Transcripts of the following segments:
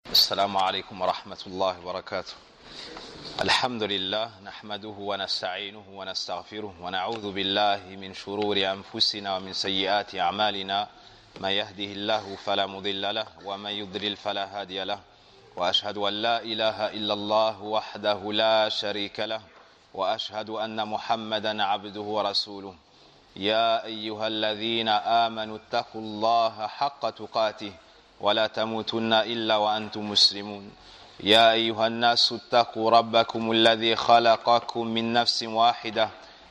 السلام عليكم ورحمة الله وبركاته. الحمد لله نحمده ونستعينه ونستغفره ونعوذ بالله من شرور أنفسنا ومن سيئات أعمالنا. ما يهده الله فلا مضل له ومن يضلل فلا هادي له، وأشهد أن لا إله إلا الله وحده لا شريك له، وأشهد أن محمدا عبده ورسوله. يا أيها الذين آمنوا اتقوا الله حق تقاته ولا تموتن إلا وأنتم مسلمون. يا أيها الناس اتقوا ربكم الذي خلقكم من نفس واحدة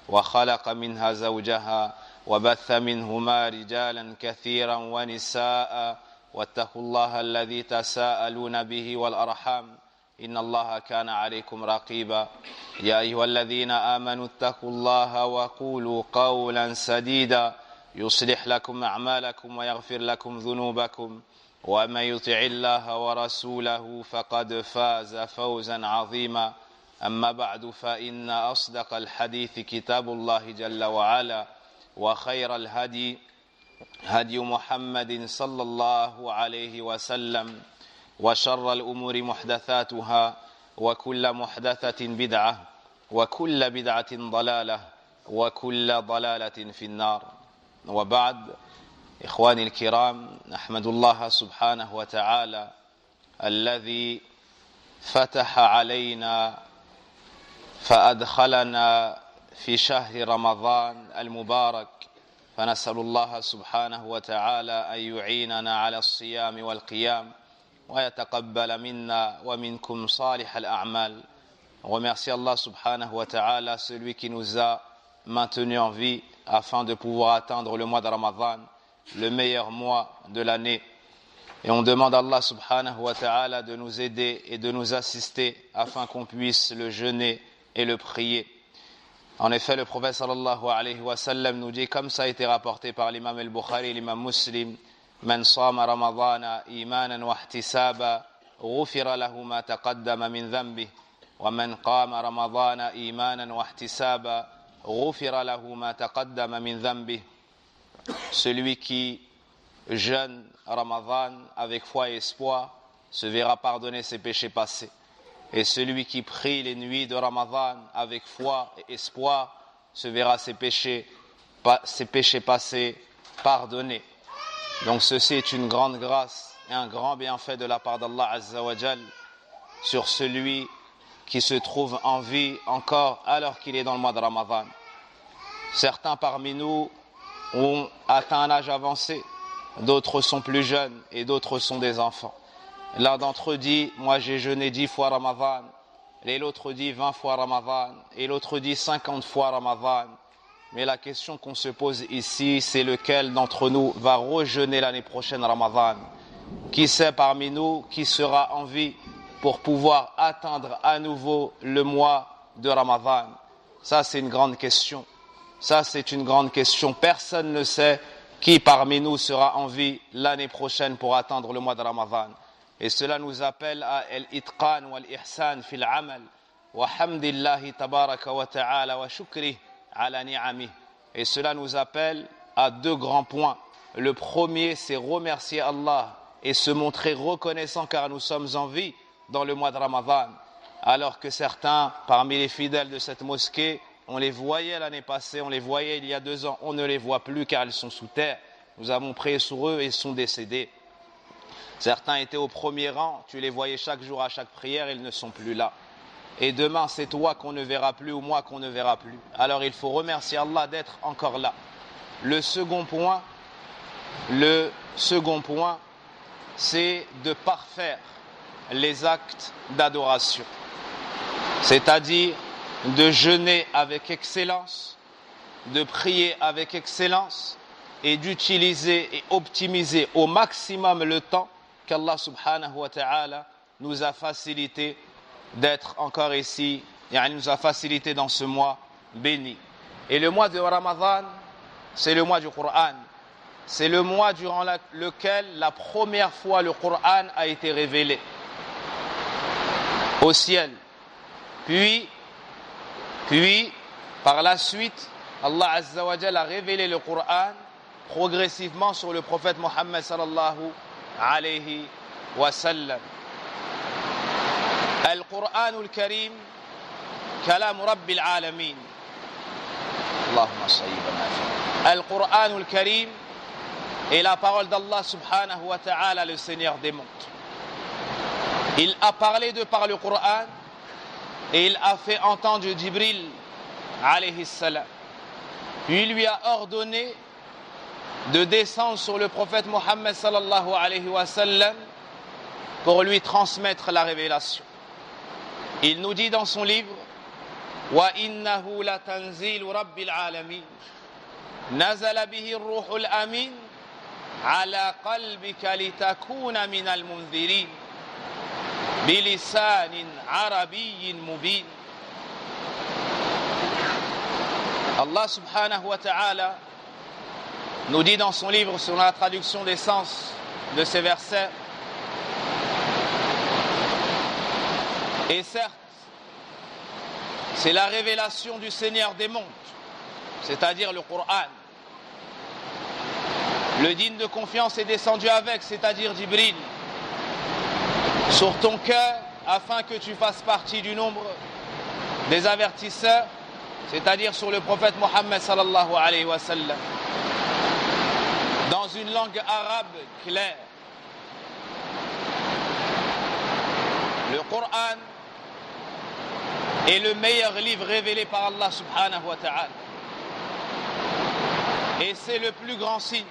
وخلق منها زوجها وبث منهما رجالا كثيرا ونساء، واتقوا الله الذي تساءلون به والأرحام إن الله كان عليكم رقيبا. يا أيها الذين آمنوا اتقوا الله وقولوا قولا سديدا يصلح لكم أعمالكم ويغفر لكم ذنوبكم، ومن يطع الله ورسوله فقد فاز فوزا عظيما. أما بعد، فإن أصدق الحديث كتاب الله جل وعلا، وخير الهدي هدي محمد صلى الله عليه وسلم، وشر الأمور محدثاتها، وكل محدثة بدعة، وكل بدعة ضلالة، وكل ضلالة في النار. وبعد، إخواني الكرام، نحمد الله سبحانه وتعالى الذي فتح علينا فأدخلنا في شهر رمضان المبارك، فنسأل الله سبحانه وتعالى أن يعيننا على الصيام والقيام ويتقبل منا ومنكم صالح الأعمال. On remercie Allah subhanahu wa ta'ala, celui qui nous a maintenus en vie afin de pouvoir atteindre le mois de Ramadan, le meilleur mois de l'année. Et on demande à Allah subhanahu wa ta'ala de nous aider et de nous assister afin qu'on puisse le jeûner et le prier. En effet, le prophète sallallahu alayhi wa sallam nous dit, comme ça a été rapporté par l'imam al-Bukhari et l'imam Muslim: Man sama ramadana imanan wa ihtisaba ghufira lahu ma taqaddama min dhanbihi wa man qama ramadana imanan wa ihtisaba ghufira lahu ma taqaddama min dhanbihi. Celui qui jeûne Ramadan avec foi et espoir se verra pardonner ses péchés passés. Et celui qui prie les nuits de Ramadan avec foi et espoir se verra ses péchés passés pardonnés. Donc ceci est une grande grâce et un grand bienfait de la part d'Allah Azza wa Jal sur celui qui se trouve en vie encore alors qu'il est dans le mois de Ramadan. Certains parmi nous ont atteint un âge avancé, d'autres sont plus jeunes et d'autres sont des enfants. L'un d'entre eux dit: moi j'ai jeûné 10 fois Ramadan, et l'autre dit 20 fois Ramadan, et l'autre dit 50 fois Ramadan. Mais la question qu'on se pose ici, c'est lequel d'entre nous va rejeûner l'année prochaine Ramadan? Qui sait parmi nous qui sera en vie pour pouvoir atteindre à nouveau le mois de Ramadan? Ça c'est une grande question. Ça c'est une grande question. Personne ne sait qui parmi nous sera en vie l'année prochaine pour atteindre le mois de Ramadan. Et cela nous appelle à al-itqan wal-ihsan fil amal wa hamdillahi tabaraka wa ta'ala wa shukri ala ni'amih. Et cela nous appelle à deux grands points. Le premier, c'est remercier Allah et se montrer reconnaissant car nous sommes en vie dans le mois de Ramadan. Alors que certains parmi les fidèles de cette mosquée, on les voyait l'année passée, on les voyait il y a 2 ans, on ne les voit plus car ils sont sous terre. Nous avons prié sur eux et ils sont décédés. Certains étaient au premier rang, tu les voyais chaque jour à chaque prière, ils ne sont plus là. Et demain, c'est toi qu'on ne verra plus ou moi qu'on ne verra plus. Alors il faut remercier Allah d'être encore là. Le second point, c'est de parfaire les actes d'adoration. C'est-à-dire de jeûner avec excellence, de prier avec excellence et d'utiliser et optimiser au maximum le temps qu'Allah subhanahu wa ta'ala nous a facilité d'être encore ici, et nous a facilité dans ce mois béni. Et le mois de Ramadan, c'est le mois du Coran. C'est le mois durant lequel la première fois le Coran a été révélé au ciel. Puis, par la suite, Allah Azza wa Jalla a révélé le Coran progressivement sur le prophète Mohammed sallallahu alayhi wa sallam. القرآن الكريم كلام رب العالمين. اللهم صيبا نافعا. القرآن الكريم est la parole d'Allah subhanahu wa ta'ala, le Seigneur des mondes. Il a parlé de par le Coran et il a fait entendre Jibril alayhi salam. Il lui a ordonné de descendre sur le prophète Mohammed sallallahu alayhi wa sallam pour lui transmettre la révélation. Il nous dit dans son livre wa innahu la tanzilu rabbil alamin nazala bihi ar-ruhul amin ala qalbika litakuna minal munzirin bilisanin arabiyyin mubin. Allah subhanahu wa ta'ala nous dit dans son livre sur la traduction des sens de ces versets: et certes, c'est la révélation du Seigneur des mondes, c'est-à-dire le Coran. Le digne de confiance est descendu avec, c'est-à-dire Jibril, sur ton cœur afin que tu fasses partie du nombre des avertisseurs, c'est-à-dire sur le prophète Mohammed sallallahu alayhi wa sallam, dans une langue arabe claire. Le Coran est le meilleur livre révélé par Allah subhanahu wa ta'ala. Et c'est le plus grand signe.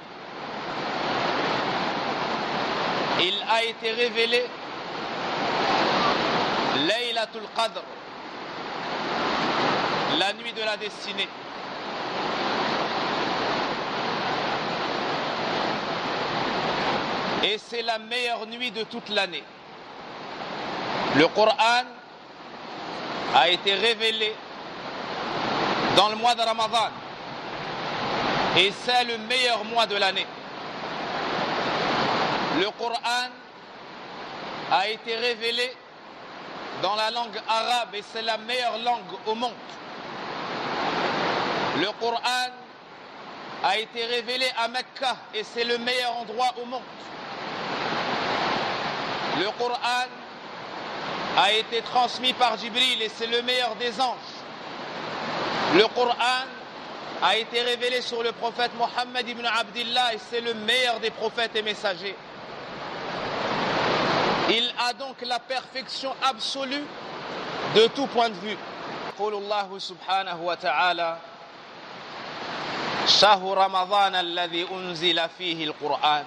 Il a été révélé Laylatul Qadr, la nuit de la destinée. Et c'est la meilleure nuit de toute l'année. Le Coran a été révélé dans le mois de Ramadan et c'est le meilleur mois de l'année. Le Coran a été révélé dans la langue arabe et c'est la meilleure langue au monde. Le Coran a été révélé à Mecca et c'est le meilleur endroit au monde. Le Coran a été transmis par Jibril et c'est le meilleur des anges. Le Coran a été révélé sur le prophète Mohammed ibn Abdillah et c'est le meilleur des prophètes et messagers. Il a donc la perfection absolue de tout point de vue. يقول الله سبحانه وتعالى شهر رمضان الذي أنزل فيه القرآن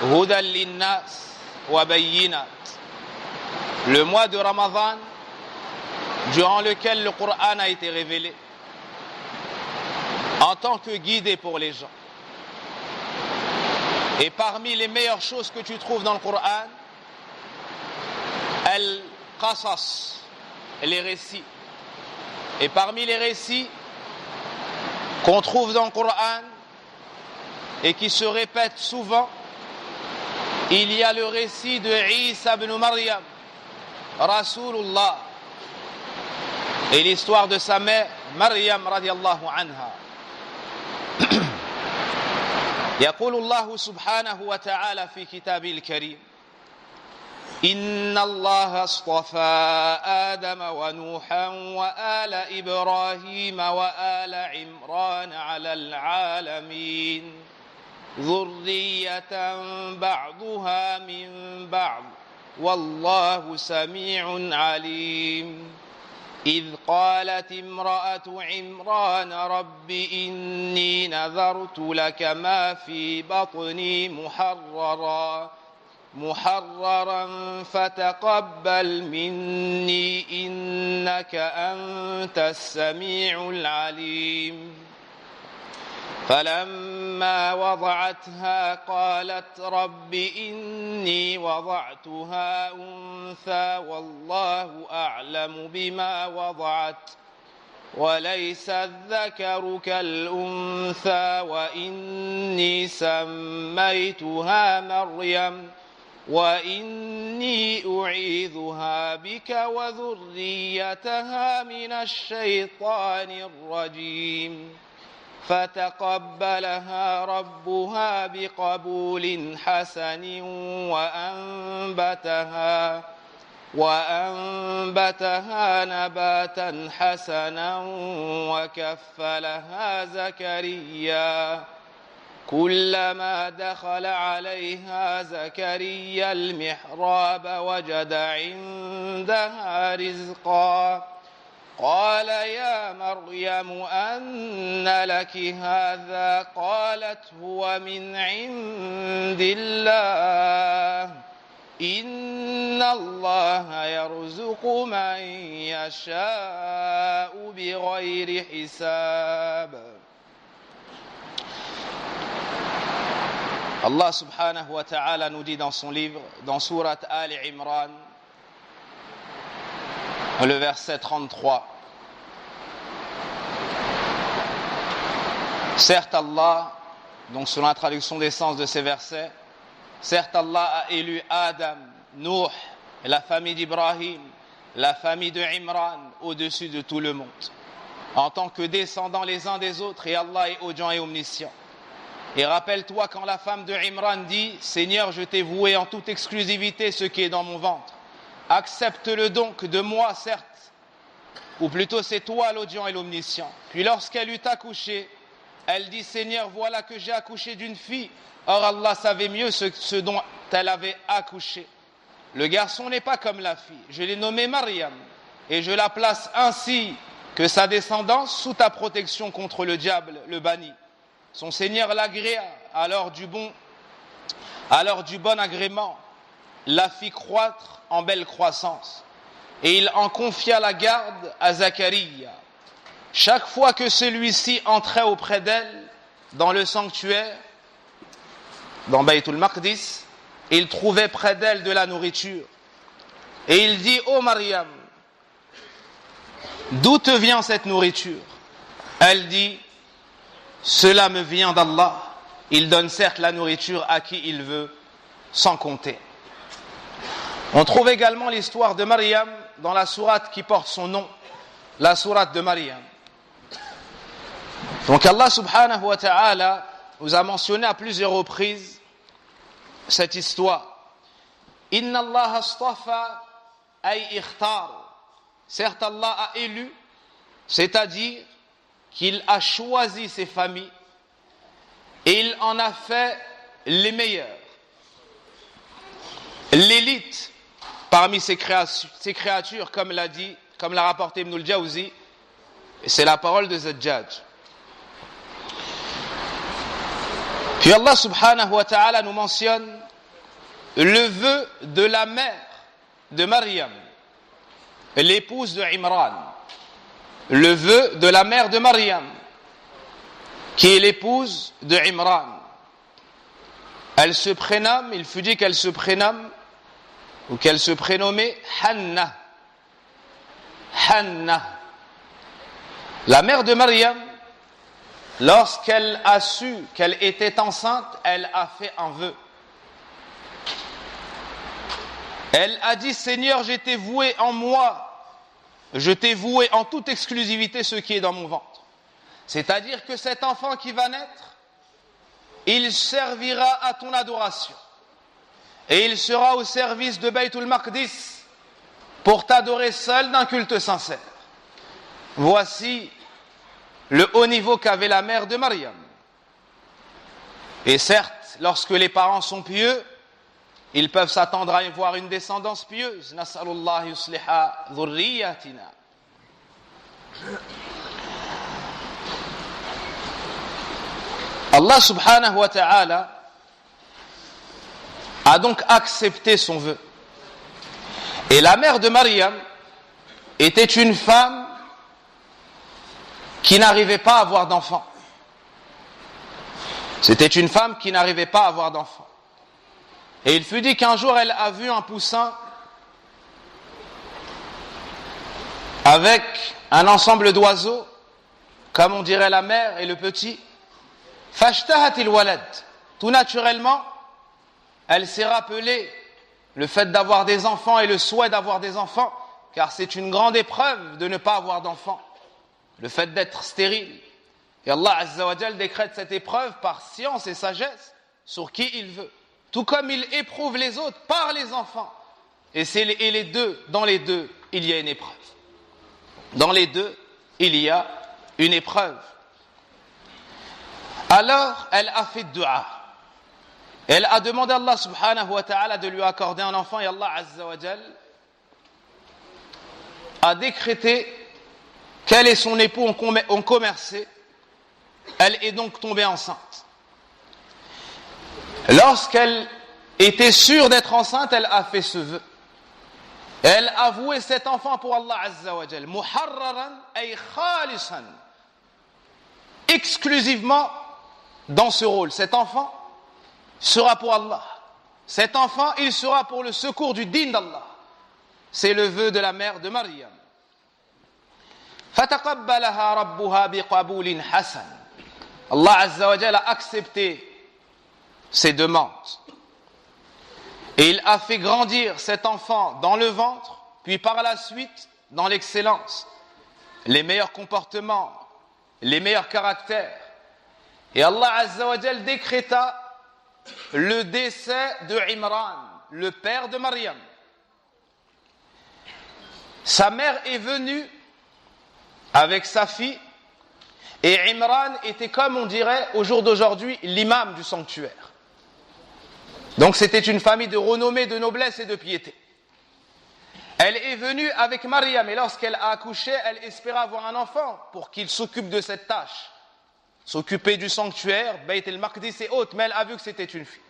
هدى للناس وبينات. Le mois de Ramadan durant lequel le Coran a été révélé en tant que guide pour les gens. Et parmi les meilleures choses que tu trouves dans le Coran, Al-Qasas, les récits. Et parmi les récits qu'on trouve dans le Coran et qui se répètent souvent, il y a le récit de Isa ibn Maryam, Rasulullah, et l'histoire de sa mère, Maryam radiallahu anha. يقول الله سبحانه وتعالى في كتابه الكريم إن الله اصطفى آدم ونوحا وآل إبراهيم وآل عمران على العالمين ذرية بعضها من بعض والله سميع عليم إذ قالت امرأة عمران رب إني نذرت لك ما في بطني محررا فتقبل مني إنك أنت السميع العليم فلما وضعتها قالت رب إني وضعتها أنثى والله أعلم بما وضعت وليس الذكر كالأنثى وإني سميتها مريم وإني أعيذها بك وذريتها من الشيطان الرجيم فتقبلها ربها بقبول حسن وأنبتها نباتا حسنا وكفلها زكريا كلما دخل عليها زكريا المحراب وجد عندها رزقا قال يا مريم أن لك هذا قالت هو من عند الله إن الله يرزق من يشاء بغير حساب. Allah subhanahu wa ta'ala nous dit dans son livre, dans Surat Ali Imran, le verset 33. Certes Allah, donc selon la traduction des sens de ces versets, certes Allah a élu Adam, Nuh, la famille d'Ibrahim, la famille de Imran au-dessus de tout le monde, en tant que descendants les uns des autres, et Allah est audient et omniscient. Et rappelle-toi quand la femme de Imran dit « Seigneur, je t'ai voué en toute exclusivité ce qui est dans mon ventre. Accepte-le donc de moi, certes, ou plutôt c'est toi l'audient et l'omniscient. » Puis lorsqu'elle eut accouché, elle dit « Seigneur, voilà que j'ai accouché d'une fille. » Or Allah savait mieux ce dont elle avait accouché. Le garçon n'est pas comme la fille. Je l'ai nommé Maryam, et je la place ainsi que sa descendance sous ta protection contre le diable, le banni. Son Seigneur l'agréa, alors du bon agrément, la fit croître en belle croissance. Et il en confia la garde à Zacharia. Chaque fois que celui-ci entrait auprès d'elle, dans le sanctuaire, dans Baytul Maqdis, il trouvait près d'elle de la nourriture. Et il dit, ô Maryam, d'où te vient cette nourriture? Elle dit, cela me vient d'Allah. Il donne certes la nourriture à qui il veut, sans compter. On trouve également l'histoire de Maryam dans la sourate qui porte son nom, la sourate de Maryam. Donc Allah subhanahu wa ta'ala nous a mentionné à plusieurs reprises cette histoire. Inna Allah astafa ay ikhtar. Certes Allah a élu, c'est-à-dire qu'il a choisi ses familles et il en a fait les meilleurs, l'élite parmi ses créatures, comme l'a rapporté Ibn al-Jawzi, et c'est la parole de Zajjaj. Puis Allah subhanahu wa ta'ala nous mentionne le vœu de la mère de Maryam, l'épouse de Imran. Le vœu de la mère de Maryam, qui est l'épouse de Imran. Elle se prénomme, il fut dit qu'elle se prénomme, ou qu'elle se prénommait Hanna. Hanna. La mère de Maryam, lorsqu'elle a su qu'elle était enceinte, elle a fait un vœu. Elle a dit, Seigneur, je t'ai voué en moi, je t'ai voué en toute exclusivité ce qui est dans mon ventre. C'est-à-dire que cet enfant qui va naître, il servira à ton adoration. Et il sera au service de Baytul Maqdis pour t'adorer seul d'un culte sincère. Voici le haut niveau qu'avait la mère de Maryam. Et certes, lorsque les parents sont pieux, ils peuvent s'attendre à voir une descendance pieuse. Nas'alullah yusliha dhurriyatina. Allah subhanahu wa ta'ala a donc accepté son vœu. Et la mère de Maryam était une femme qui n'arrivait pas à avoir d'enfant. C'était une femme qui n'arrivait pas à avoir d'enfant. Et il fut dit qu'un jour elle a vu un poussin avec un ensemble d'oiseaux, comme on dirait la mère et le petit. Fashtahatil walad. Tout naturellement, elle s'est rappelé le fait d'avoir des enfants et le souhait d'avoir des enfants, car c'est une grande épreuve de ne pas avoir d'enfants, le fait d'être stérile. Et Allah Azza wa Jal décrète cette épreuve par science et sagesse sur qui il veut. Tout comme il éprouve les autres par les enfants. Et les deux, dans les deux, il y a une épreuve. Dans les deux, il y a une épreuve. Alors, elle a fait dua. Elle a demandé à Allah subhanahu wa ta'ala de lui accorder un enfant et Allah azza wa jal a décrété qu'elle et son époux ont commercé. Elle est donc tombée enceinte. Lorsqu'elle était sûre d'être enceinte, elle a fait ce vœu. Elle a voué cet enfant pour Allah azza wa jal. Muharraran ay khalisan. Exclusivement dans ce rôle. Cet enfant sera pour Allah. Cet enfant, il sera pour le secours du din d'Allah. C'est le vœu de la mère de Maryam. فَتَقَبَّلَهَا رَبُّهَا بِقَبُولٍ حَسَنٍ. Allah Azza wa Jalla a accepté ses demandes. Et il a fait grandir cet enfant dans le ventre, puis par la suite dans l'excellence, les meilleurs comportements, les meilleurs caractères. Et Allah Azza wa Jalla décréta le décès de Imran, le père de Maryam. Sa mère est venue avec sa fille et Imran était, comme on dirait au jour d'aujourd'hui, l'imam du sanctuaire. Donc c'était une famille de renommée, de noblesse et de piété. Elle est venue avec Maryam et lorsqu'elle a accouché, elle espéra avoir un enfant pour qu'il s'occupe de cette tâche. S'occuper du sanctuaire, Bayt el-Maqdis et autres, mais elle a vu que c'était une fille.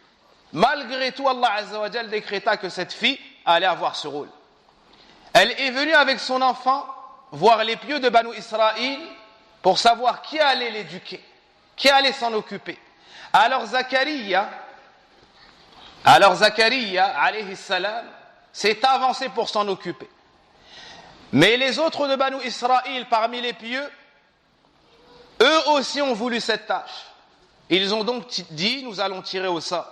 Malgré tout, Allah Azza wa Jal décréta que cette fille allait avoir ce rôle. Elle est venue avec son enfant voir les pieux de Banu Israël pour savoir qui allait l'éduquer, qui allait s'en occuper. Alors Zachariah, alayhi salam, s'est avancé pour s'en occuper. Mais les autres de Banu Israël, parmi les pieux, eux aussi ont voulu cette tâche. Ils ont donc dit, nous allons tirer au sort.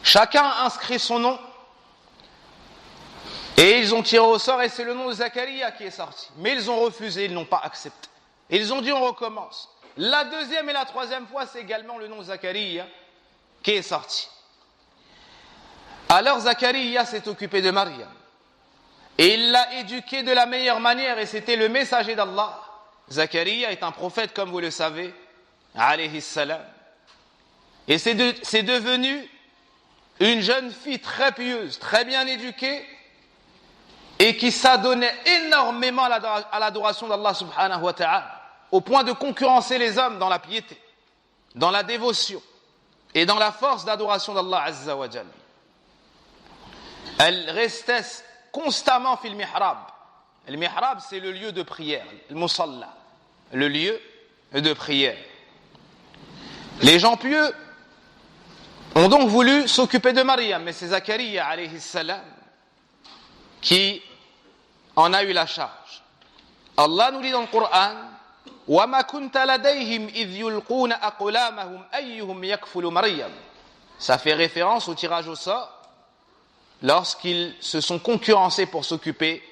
Chacun a inscrit son nom et ils ont tiré au sort et c'est le nom de Zachariah qui est sorti. Mais ils ont refusé, ils n'ont pas accepté. Et ils ont dit on recommence. La deuxième et la troisième fois, c'est également le nom de Zachariah qui est sorti. Alors Zachariah s'est occupé de Maryam et il l'a éduqué de la meilleure manière et c'était le messager d'Allah. Zachariah est un prophète comme vous le savez, alayhi salam. Et c'est devenu une jeune fille très pieuse, très bien éduquée et qui s'adonnait énormément à l'adoration d'Allah subhanahu wa ta'ala, au point de concurrencer les hommes dans la piété, dans la dévotion et dans la force d'adoration d'Allah azza wa jalla. Elle restait constamment fil mihrab. Le mihrab, c'est le lieu de prière, le musalla, le lieu de prière. Les gens pieux ont donc voulu s'occuper de Maryam, mais c'est Zachariah alayhi salam qui en a eu la charge. Allah nous dit dans le Coran وَمَا كُنْتَ لَدَيْهِمْ إِذْ يُلْقُونَ أَقْلَامَهُمْ أَيُّهُمْ يَكْفُلُ مَرْيَمَ. Ça fait référence au tirage au sort lorsqu'ils se sont concurrencés pour s'occuper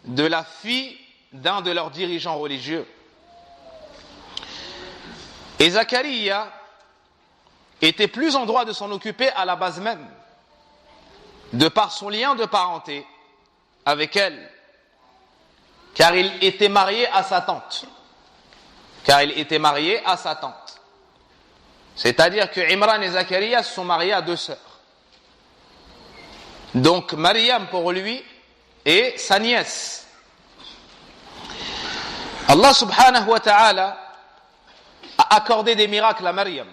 de la fille d'un de leurs dirigeants religieux. Et Zachariah était plus en droit de s'en occuper à la base même, de par son lien de parenté avec elle, car il était marié à sa tante. C'est-à-dire que Imran et Zachariah se sont mariés à deux sœurs. Donc Maryam pour lui est sa nièce. Allah subhanahu wa ta'ala a accordé des miracles à Maryam.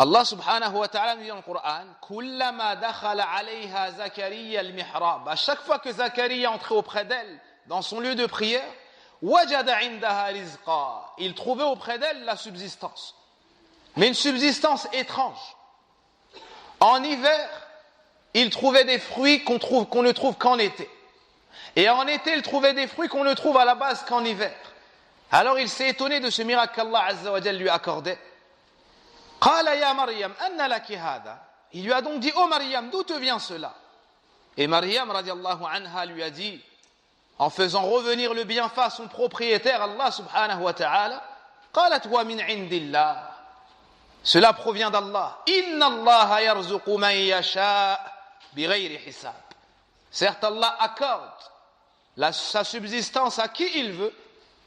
Allah subhanahu wa ta'ala nous dit dans le Coran Kullama dakhala alayha Zakaria al-mihrab. À chaque fois que Zachariah entrait auprès d'elle dans son lieu de prière, wajada indaha rizqa. Il trouvait auprès d'elle la subsistance. Mais une subsistance étrange. En hiver, il trouvait des fruits qu'on ne trouve qu'en été. Et en été, il trouvait des fruits qu'on ne trouve à la base qu'en hiver. Alors il s'est étonné de ce miracle qu'Allah Azza wa Jalla lui accordait. Qala ya Maryam, anna laki hada. Il lui a donc dit, oh Maryam, d'où te vient cela? Et Maryam radiallahu anha lui a dit, en faisant revenir le bienfait à son propriétaire, Allah subhanahu wa ta'ala, qalat wa min indillah. Cela provient d'Allah. Inna Allah yarzuqu man yasha bighayri hisab. Certes, Allah accorde sa subsistance à qui il veut,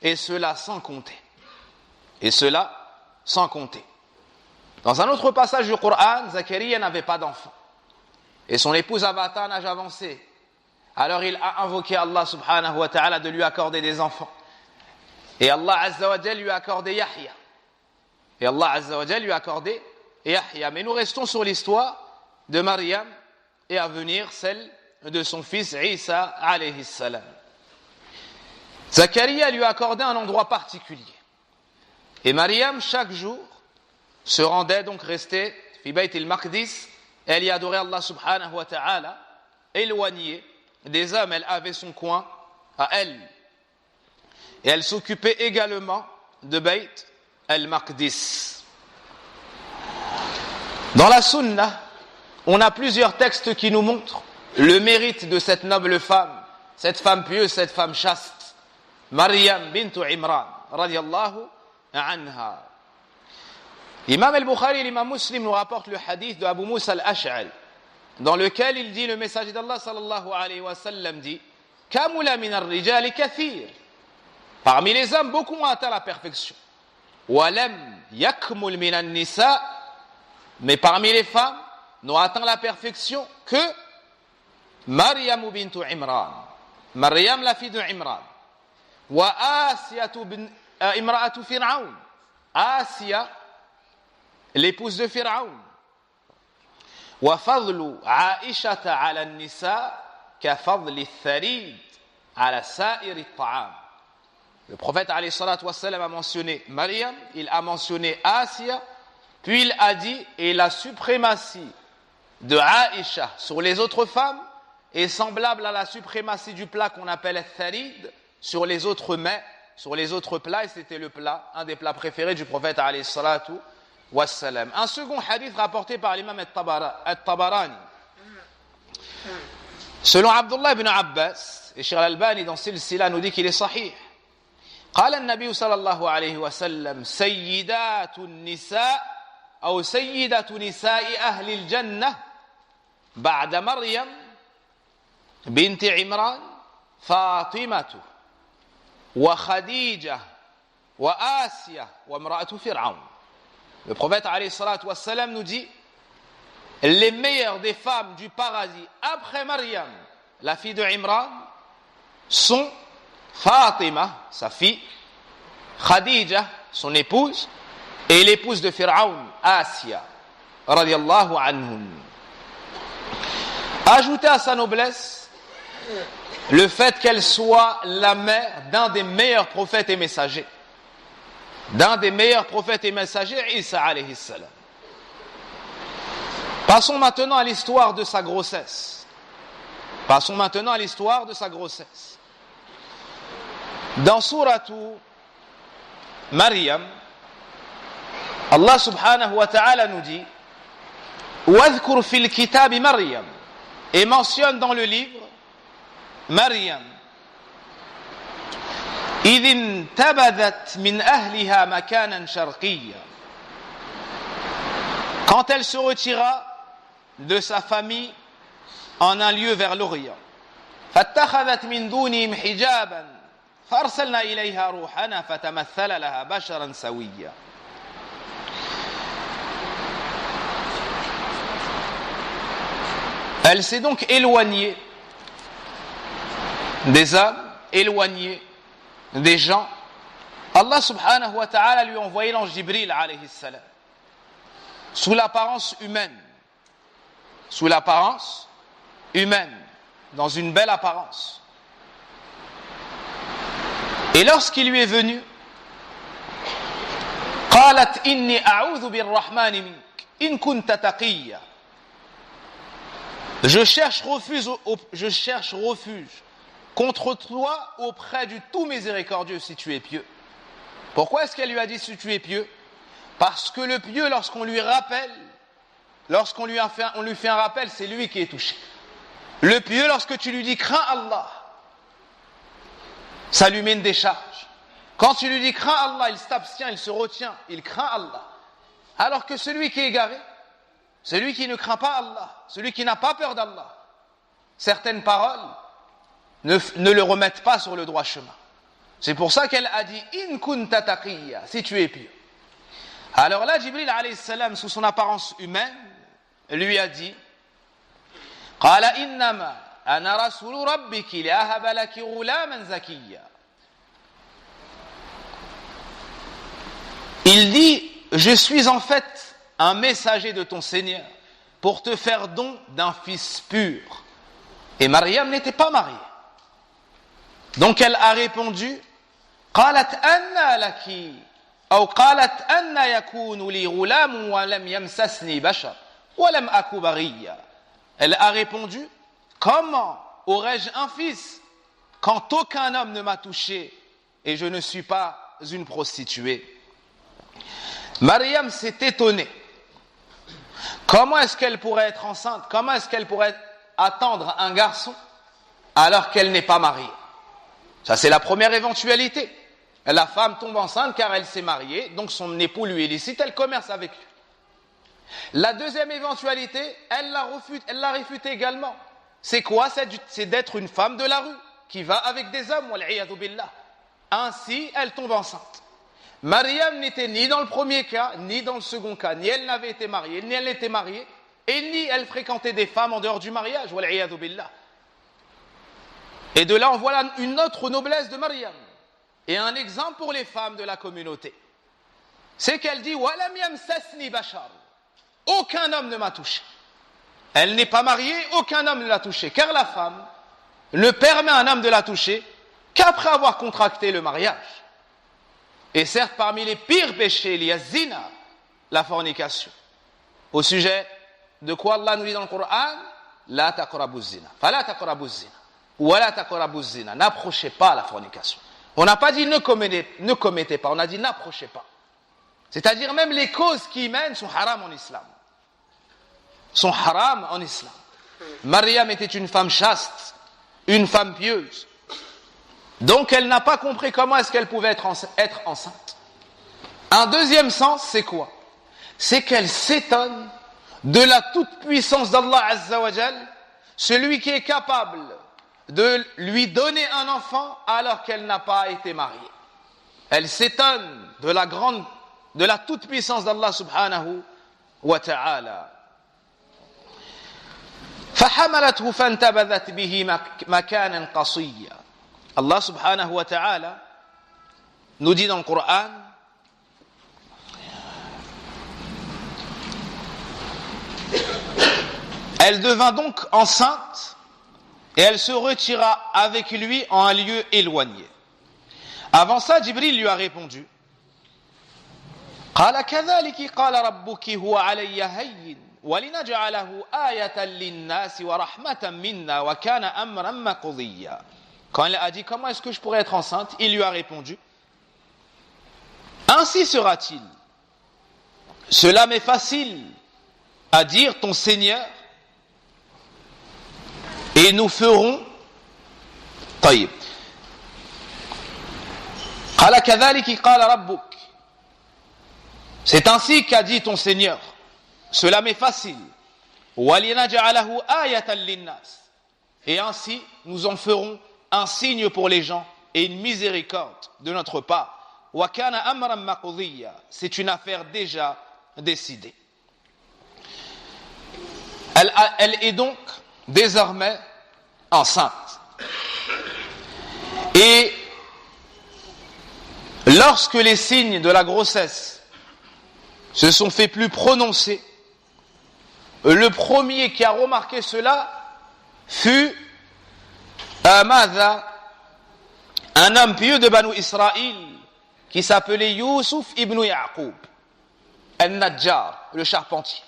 et cela sans compter. Et cela sans compter. Dans un autre passage du Coran, Zacharia n'avait pas d'enfant. Et son épouse avait atteint un âge avancé. Alors il a invoqué Allah subhanahu wa ta'ala de lui accorder des enfants. Et Allah azza wa jalla lui a accordé Yahya. Et Allah azza wa jalla lui a accordé Yahya. Mais nous restons sur l'histoire de Maryam et à venir celle de son fils Isa alayhi salam. Zacharia lui a accordé un endroit particulier. Et Maryam, chaque jour, se rendait, donc restait, fi bayt al-Maqdis, elle y adorait Allah subhanahu wa ta'ala, éloignée des hommes, elle avait son coin à elle. Et elle s'occupait également de Bayt al-Maqdis. Dans la Sunna, on a plusieurs textes qui nous montrent le mérite de cette noble femme, cette femme pieuse, cette femme chaste, Maryam bint Imran, radiyallahu anha. L'imam al-Bukhari et l'imam Muslim nous rapportent le hadith de Abu Musa al-Ash'ari, dans lequel il dit, le messager d'Allah sallallahu alayhi wa sallam dit, Kamula min ar-rijali kathir. Parmi les hommes, beaucoup ont atteint la perfection. Walam yakmul min an-nisa. Mais parmi les femmes, n'ont atteint la perfection que Maryam bint Imran. Maryam, la fille de Imran. Wa Asiyatu imra'atu Fir'aun. Asiya, l'épouse de Fir'aun. Wa fadlu Aishata ala an-nisa ka fadli al-tharid ala sa'ir al-ta'am. Le prophète alayhi salatu wassalam a mentionné Maryam, il a mentionné Asiya, puis il a dit, et la suprématie de Aïcha sur les autres femmes est semblable à la suprématie du plat qu'on appelle al-tharid sur les autres mets, sur les autres plats, et c'était le plat, un des plats préférés du prophète alayhi salatu wassalam. Un second hadith rapporté par l'imam al-Tabarani. Selon Abdullah ibn Abbas, et Cheikh al-Albani dans Silsila nous dit qu'il est sahih. قال النبي صلى الله عليه وسلم سيدات النساء أو سيدة نساء أهل الجنة بعد مريم بنت عمران فاطمة وخديجة وآسيا وامرأة فرعون. Le prophète alayhi salatu wassalam nous dit les meilleures des femmes du paradis après Maryam, la fille de Imran, sont Fatima, sa fille, Khadija, son épouse, et l'épouse de Pharaon, Asiya, radiyallahu anhum. Ajoutez à sa noblesse le fait qu'elle soit la mère d'un des meilleurs prophètes et messagers. D'un des meilleurs prophètes et messagers, Isa alayhi salam. Passons maintenant à l'histoire de sa grossesse. Passons maintenant à l'histoire de sa grossesse. Dans Suratu Maryam, Allah subhanahu wa ta'ala nous dit وَاذْكُرْ فِي الْكِتَابِ Maryam, et mentionne dans le livre Maryam إِذِ انْتَبَذَتْ مِنْ أَهْلِهَا مَكَانًا شَرْقِيًّا, quand elle se retira de sa famille en un lieu vers l'Orient. فَاتَّخَذَتْ مِنْ دُونِهِمْ حِجَابًا فَأَرْسَلْنَا إِلَيْهَا رُوحَنَا فَتَمَثَّلَ لَهَا بَشَرًا سَوِيًّا. Elle s'est donc éloignée des hommes, éloignée des gens. Allah subhanahu wa ta'ala lui a envoyé l'ange Jibril alayhi salam sous l'apparence humaine, dans une belle apparence. Et lorsqu'il lui est venu, قالت إني أعوذ بالرحمن منك إن كنت تقيا. Je cherche refuge contre toi auprès du tout miséricordieux si tu es pieux. Pourquoi est-ce qu'elle lui a dit si tu es pieux? Parce que le pieux, lorsqu'on lui rappelle, on lui fait un rappel, c'est lui qui est touché. Le pieux, lorsque tu lui dis crains Allah, ça lui met une décharge. Quand tu lui dis crains Allah, il s'abstient, il se retient, il craint Allah. Alors que celui qui est égaré, celui qui ne craint pas Allah, celui qui n'a pas peur d'Allah, certaines paroles ne le remettent pas sur le droit chemin. C'est pour ça qu'elle a dit « In kunta taqiyya » si tu es pieux. Alors là, Jibril alayhi salam, sous son apparence humaine, lui a dit « Qala innama ana rasulu rabbiki li'ahaba laki ghulaman zakiyya » Il dit « Je suis en fait un messager de ton Seigneur pour te faire don d'un fils pur. » Et Maryam n'était pas mariée. Donc elle a répondu قالت أن لك أو قالت أن يكون لي غلام ولم يمسسني بشر ولم أك بغيا. Elle a répondu comment aurais-je un fils quand aucun homme ne m'a touché et je ne suis pas une prostituée. Maryam s'est étonnée. Comment est-ce qu'elle pourrait être enceinte? Comment est-ce qu'elle pourrait attendre un garçon alors qu'elle n'est pas mariée? Ça, c'est la première éventualité. La femme tombe enceinte car elle s'est mariée, donc son époux lui est licite, elle commerce avec lui. La deuxième éventualité, elle l'a réfutée également. C'est quoi? C'est d'être une femme de la rue, qui va avec des hommes, wal'iyadhu billah. Ainsi, elle tombe enceinte. Maryam n'était ni dans le premier cas, ni dans le second cas. Ni elle n'avait été mariée, ni elle n'était mariée, et ni elle fréquentait des femmes en dehors du mariage, wal'iyadhu billah. Et de là, on voit une autre noblesse de Maryam. Et un exemple pour les femmes de la communauté. C'est qu'elle dit « Walam yamsasni bashar » aucun homme ne m'a touché. Elle n'est pas mariée, aucun homme ne l'a touchée. Car la femme ne permet à un homme de la toucher qu'après avoir contracté le mariage. Et certes, parmi les pires péchés, il y a zina, la fornication. Au sujet de quoi Allah nous dit dans le Coran « La taqrabu zina » fala taqrabu zina ou la taqrabu zina. N'approchez pas la fornication. On n'a pas dit ne commettez pas, on a dit n'approchez pas. C'est-à-dire même les causes qui y mènent sont haram en islam. Sont haram en islam. Maryam était une femme chaste, une femme pieuse. Donc elle n'a pas compris comment est-ce qu'elle pouvait être enceinte. Un deuxième sens, c'est quoi? C'est qu'elle s'étonne de la toute-puissance d'Allah Azza wa Jal, celui qui est capable de lui donner un enfant alors qu'elle n'a pas été mariée. Elle s'étonne de la toute-puissance d'Allah subhanahu wa ta'ala. فحملته فانتبذت به مكانا قصيا. Allah subhanahu wa ta'ala nous dit dans le Coran elle devint donc enceinte et elle se retira avec lui en un lieu éloigné. Avant ça, Jibril lui a répondu قال كذلك قال ربك هو علي هين ولنجعله آية للناس ورحمة منا وكان أمرا مقضيا. Quand elle a dit comment est-ce que je pourrais être enceinte, il lui a répondu ainsi sera-t-il. Cela m'est facile à dire ton Seigneur et nous ferons طيب قال كذلك قال ربك. C'est ainsi qu'a dit ton Seigneur. Cela m'est facile. وَلِنَجْعَلَهُ آيَةً لِلنَّاسِ. Et ainsi, nous en ferons un signe pour les gens et une miséricorde de notre part. وَكَانَ أَمْرًا مَقْضِيًّا. C'est une affaire déjà décidée. Elle est donc désormais enceinte. Et lorsque les signes de la grossesse se sont fait plus prononcés, le premier qui a remarqué cela fut un homme pieux de Banu Israël qui s'appelait Yusuf ibn Yaqub al-Najjar, le charpentier.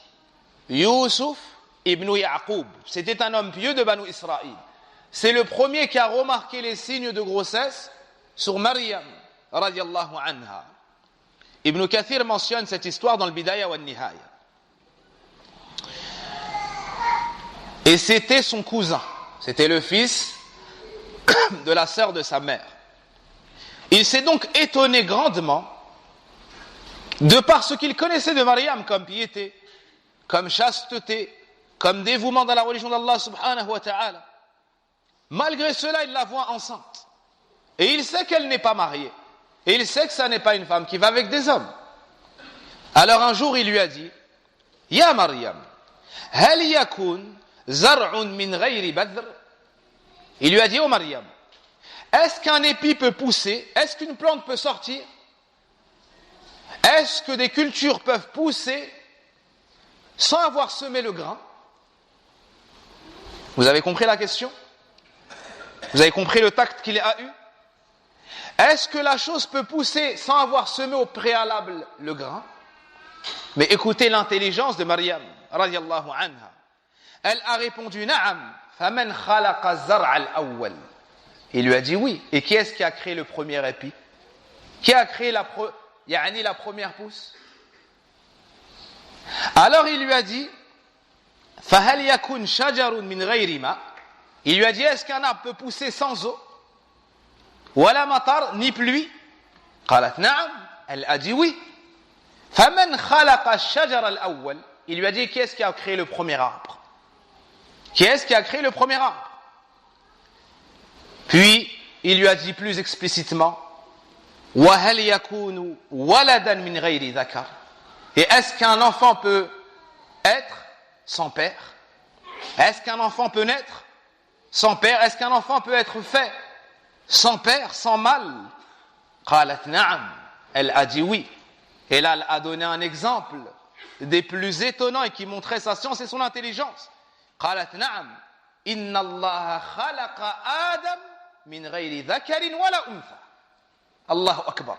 Yusuf ibn Yaqub, c'était un homme pieux de Banu Israël. C'est le premier qui a remarqué les signes de grossesse sur Maryam radiyallahu anha. Ibn Kathir mentionne cette histoire dans le Bidaya wa Nihaya. Et c'était son cousin, c'était le fils de la sœur de sa mère. Il s'est donc étonné grandement de par ce qu'il connaissait de Maryam comme piété, comme chasteté, comme dévouement dans la religion d'Allah subhanahu wa ta'ala, malgré cela, il la voit enceinte. Et il sait qu'elle n'est pas mariée. Et il sait que ça n'est pas une femme qui va avec des hommes. Alors un jour, il lui a dit, Ya Maryam, hal yakun zar'un min ghayri badr? Il lui a dit, oh Maryam, est-ce qu'un épi peut pousser? Est-ce qu'une plante peut sortir? Est-ce que des cultures peuvent pousser sans avoir semé le grain? Vous avez compris la question? Vous avez compris le tact qu'il a eu? Est-ce que la chose peut pousser sans avoir semé au préalable le grain? Mais écoutez l'intelligence de Maryam, radiyallahu anha. Elle a répondu, Na'am, faman khalaqa zar'a al-awwal. Il lui a dit oui. Et qui est-ce qui a créé le premier épi? Qui a créé la première pousse? Alors il lui a dit, fahal yakun shajarun min ghayri ma? Il lui a dit, est-ce qu'un arbre peut pousser sans eau? Wala matar, ni pluie? Qalat na'am. Elle a dit oui. Faman khalaqa ash-shajara al-awwal. Il lui a dit, qui est-ce qui a créé le premier arbre? Qui est-ce qui a créé le premier arbre? Puis, il lui a dit plus explicitement, wa hal yakunu waladan min ghayri dhakar? Et est-ce qu'un enfant peut être sans père? Est-ce qu'un enfant peut naître sans père? Est-ce qu'un enfant peut être fait sans père, sans mâle? Qalat na'am. Elle a dit oui. Et là, elle a donné un exemple des plus étonnants et qui montrait sa science et son intelligence. Qalat na'am. Inna Allah khalaqa Adam min ghayri dhakarin wala untha. Allahu akbar.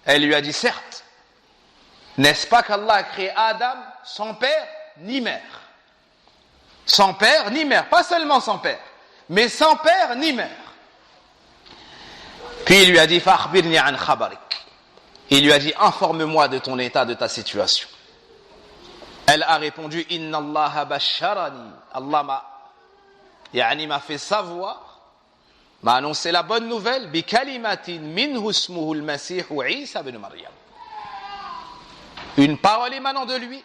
Elle lui a dit certes. N'est-ce pas qu'Allah a créé Adam sans père ni mère? Sans père ni mère. Pas seulement sans père, mais sans père ni mère. Puis il lui a dit, Fa'akhbirni an khabarik. Il lui a dit, informe-moi de ton état, de ta situation. Elle a répondu, Inna Allah basharani. Allah m'a fait savoir, m'a annoncé la bonne nouvelle, bi kalimatin minhu ismuhu al-Masih Isa ibn Maryam. Une parole émanant de lui,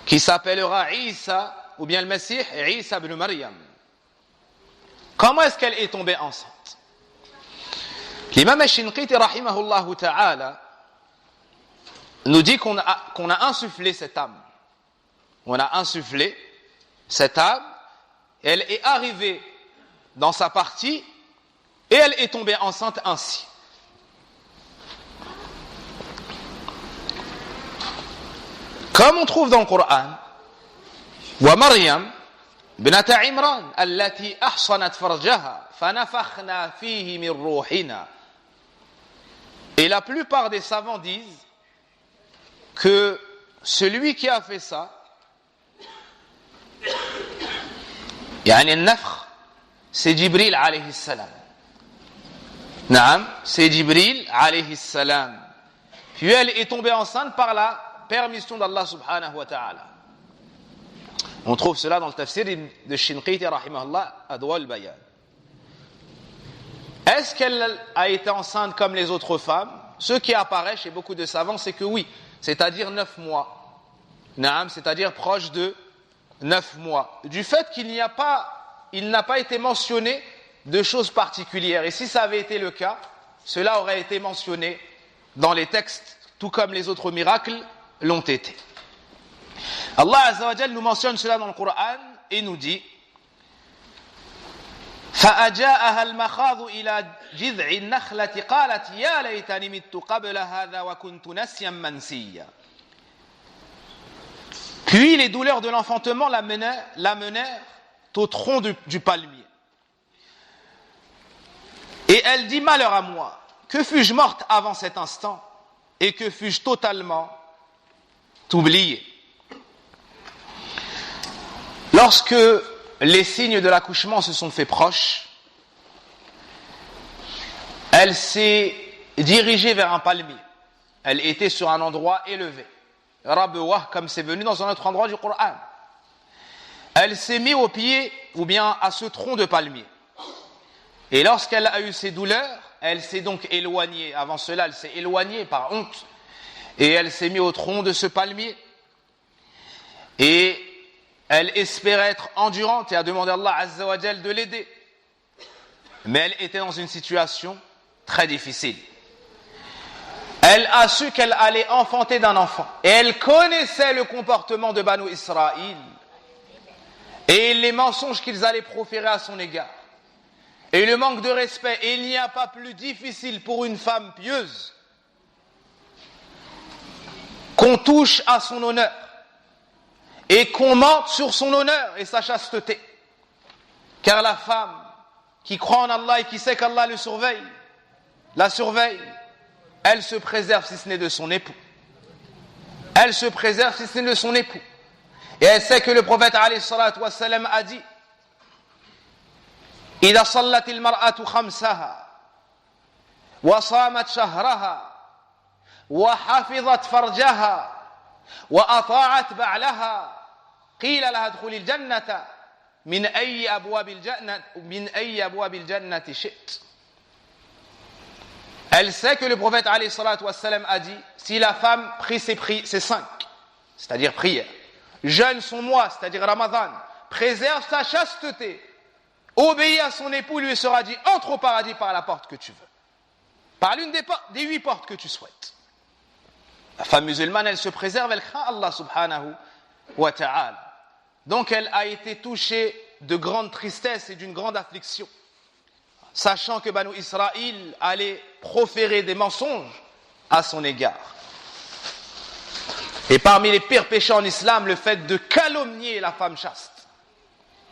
qui s'appellera Isa, ou bien le Messie, Isa ibn Maryam. Comment est-ce qu'elle est tombée enceinte? L'imam al-Shinqiti, rahimahullah ta'ala, nous dit qu'on a insufflé cette âme. On a insufflé cette âme, elle est arrivée dans sa partie, et elle est tombée enceinte ainsi. Comme on trouve dans le Coran, wa Maryam bnata Imran allati ahsanat farjaha fanafakhna fihi min ruhina. Et la plupart des savants disent que celui qui a fait ça, yani al-nafkh, c'est Jibril alayhi salam. Naam, c'est Jibril alayhi salam. Puis elle est tombée enceinte par la permission d'Allah subhanahu wa ta'ala. On trouve cela dans le tafsir de Shinqiti rahimahullah, Adwa al-Bayan. Est-ce qu'elle a été enceinte comme les autres femmes? Ce qui apparaît chez beaucoup de savants, c'est que oui, c'est-à-dire 9 mois. Naam, c'est-à-dire proche de 9 mois. Du fait qu'il n'a pas été mentionné de choses particulières. Et si ça avait été le cas, cela aurait été mentionné dans les textes, tout comme les autres miracles l'ont été. Allah Azza wa Jal nous mentionne cela dans le Coran et nous dit فأجاءها المخاض إلى جذع النخلة قالت يا ليتني مت قبل هذا وكنت نسيا منسيا. Puis les douleurs de l'enfantement l'amenèrent au tronc du palmier. Et elle dit, malheur à moi, que fus-je morte avant cet instant et que fus-je totalement oubliée. Lorsque les signes de l'accouchement se sont faits proches, elle s'est dirigée vers un palmier. Elle était sur un endroit élevé. Rabewah, comme c'est venu dans un autre endroit du Coran. Elle s'est mise au pied ou bien à ce tronc de palmier. Et lorsqu'elle a eu ces douleurs, Elle s'est donc éloignée. Avant cela, elle s'est éloignée par honte. Et elle s'est mise au tronc de ce palmier. Et elle espérait être endurante et a demandé à Allah Azza wa Jal de l'aider. Mais elle était dans une situation très difficile. Elle a su qu'elle allait enfanter d'un enfant. Et elle connaissait le comportement de Banu Israël et les mensonges qu'ils allaient proférer à son égard. Et le manque de respect. Et il n'y a pas plus difficile pour une femme pieuse qu'on touche à son honneur et qu'on mente sur son honneur et sa chasteté. Car la femme qui croit en Allah et qui sait qu'Allah la surveille, elle se préserve si ce n'est de son époux. Elle se préserve si ce n'est de son époux. Et elle sait que le prophète alayhi salatu wassalam a dit إذا صلت المرأة خمسها وصامت شهرها وحفظت فرجها وأطاعت بعلها قيل لها ادخلي الجنة من أي أبواب الجنة شئت. Elle sait que le prophète alayhi salatu wassalam a dit si la femme prie ses 5, c'est-à-dire prière, jeûne son mois, c'est-à-dire Ramadan, préserve sa chasteté, obéit à son époux, lui sera dit entre au paradis par la porte que tu veux, par l'une des 8 portes que tu souhaites. La femme musulmane, elle se préserve, elle craint Allah subhanahu wa ta'ala. Donc elle a été touchée de grande tristesse et d'une grande affliction, sachant que Banu Israël allait proférer des mensonges à son égard. Et parmi les pires péchés en islam, le fait de calomnier la femme chaste,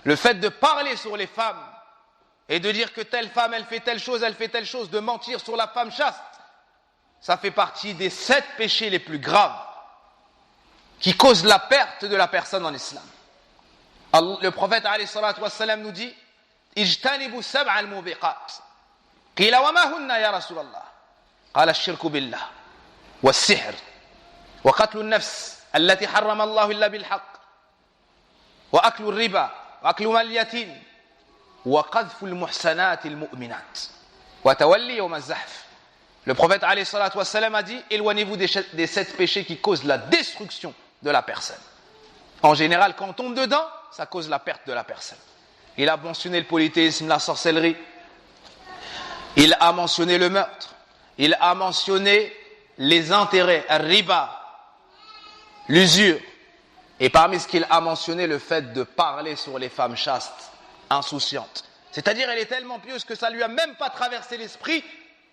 le fait de parler sur les femmes et de dire que telle femme elle fait telle chose, de mentir sur la femme chaste, ça fait partie des 7 péchés les plus graves qui causent la perte de la personne en islam. Le prophète alayhi salatu wassalam nous dit اجتنبوا السبع الموبقات قيل وما هن يا رسول الله قال الشرك بالله والسحر وقتل النفس التي حرم الله إلا بالحق وأكل الربا وأكل مال اليتيم وقذف المحسنات المؤمنات وتولي يوم الزحف. Le prophète alayhi salatu wassalam a dit éloignez-vous des 7 péchés qui causent la destruction de la personne. En général, quand on tombe dedans, ça cause la perte de la personne. Il a mentionné le polythéisme, la sorcellerie. Il a mentionné le meurtre. Il a mentionné les intérêts, le riba, l'usure. Et parmi ce qu'il a mentionné, le fait de parler sur les femmes chastes, insouciantes. C'est-à-dire, elle est tellement pieuse que ça ne lui a même pas traversé l'esprit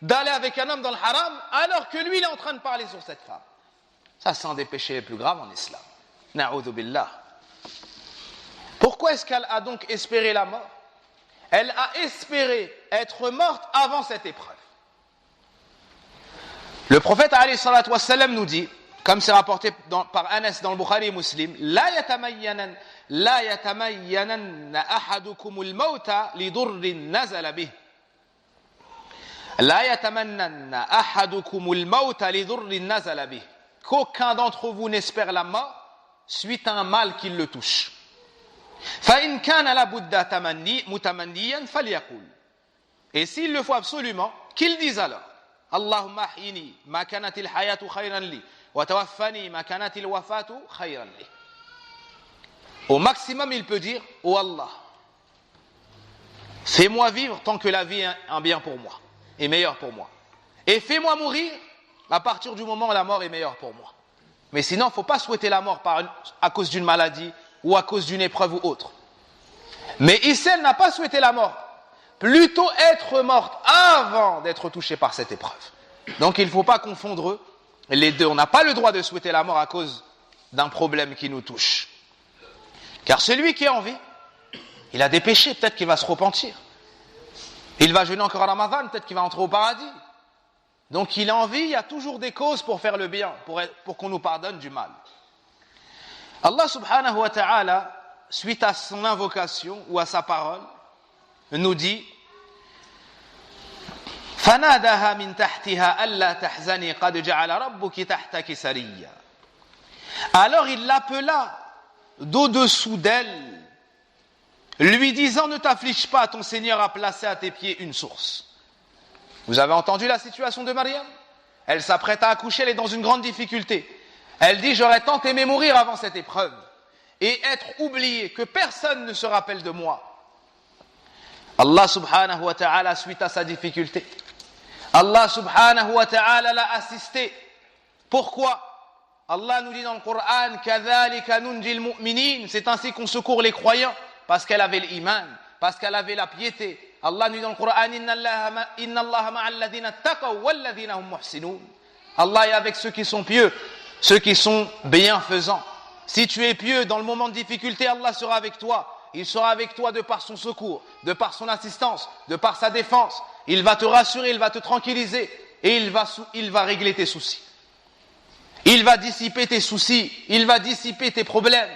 d'aller avec un homme dans le haram, alors que lui, il est en train de parler sur cette femme. Ça, c'est un des péchés les plus graves en islam. Na'udhu billah. Pourquoi est-ce qu'elle a donc espéré la mort? Elle a espéré être morte avant cette épreuve. Le prophète alayhi salatu wassalam nous dit, comme c'est rapporté par Anas dans le Bukhari et Muslim, la yatamayyananna ahadukumul mawta lidurrin nazala bih. La yatamanna ahadukumul mawta lidurrin nazala bih. Qu'aucun d'entre vous n'espère la mort suite à un mal qui le touche. فإن كان لابد متمنيا فليقول. Et s'il le faut absolument, qu'il dise alors اللهم احيني ما كانت الحياة خيرا لي وتوفني ما كانت الوفاة خيرا لي. Au maximum, il peut dire oh Allah, fais-moi vivre tant que la vie est un bien pour moi, est meilleure pour moi. Et fais-moi mourir à partir du moment où la mort est meilleure pour moi. Mais sinon, il ne faut pas souhaiter la mort à cause d'une maladie ou à cause d'une épreuve ou autre. Mais ici, elle n'a pas souhaité la mort. Plutôt être morte avant d'être touchée par cette épreuve. Donc il ne faut pas confondre les deux. On n'a pas le droit de souhaiter la mort à cause d'un problème qui nous touche. Car celui qui est en vie, il a des péchés, peut-être qu'il va se repentir. Il va jeûner encore à Ramadan, peut-être qu'il va entrer au paradis. Donc il est en vie, il y a toujours des causes pour faire le bien, pour qu'on nous pardonne du mal. Allah subhanahu wa ta'ala, suite à son invocation ou à sa parole, nous dit فَنَادَهَا مِن تَحْتِهَا أَلَّا تَحْزَنِي قَدْ جَعَلَ رَبُّكِ تَحْتَكِ سَرِيًّا. Alors il l'appela d'au-dessous d'elle, lui disant ne t'afflige pas, ton Seigneur a placé à tes pieds une source. Vous avez entendu la situation de Maryam? Elle s'apprête à accoucher, elle est dans une grande difficulté. Elle dit, j'aurais tant aimé mourir avant cette épreuve et être oubliée, que personne ne se rappelle de moi. Allah subhanahu wa ta'ala, suite à sa difficulté, Allah subhanahu wa ta'ala l'a assisté. Pourquoi? Allah nous dit dans le Coran, كَذَلِكَ نُنْجِي الْمُؤْمِنِينَ, c'est ainsi qu'on secourt les croyants, parce qu'elle avait l'iman, parce qu'elle avait la piété. Allah nous dit dans le Coran, إِنَّ اللَّهَ مَعَ الَّذِينَ اتَّقَوْا وَالَّذِينَ هُمْ مُحْسِنُونَ. Allah est avec ceux qui sont pieux, ceux qui sont bienfaisants. Si tu es pieux dans le moment de difficulté, Allah sera avec toi. Il sera avec toi de par son secours, de par son assistance, de par sa défense. Il va te rassurer, il va te tranquilliser et il va régler tes soucis. Il va dissiper tes soucis, il va dissiper tes problèmes.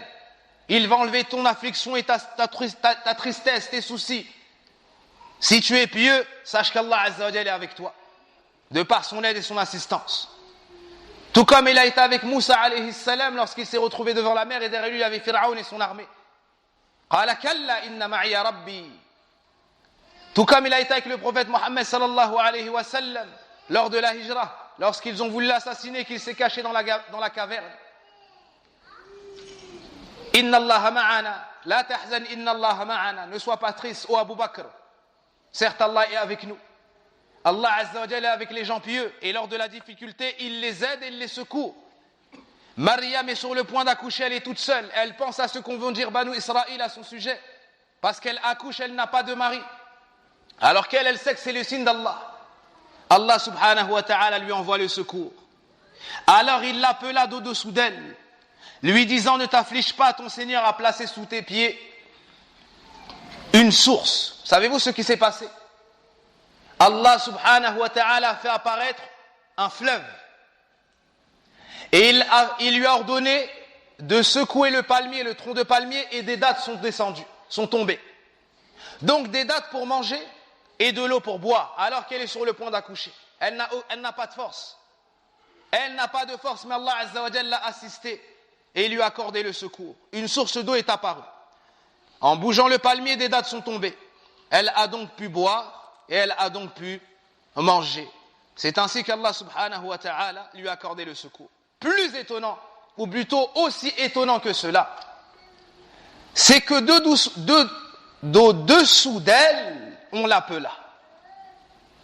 Il va enlever ton affliction et ta tristesse, tes soucis. Si tu es pieux, sache qu'Allah Azza wa Jalla est avec toi, de par son aide et son assistance. Tout comme il a été avec Moussa alayhi salam lorsqu'il s'est retrouvé devant la mer et derrière lui il y avait Pharaon et son armée. Qala kalla inna ma'iya rabbi. Tout comme il a été avec le prophète Mohammed sallallahu alayhi wa sallam lors de la hijra, lorsqu'ils ont voulu l'assassiner, qu'il s'est caché dans la caverne. Inna Allah ma'ana, la tahzan inna Allah ma'ana, ne sois pas triste, ô Abu Bakr. Certes, Allah est avec nous. Allah Azza wa Jalla est avec les gens pieux et lors de la difficulté, il les aide et il les secourt. Maryam est sur le point d'accoucher, elle est toute seule. Elle pense à ce qu'on veut dire Banu Israël à son sujet. Parce qu'elle accouche, elle n'a pas de mari. Alors qu'elle, elle sait que c'est le signe d'Allah. Allah subhanahu wa ta'ala lui envoie le secours. Alors il l'appela d'au-dessous d'elle, lui disant, ne t'afflige pas, ton Seigneur a placé sous tes pieds une source. Savez-vous ce qui s'est passé? Allah subhanahu wa ta'ala a fait apparaître un fleuve. Et il lui a ordonné de secouer le palmier, le tronc de palmier, et des dattes sont descendues, sont tombées. Donc des dattes pour manger et de l'eau pour boire, alors qu'elle est sur le point d'accoucher. Elle n'a pas de force. Elle n'a pas de force, mais Allah Azza wa Jalla l'a assistée et lui a accordé le secours. Une source d'eau est apparue. En bougeant le palmier, des dattes sont tombées. Elle a donc pu boire et elle a donc pu manger. C'est ainsi qu'Allah subhanahu wa ta'ala lui a accordé le secours. Plus étonnant, ou plutôt aussi étonnant que cela, c'est que d'au-dessous d'elle, on l'appela.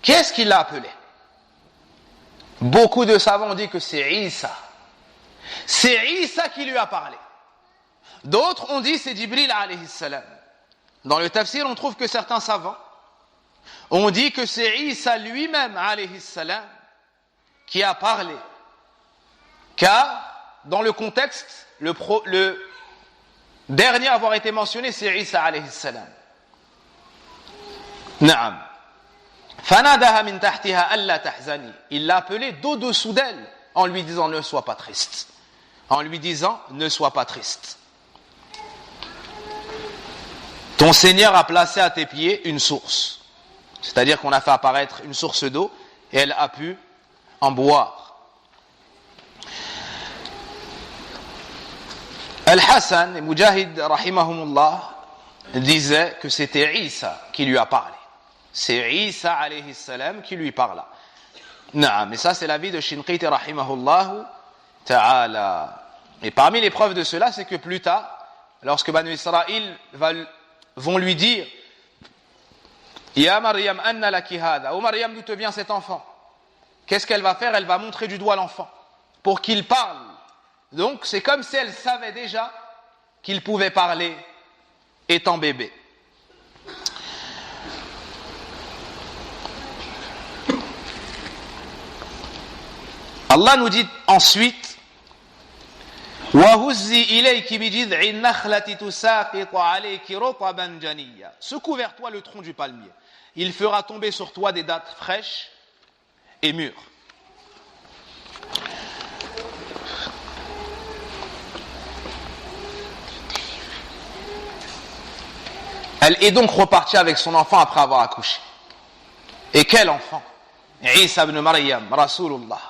Qu'est-ce qu'il l'a appelé? Beaucoup de savants ont dit que c'est Isa. C'est Isa qui lui a parlé. D'autres ont dit c'est Jibril alayhi salam. Dans le tafsir, on trouve que certains savants ont dit que c'est Isa lui-même alayhi salam qui a parlé. Car, dans le contexte, le dernier à avoir été mentionné, c'est Isa alayhi salam. Naam. Fanadaha min tahtiha alla tahzani. Il l'a appelé d'au-dessous d'elle en lui disant ne sois pas triste. En lui disant ne sois pas triste. Ton Seigneur a placé à tes pieds une source. C'est-à-dire qu'on a fait apparaître une source d'eau et elle a pu en boire. Al-Hassan et Mujahid rahimahumullah disaient que c'était Isa qui lui a parlé. C'est Isa alayhi salam qui lui parla. Mais ça c'est l'avis de Shinqiti rahimahullah ta'ala. Et parmi les preuves de cela, c'est que plus tard, lorsque Banu Israël vont lui dire Ya Maryam anna laki hada, oh Maryam, d'où te vient cet enfant? Qu'est-ce qu'elle va faire? Elle va montrer du doigt l'enfant pour qu'il parle. Donc c'est comme si elle savait déjà qu'il pouvait parler étant bébé. Allah nous dit ensuite secoue vers toi le tronc du palmier, il fera tomber sur toi des dattes fraîches et mûres. Elle est donc repartie avec son enfant après avoir accouché. Et quel enfant? Isa ibn Maryam, Rasulullah.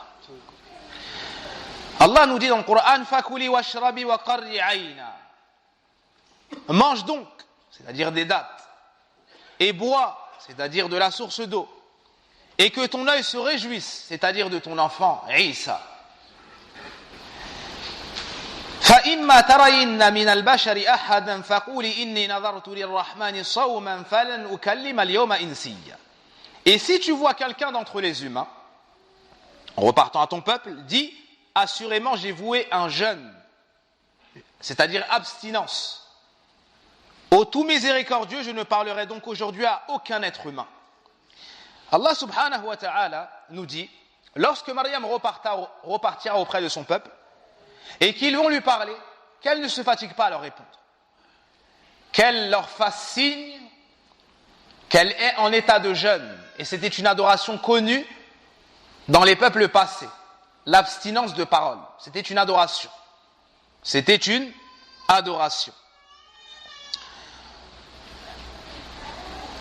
Allah nous dit dans le Coran, Fakuli washrabi wa qarri ayna. Mange donc, c'est-à-dire des dattes, et bois, c'est-à-dire de la source d'eau, et que ton œil se réjouisse, c'est-à-dire de ton enfant, Isa. فإما ترين من البشر أحدا فقولي إني نذرت للرحمن صوما فلن أكلم اليوم إنسيا. Et si tu vois quelqu'un d'entre les humains, en repartant à ton peuple, dis assurément j'ai voué un jeûne, c'est-à-dire abstinence. Ô tout miséricordieux, je ne parlerai donc aujourd'hui à aucun être humain. Allah subhanahu wa ta'ala nous dit, lorsque Maryam repartira auprès de son peuple, et qu'ils vont lui parler, qu'elle ne se fatigue pas à leur répondre. Qu'elle leur fasse signe qu'elle est en état de jeûne. Et c'était une adoration connue dans les peuples passés. L'abstinence de parole. C'était une adoration. C'était une adoration.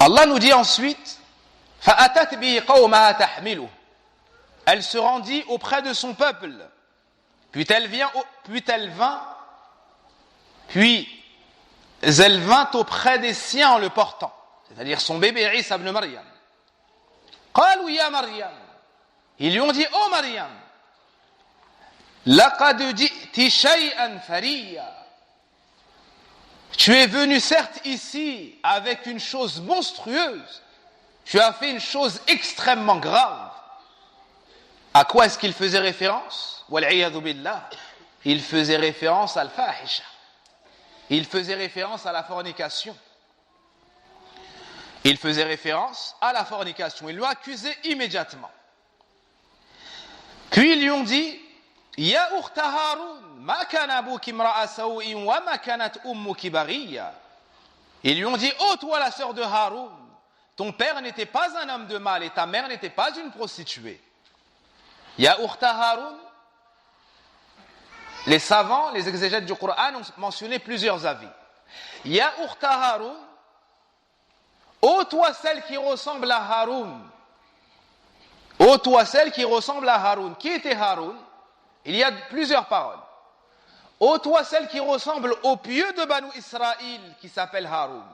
Allah nous dit ensuite, فَأَتَتْ بِهِ قَوْمَهَا تَحْمِلُهُ. Elle se rendit auprès de son peuple. Puis elle vint auprès des siens en le portant, c'est-à-dire son bébé Isa ibn Maryam. قالوا يا مريم. Ils lui ont dit, oh Maryam, لقد جئت شيئا فريا. Tu es venu certes ici avec une chose monstrueuse. Tu as fait une chose extrêmement grave. À quoi est-ce qu'il faisait référence? Wal'iyadhu billah. Il faisait référence à al-fahisha. Il faisait référence à la fornication. Il faisait référence à la fornication. Ils l'ont accusé immédiatement. Puis ils lui ont dit, Ya ukhta Haroun, ma kana abuki imra'a saw'in wa ma kanat ummuki baghiya. Ils lui ont dit, oh toi la sœur de Haroun, ton père n'était pas un homme de mal et ta mère n'était pas une prostituée. Ya ukhta Haroun. Les savants, les exégètes du Coran ont mentionné plusieurs avis. Ya ukhta Haroun, ô toi celle qui ressemble à Haroun. Ô toi celle qui ressemble à Haroun. Qui était Haroun? Il y a plusieurs paroles. Ô toi celle qui ressemble au pieux de Banu Israël qui s'appelle Haroun.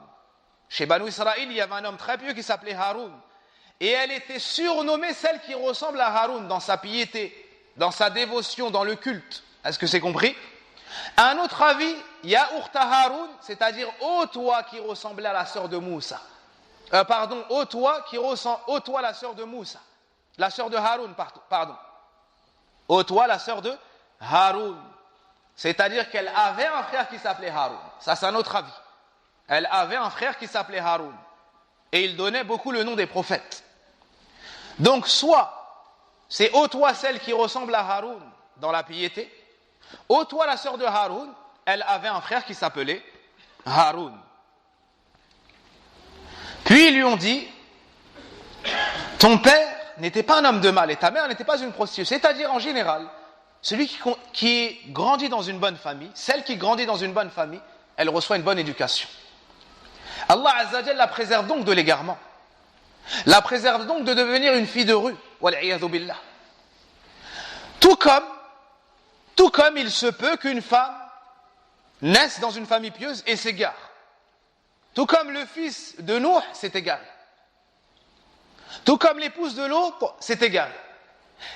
Chez Banu Israël, il y avait un homme très pieux qui s'appelait Haroun. Et elle était surnommée celle qui ressemble à Haroun dans sa piété, dans sa dévotion, dans le culte. Est-ce que c'est compris? Un autre avis, Ya ukhta Haroun, c'est-à-dire ô toi qui ressemblait à la sœur de Moussa. Ô toi la sœur de Moussa. La sœur de Haroun, pardon. Ô toi la sœur de Haroun. C'est-à-dire qu'elle avait un frère qui s'appelait Haroun. Ça, c'est un autre avis. Elle avait un frère qui s'appelait Haroun. Et il donnait beaucoup le nom des prophètes. Donc, soit, c'est ô toi celle qui ressemble à Haroun dans la piété. Ô toi la sœur de Haroun, elle avait un frère qui s'appelait Haroun. Puis ils lui ont dit, ton père n'était pas un homme de mal et ta mère n'était pas une prostituée. C'est-à-dire en général, celui qui grandit dans une bonne famille, celle qui grandit dans une bonne famille, elle reçoit une bonne éducation. Allah Azza wa Jalla la préserve donc de l'égarement. La préserve donc de devenir une fille de rue. Wal'iyadhu billah. Tout comme il se peut qu'une femme naisse dans une famille pieuse et s'égare. Tout comme le fils de Nuh s'est égaré. Tout comme l'épouse de l'autre s'est égarée.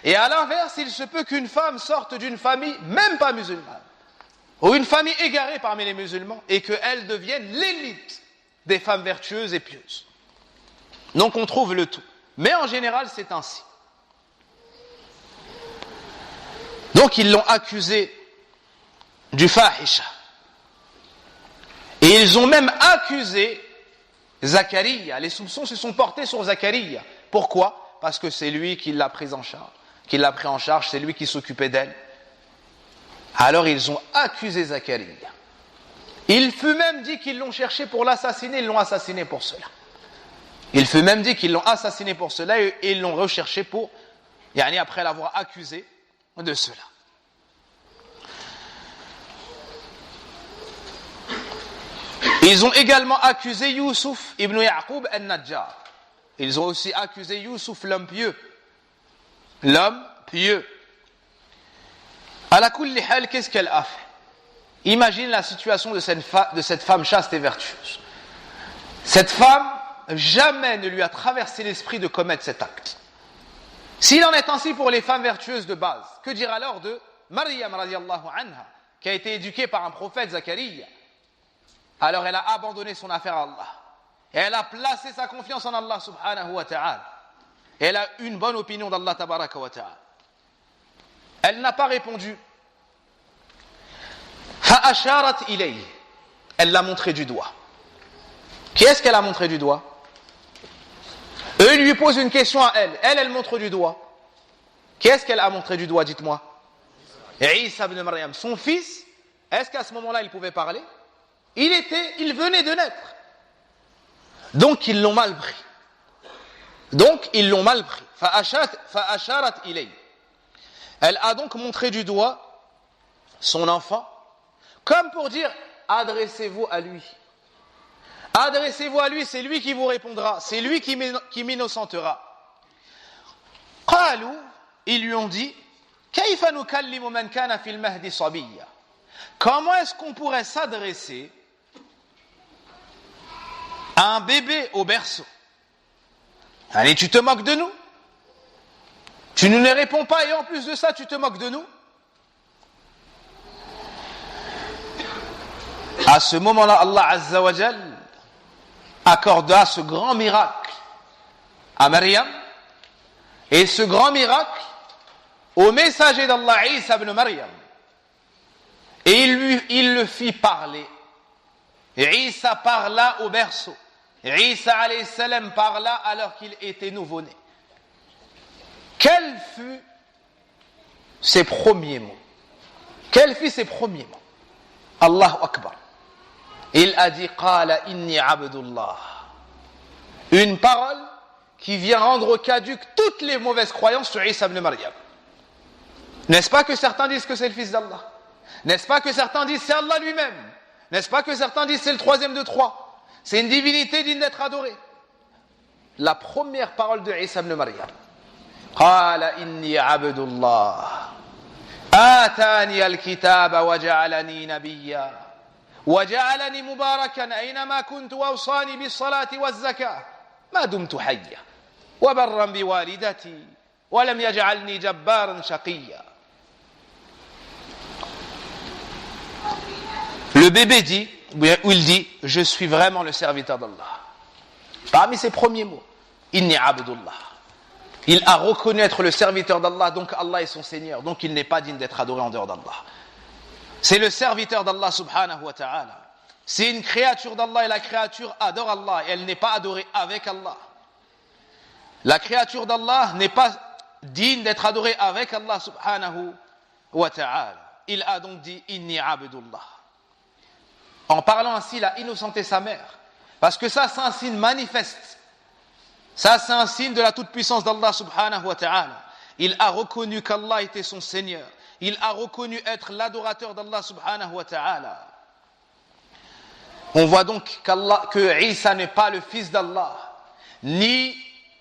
Et à l'inverse, il se peut qu'une femme sorte d'une famille même pas musulmane, ou une famille égarée parmi les musulmans, et qu'elle devienne l'élite des femmes vertueuses et pieuses. Donc on trouve le tout. Mais en général, c'est ainsi. Donc ils l'ont accusé du fahisha. Et ils ont même accusé Zacharia. Les soupçons se sont portés sur Zacharia. Pourquoi? Parce que c'est lui qui l'a pris en charge. C'est lui qui s'occupait d'elle. Alors ils ont accusé Zacharia. Il fut même dit qu'ils l'ont cherché pour l'assassiner, ils l'ont assassiné pour cela. Il fut même dit qu'ils l'ont assassiné pour cela et ils l'ont recherché pour, après l'avoir accusé de cela. Ils ont également accusé Youssouf ibn Ya'qub al-Najjar. Ils ont aussi accusé Youssouf, l'homme pieux. L'homme pieux. Ala kulli hal, qu'est-ce qu'elle a fait? Imagine la situation de cette femme chaste et vertueuse. Cette femme, jamais ne lui a traversé l'esprit de commettre cet acte. S'il en est ainsi pour les femmes vertueuses de base, que dire alors de Maryam radiallahu anha, qui a été éduquée par un prophète Zacharia? Alors elle a abandonné son affaire à Allah. Et elle a placé sa confiance en Allah subhanahu wa ta'ala. Et elle a une bonne opinion d'Allah tabaraka wa ta'ala. Elle n'a pas répondu. Fa'asharat ilayhi. Elle l'a montré du doigt. Qui est-ce qu'elle a montré du doigt? Eux lui posent une question à elle. Elle montre du doigt. Qui est-ce qu'elle a montré du doigt, dites-moi? Isa ibn Maryam, son fils. Est-ce qu'à ce moment-là, il pouvait parler? Il venait de naître. Donc, ils l'ont mal pris. Fa'asharat ilayhi. Elle a donc montré du doigt son enfant, comme pour dire, adressez-vous à lui. Adressez-vous à lui, c'est lui qui vous répondra, c'est lui qui m'innocentera. Qalu, ils lui ont dit, Kayfa nukallimu man kana fil mahdi sabiyya. Comment est-ce qu'on pourrait s'adresser à un bébé au berceau? Allez, tu te moques de nous? Tu ne nous réponds pas et en plus de ça, tu te moques de nous? À ce moment-là, Allah Azza wa Jal accorda ce grand miracle à Maryam et ce grand miracle au messager d'Allah Isa ibn Maryam. Et il le fit parler. Et Isa parla au berceau. Et Isa alayhi salam parla alors qu'il était nouveau-né. Quels furent ses premiers mots? Quels furent ses premiers mots? Allahu Akbar. Il a dit Qala inni abdullah. Une parole qui vient rendre caduques toutes les mauvaises croyances sur Isa ibn Maryam. N'est-ce pas que certains disent que c'est le fils d'Allah? N'est-ce pas que certains disent c'est Allah lui-même? N'est-ce pas que certains disent c'est le troisième de trois? C'est une divinité digne d'être adorée. La première parole de Isa ibn Maryam. Qala inni abdullah. Atani al-kitaba wa ja'alani nabiyya. وجعلني مباركا أينما كنت وأوصاني بالصلاة والزكاة ما دمت حيا وبرا بوالدتي ولم يجعلني جبارا شقيا. Le bébé dit, ou il dit, je suis vraiment le serviteur d'Allah. Parmi ses premiers mots, Inni Abdullah. Il a reconnu être le serviteur d'Allah, donc Allah est son Seigneur, donc il n'est pas digne d'être adoré en dehors d'Allah. C'est le serviteur d'Allah subhanahu wa ta'ala. C'est une créature d'Allah et la créature adore Allah et elle n'est pas adorée avec Allah. La créature d'Allah n'est pas digne d'être adorée avec Allah subhanahu wa ta'ala. Il a donc dit Inni Abdullah. En parlant ainsi, il a innocenté sa mère. Parce que ça, c'est un signe manifeste. Ça, c'est un signe de la toute-puissance d'Allah subhanahu wa ta'ala. Il a reconnu qu'Allah était son Seigneur. Il a reconnu être l'adorateur d'Allah subhanahu wa ta'ala. On voit donc que Isa n'est pas le fils d'Allah, ni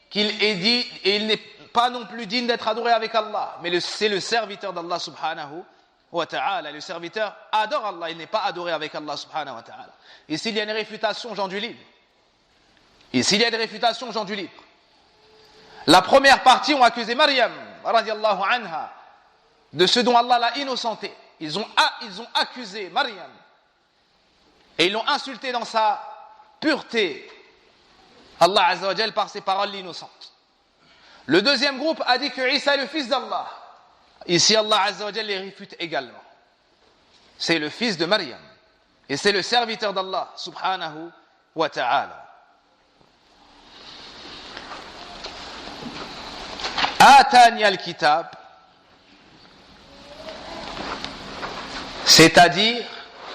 qu'il est dit, et il n'est pas non plus digne d'être adoré avec Allah, mais c'est le serviteur d'Allah subhanahu wa ta'ala. Le serviteur adore Allah, il n'est pas adoré avec Allah subhanahu wa ta'ala. Et s'il y a une réfutation, j'en du libre. La première partie ont accusé Maryam, radiallahu anha, de ce dont Allah l'a innocenté. Ils ont accusé Maryam et ils l'ont insulté dans sa pureté, Allah Azza wa Jal, par ses paroles innocentes. Le deuxième groupe a dit que Isa est le fils d'Allah. Ici Allah Azza wa Jal les réfute également. C'est le fils de Maryam et c'est le serviteur d'Allah subhanahu wa ta'ala. Atani al-kitab, c'est-à-dire,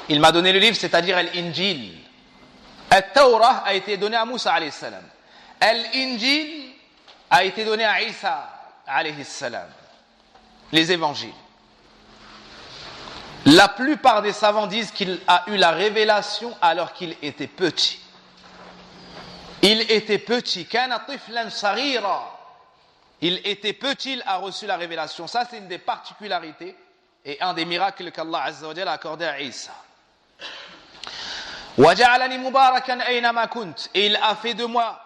il m'a donné le livre, c'est-à-dire Al-Injil. Al-Tawrah a été donné à Moussa alayhi salam. Al-Injil a été donné à Isa alayhi salam. Les évangiles. La plupart des savants disent qu'il a eu la révélation alors qu'il était petit. Il était petit. Kana tiflan saghira. Il était petit, il a reçu la révélation. Ça, c'est une des particularités et un des miracles qu'Allah Azza wa Jalla a accordé à Isa. وَجَعَلَنِي مُبَارَكًا أَيْنَمَا كُنْتُ. Et il a fait de moi,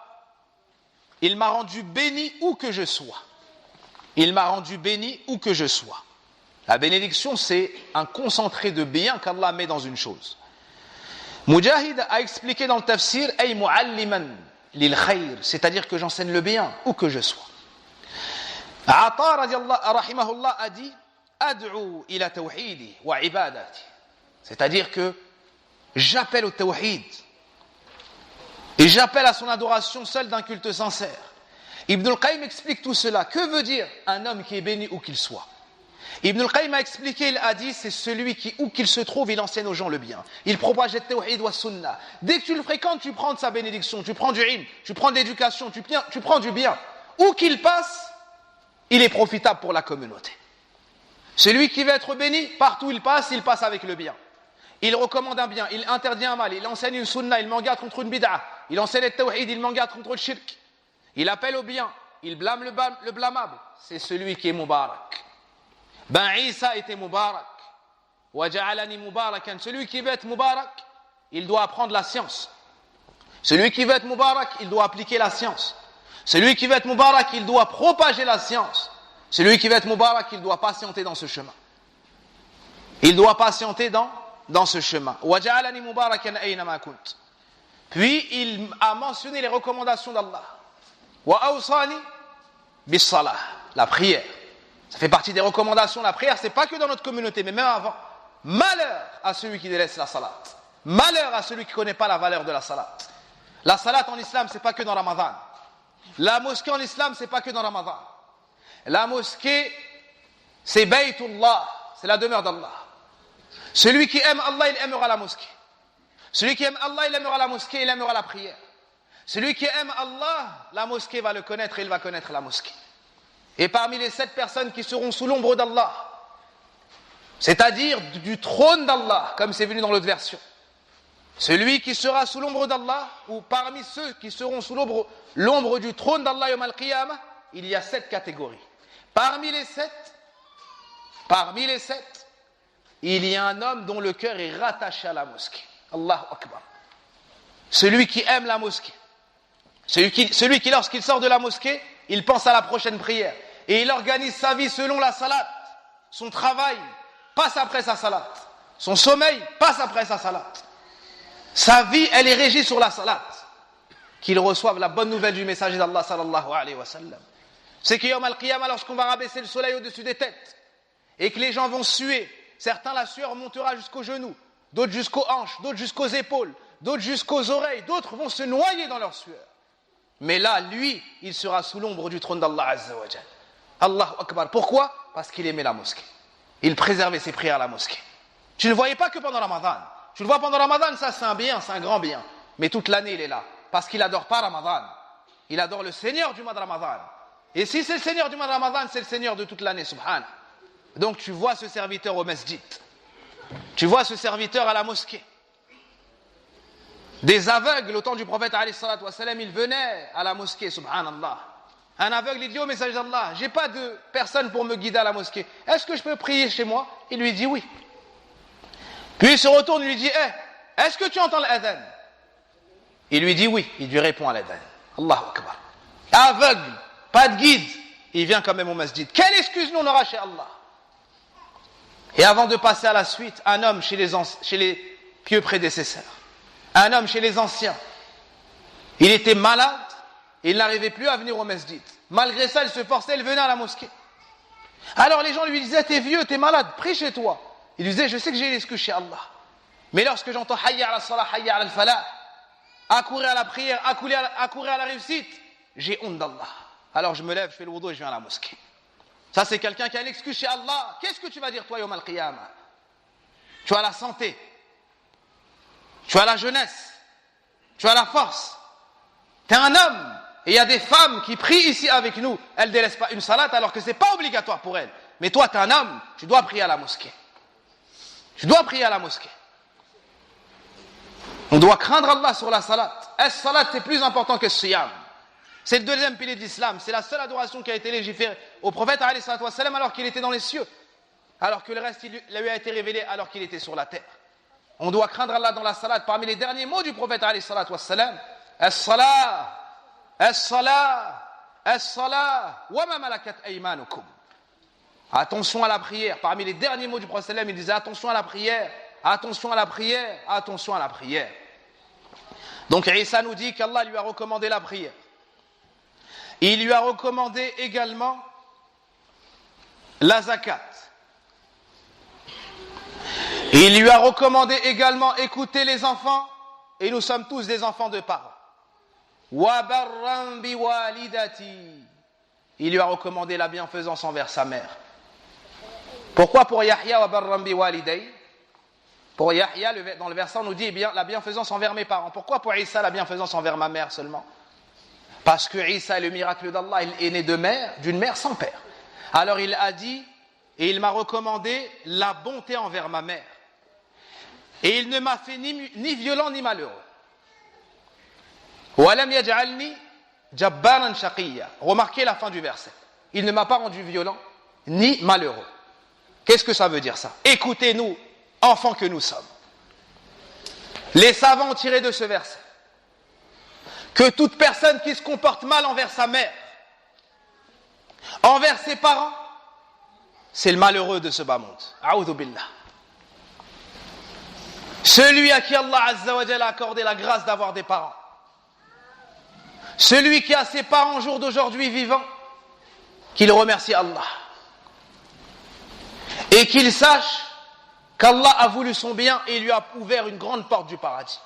il m'a rendu béni où que je sois. il m'a rendu béni où que je sois. La bénédiction, c'est un concentré de bien qu'Allah met dans une chose. Mujahid a expliqué dans le tafsir ay mu'alliman lil khayr, c'est-à-dire que j'enseigne le bien où que je sois. Ata rahimahullah a dit ad'u ila tawhidi wa ibadati, c'est-à-dire que j'appelle au tawhid et j'appelle à son adoration seule d'un culte sincère. Ibn al-Qayyim explique tout cela. Que veut dire un homme qui est béni où qu'il soit? Ibn al-Qayyim a expliqué, il a dit, c'est celui qui, où qu'il se trouve, il enseigne aux gens le bien. Il propage le tawhid wa sunnah. Dès que tu le fréquentes, tu prends de sa bénédiction, tu prends du ilm, tu prends de l'éducation, tu prends du bien. Où qu'il passe, il est profitable pour la communauté. Celui qui veut être béni, partout il passe avec le bien. Il recommande un bien, il interdit un mal, il enseigne une sunnah, il m'engage contre une bid'ah, il enseigne le tawhid, il m'engage contre le shirk. Il appelle au bien, il blâme le blâmable. C'est celui qui est mubarak. Ben Isa était mubarak. Wa ja'alani mubarakan. Celui qui veut être mubarak, il doit apprendre la science. Celui qui veut être mubarak, il doit appliquer la science. Celui qui veut être mubarak, il doit propager la science. Celui qui veut être mubarak, il doit patienter dans ce chemin. Il doit patienter dans ce chemin. Wa ja'alani mubarakan aynama kunt. Puis il a mentionné les recommandations d'Allah. Wa awsani bis salah, la prière. Ça fait partie des recommandations. La prière, c'est pas que dans notre communauté, mais même avant. Malheur à celui qui délaisse la salat. Malheur à celui qui connaît pas la valeur de la salat. La salat en islam, c'est pas que dans Ramadan. La mosquée en islam, c'est pas que dans Ramadan. La mosquée, c'est Baytullah, c'est la demeure d'Allah. Celui qui aime Allah, il aimera la mosquée. Celui qui aime Allah, il aimera la mosquée, il aimera la prière. Celui qui aime Allah, la mosquée va le connaître et il va connaître la mosquée. Et parmi les 7 personnes qui seront sous l'ombre d'Allah, c'est-à-dire du trône d'Allah, comme c'est venu dans l'autre version, celui qui sera sous l'ombre d'Allah, ou parmi ceux qui seront sous l'ombre du trône d'Allah yawm al-qiyamah, il y a 7 catégories. Parmi les 7, il y a un homme dont le cœur est rattaché à la mosquée. Allahu Akbar. Celui qui aime la mosquée. Celui qui lorsqu'il sort de la mosquée, il pense à la prochaine prière. Et il organise sa vie selon la salat. Son travail passe après sa salat. Son sommeil passe après sa salat. Sa vie, elle est régie sur la salat. Qu'il reçoive la bonne nouvelle du messager d'Allah sallallahu alayhi wa sallam. C'est que yawm al-qiyamah, lorsqu'on va rabaisser le soleil au-dessus des têtes, et que les gens vont suer, certains la sueur montera jusqu'aux genoux, d'autres jusqu'aux hanches, d'autres jusqu'aux épaules, d'autres jusqu'aux oreilles, d'autres vont se noyer dans leur sueur. Mais là, lui, il sera sous l'ombre du trône d'Allah Azza wa Jal. Allahu Akbar. Pourquoi? Parce qu'il aimait la mosquée. Il préservait ses prières à la mosquée. Tu ne le voyais pas que pendant Ramadan. Tu le vois pendant Ramadan, ça c'est un bien, c'est un grand bien. Mais toute l'année, il est là. Parce qu'il n'adore pas Ramadan. Il adore le Seigneur du mois de Ramadan. Et si c'est le Seigneur du mois de Ramadan, c'est le Seigneur de toute l'année, subhanah. Donc tu vois ce serviteur au masjid. Tu vois ce serviteur à la mosquée. Des aveugles, au temps du prophète alayhi salatu wa salam, ils venaient à la mosquée, subhanallah. Un aveugle, il dit au messager d'Allah, j'ai pas de personne pour me guider à la mosquée. Est-ce que je peux prier chez moi? Il lui dit oui. Puis il se retourne, il lui dit, est-ce que tu entends l'adhan? Il lui dit oui. Il lui répond à l'adhan. Allahu Akbar. Aveugle, pas de guide. Il vient quand même au masjid. Quelle excuse nous on aura chez Allah? Et avant de passer à la suite, un homme chez les pieux prédécesseurs. Un homme chez les anciens. Il était malade et il n'arrivait plus à venir au masjid. Malgré ça, il se forçait, il venait à la mosquée. Alors les gens lui disaient, t'es vieux, t'es malade, prie chez toi. Il disait, je sais que j'ai l'excuse chez Allah. Mais lorsque j'entends hayya ala salah, hayya ala al-falah, accourir à la prière, accourir à la réussite, j'ai honte d'Allah. Alors je me lève, je fais le wudu et je viens à la mosquée. Ça c'est quelqu'un qui a l'excuse chez Allah. Qu'est-ce que tu vas dire toi yawm al-qiyamah? Tu as la santé. Tu as la jeunesse, tu as la force, tu es un homme, et il y a des femmes qui prient ici avec nous, elles ne délaissent pas une salat alors que ce n'est pas obligatoire pour elles. Mais toi, tu es un homme, tu dois prier à la mosquée. Tu dois prier à la mosquée. On doit craindre Allah sur la salat. Salat, c'est plus important que le siyam. C'est le deuxième pilier de l'islam, c'est la seule adoration qui a été légiférée au prophète alayhi salatu wa salam alors qu'il était dans les cieux, alors que le reste il lui a été révélé alors qu'il était sur la terre. On doit craindre Allah dans la salat. Parmi les derniers mots du prophète alayhi salatu wassalam, as-salah, as-salah, as-salah wa ma malakat aymanukum. Attention à la prière. Parmi les derniers mots du prophète sallam, il disait attention à la prière, attention à la prière, attention à la prière. Donc Isa nous dit qu'Allah lui a recommandé la prière. Il lui a recommandé également la zakat. Il lui a recommandé également écouter les enfants, et nous sommes tous des enfants de parents. Wa barran bi walidati. Il lui a recommandé la bienfaisance envers sa mère. Pourquoi pour Yahya wa barran bi waliday? Pour Yahya, dans le verset, on nous dit eh bien, la bienfaisance envers mes parents. Pourquoi pour Isa la bienfaisance envers ma mère seulement? Parce que Isa est le miracle d'Allah, il est né d'une mère sans père. Alors il a dit, et il m'a recommandé la bonté envers ma mère. Et il ne m'a fait ni violent ni malheureux. Walam yaj'alni jabbaran shaqiyya. Remarquez la fin du verset. Il ne m'a pas rendu violent ni malheureux. Qu'est-ce que ça veut dire ça? Écoutez-nous, enfants que nous sommes. Les savants ont tiré de ce verset que toute personne qui se comporte mal envers sa mère, envers ses parents, c'est le malheureux de ce bas monde. A'udhu billah. Celui à qui Allah Azza wa Jalla a accordé la grâce d'avoir des parents, celui qui a ses parents au jour d'aujourd'hui vivants, qu'il remercie Allah et qu'il sache qu'Allah a voulu son bien et lui a ouvert une grande porte du paradis.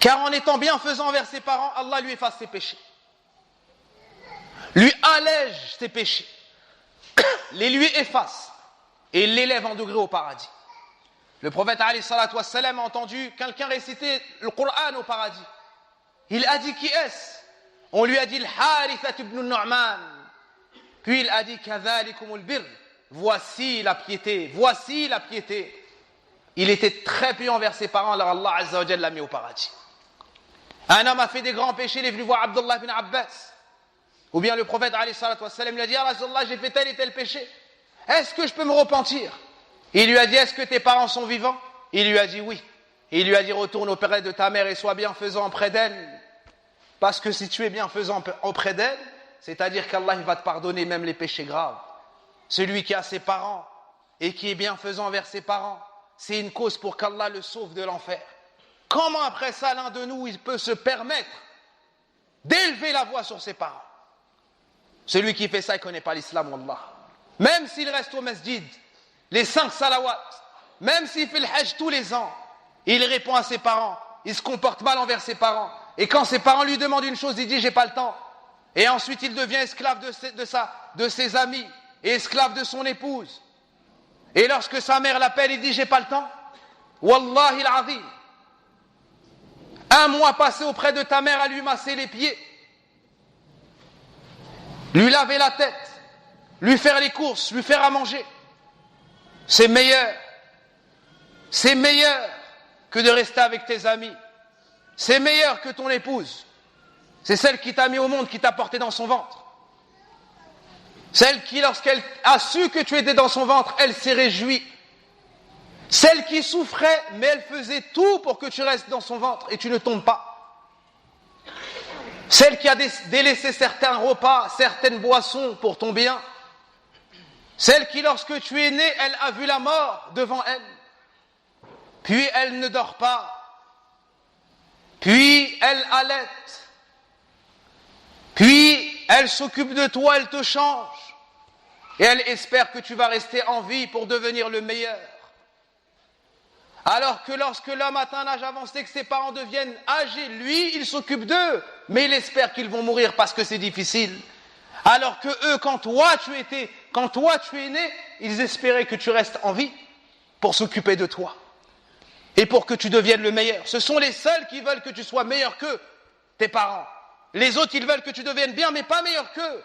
Car en étant bienfaisant envers ses parents, Allah lui efface ses péchés, lui allège ses péchés, les lui efface et l'élève en degré au paradis. Le prophète alayhi salatu wassalam a entendu quelqu'un réciter le Coran au paradis. Il a dit qui est-ce? On lui a dit le Haritha ibn Nu'man. Puis il a dit kadhalikumul birr. Voici la piété, voici la piété. Il était très pieux envers ses parents, alors Allah Azza wa Jalla l'a mis au paradis. Un homme a fait des grands péchés, il est venu voir Abdullah ibn Abbas. Ou bien le prophète alayhi salatu wassalam lui a dit ah Rasulallah, j'ai fait tel et tel péché. Est-ce que je peux me repentir? Il lui a dit est-ce que tes parents sont vivants? Il lui a dit oui. Il lui a dit retourne auprès de ta mère et sois bienfaisant auprès d'elle. Parce que si tu es bienfaisant auprès d'elle, c'est-à-dire qu'Allah va te pardonner même les péchés graves. Celui qui a ses parents et qui est bienfaisant envers ses parents, c'est une cause pour qu'Allah le sauve de l'enfer. Comment après ça l'un de nous il peut se permettre d'élever la voix sur ses parents? Celui qui fait ça il ne connaît pas l'islam, wallah. Même s'il reste au masjid les 5 salawats, même s'il fait le hajj tous les ans, il répond à ses parents, il se comporte mal envers ses parents, et quand ses parents lui demandent une chose, il dit j'ai pas le temps, et ensuite il devient esclave de ses amis, et esclave de son épouse, et lorsque sa mère l'appelle, il dit j'ai pas le temps. Wallahi al-azim, un mois passé auprès de ta mère à lui masser les pieds, lui laver la tête, lui faire les courses, lui faire à manger, c'est meilleur que de rester avec tes amis. C'est meilleur que ton épouse. C'est celle qui t'a mis au monde, qui t'a porté dans son ventre. Celle qui, lorsqu'elle a su que tu étais dans son ventre, elle s'est réjouie. Celle qui souffrait, mais elle faisait tout pour que tu restes dans son ventre et tu ne tombes pas. Celle qui a délaissé certains repas, certaines boissons pour ton bien. Celle qui, lorsque tu es né, elle a vu la mort devant elle. Puis elle ne dort pas. Puis elle allaite. Puis elle s'occupe de toi, elle te change. Et elle espère que tu vas rester en vie pour devenir le meilleur. Alors que lorsque l'homme atteint un âge avancé, que ses parents deviennent âgés, lui, il s'occupe d'eux. Mais il espère qu'ils vont mourir parce que c'est difficile. Alors que eux, quand toi tu es né, ils espéraient que tu restes en vie pour s'occuper de toi et pour que tu deviennes le meilleur. Ce sont les seuls qui veulent que tu sois meilleur qu'eux, tes parents. Les autres, ils veulent que tu deviennes bien, mais pas meilleur qu'eux.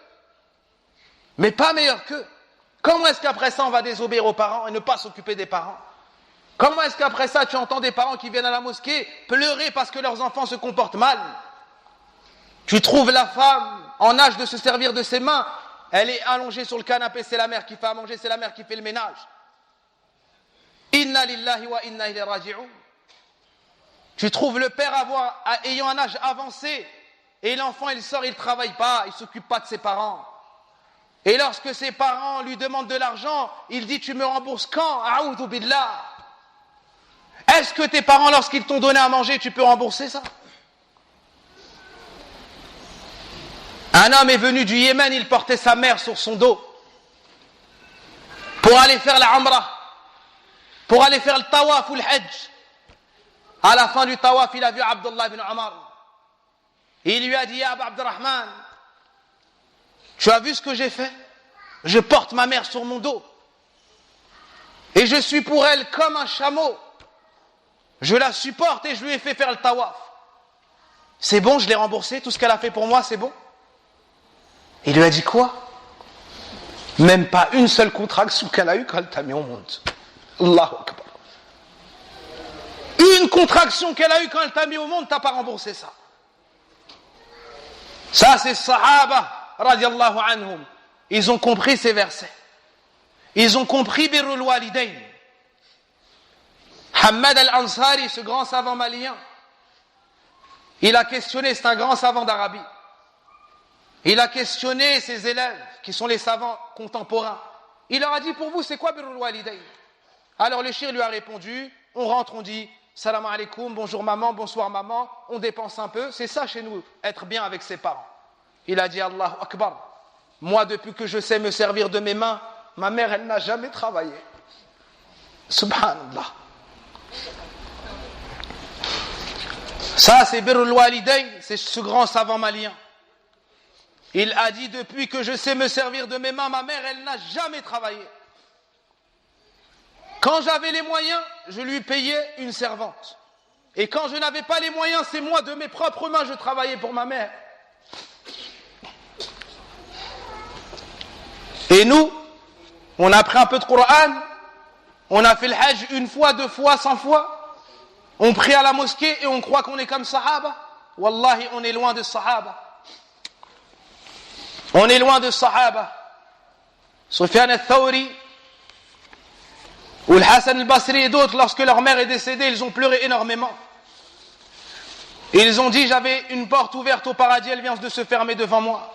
Mais pas meilleur qu'eux. Comment est-ce qu'après ça, on va désobéir aux parents et ne pas s'occuper des parents? Comment est-ce qu'après ça, tu entends des parents qui viennent à la mosquée pleurer parce que leurs enfants se comportent mal? Tu trouves la femme en âge de se servir de ses mains, elle est allongée sur le canapé, c'est la mère qui fait à manger, c'est la mère qui fait le ménage. Inna lillahi wa inna ilayhi raji'un. Tu trouves le père ayant un âge avancé Et l'enfant, il sort, il ne travaille pas, il ne s'occupe pas de ses parents. Et lorsque ses parents lui demandent de l'argent, il dit, tu me rembourses quand? A'oudhu billah. Est-ce que tes parents, lorsqu'ils t'ont donné à manger, tu peux rembourser ça? Un homme est venu du Yémen, il portait sa mère sur son dos pour aller faire la Umrah, pour aller faire le tawaf ou le hajj. À la fin du tawaf, il a vu Abdullah ibn Omar. Il lui a dit, Abu Abdurrahman, tu as vu ce que j'ai fait? Je porte ma mère sur mon dos. Et je suis pour elle comme un chameau. Je la supporte et je lui ai fait faire le tawaf. C'est bon, je l'ai remboursé, tout ce qu'elle a fait pour moi, c'est bon? Il lui a dit quoi? Même pas une seule contraction qu'elle a eue quand elle t'a mis au monde. Allahu Akbar. Une contraction qu'elle a eue quand elle t'a mis au monde, t'as pas remboursé ça. Ça, c'est Sahaba, radiallahu anhum. Ils ont compris ces versets. Ils ont compris Birrul Walidayn. Hamad al-Ansari, ce grand savant malien, il a questionné, c'est un grand savant d'Arabie. Il a questionné ses élèves, qui sont les savants contemporains. Il leur a dit, pour vous, c'est quoi Birrul Walidayn? Alors le shir lui a répondu, on rentre, on dit, salam alaikum, bonjour maman, bonsoir maman, on dépense un peu, c'est ça chez nous, être bien avec ses parents. Il a dit, Allahu Akbar, moi depuis que je sais me servir de mes mains, ma mère elle n'a jamais travaillé. Subhanallah. Ça c'est Birrul Walidayn, c'est ce grand savant malien. Il a dit, depuis que je sais me servir de mes mains, ma mère elle n'a jamais travaillé. Quand j'avais les moyens, je lui payais une servante. Et quand je n'avais pas les moyens, c'est moi de mes propres mains, je travaillais pour ma mère. Et nous, on a pris un peu de Coran, on a fait le Hajj une fois, 2 fois, 100 fois, on prie à la mosquée et on croit qu'on est comme Sahaba. Wallahi, on est loin de Sahaba. On est loin de Sahaba. Sufyan al-Thawri, ou le Hassan al-Basri et d'autres, lorsque leur mère est décédée, ils ont pleuré énormément. Et ils ont dit, j'avais une porte ouverte au paradis, elle vient de se fermer devant moi.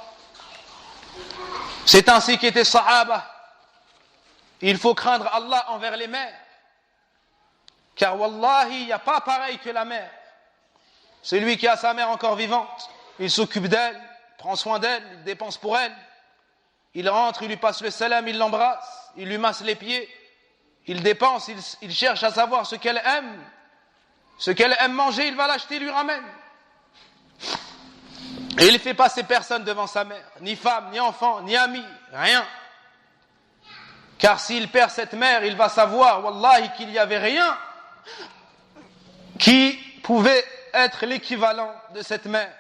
C'est ainsi qu'étaient Sahaba. Il faut craindre Allah envers les mères. Car wallahi, il n'y a pas pareil que la mère. Celui qui a sa mère encore vivante, il s'occupe d'elle, prend soin d'elle, il dépense pour elle. Il rentre, il lui passe le salam, il l'embrasse, il lui masse les pieds. Il dépense, il cherche à savoir ce qu'elle aime. Ce qu'elle aime manger, il va l'acheter, il lui ramène. Et il ne fait passer personne devant sa mère, ni femme, ni enfant, ni ami, rien. Car s'il perd cette mère, il va savoir, wallahi, qu'il n'y avait rien qui pouvait être l'équivalent de cette mère.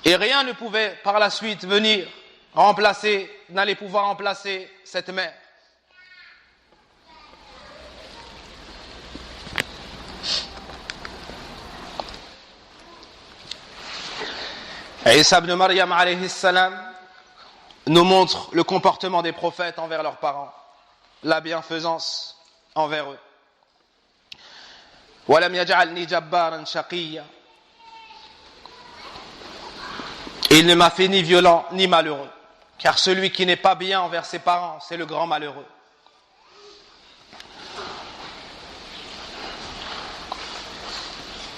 Et rien ne pouvait par la suite venir remplacer, n'allait pouvoir remplacer cette mère. Isa ibn Maryam alayhi salam nous montre le comportement des prophètes envers leurs parents, la bienfaisance envers eux. Walam yaj'alni jabbaran shaqiyya. Il ne m'a fait ni violent ni malheureux, car celui qui n'est pas bien envers ses parents, c'est le grand malheureux.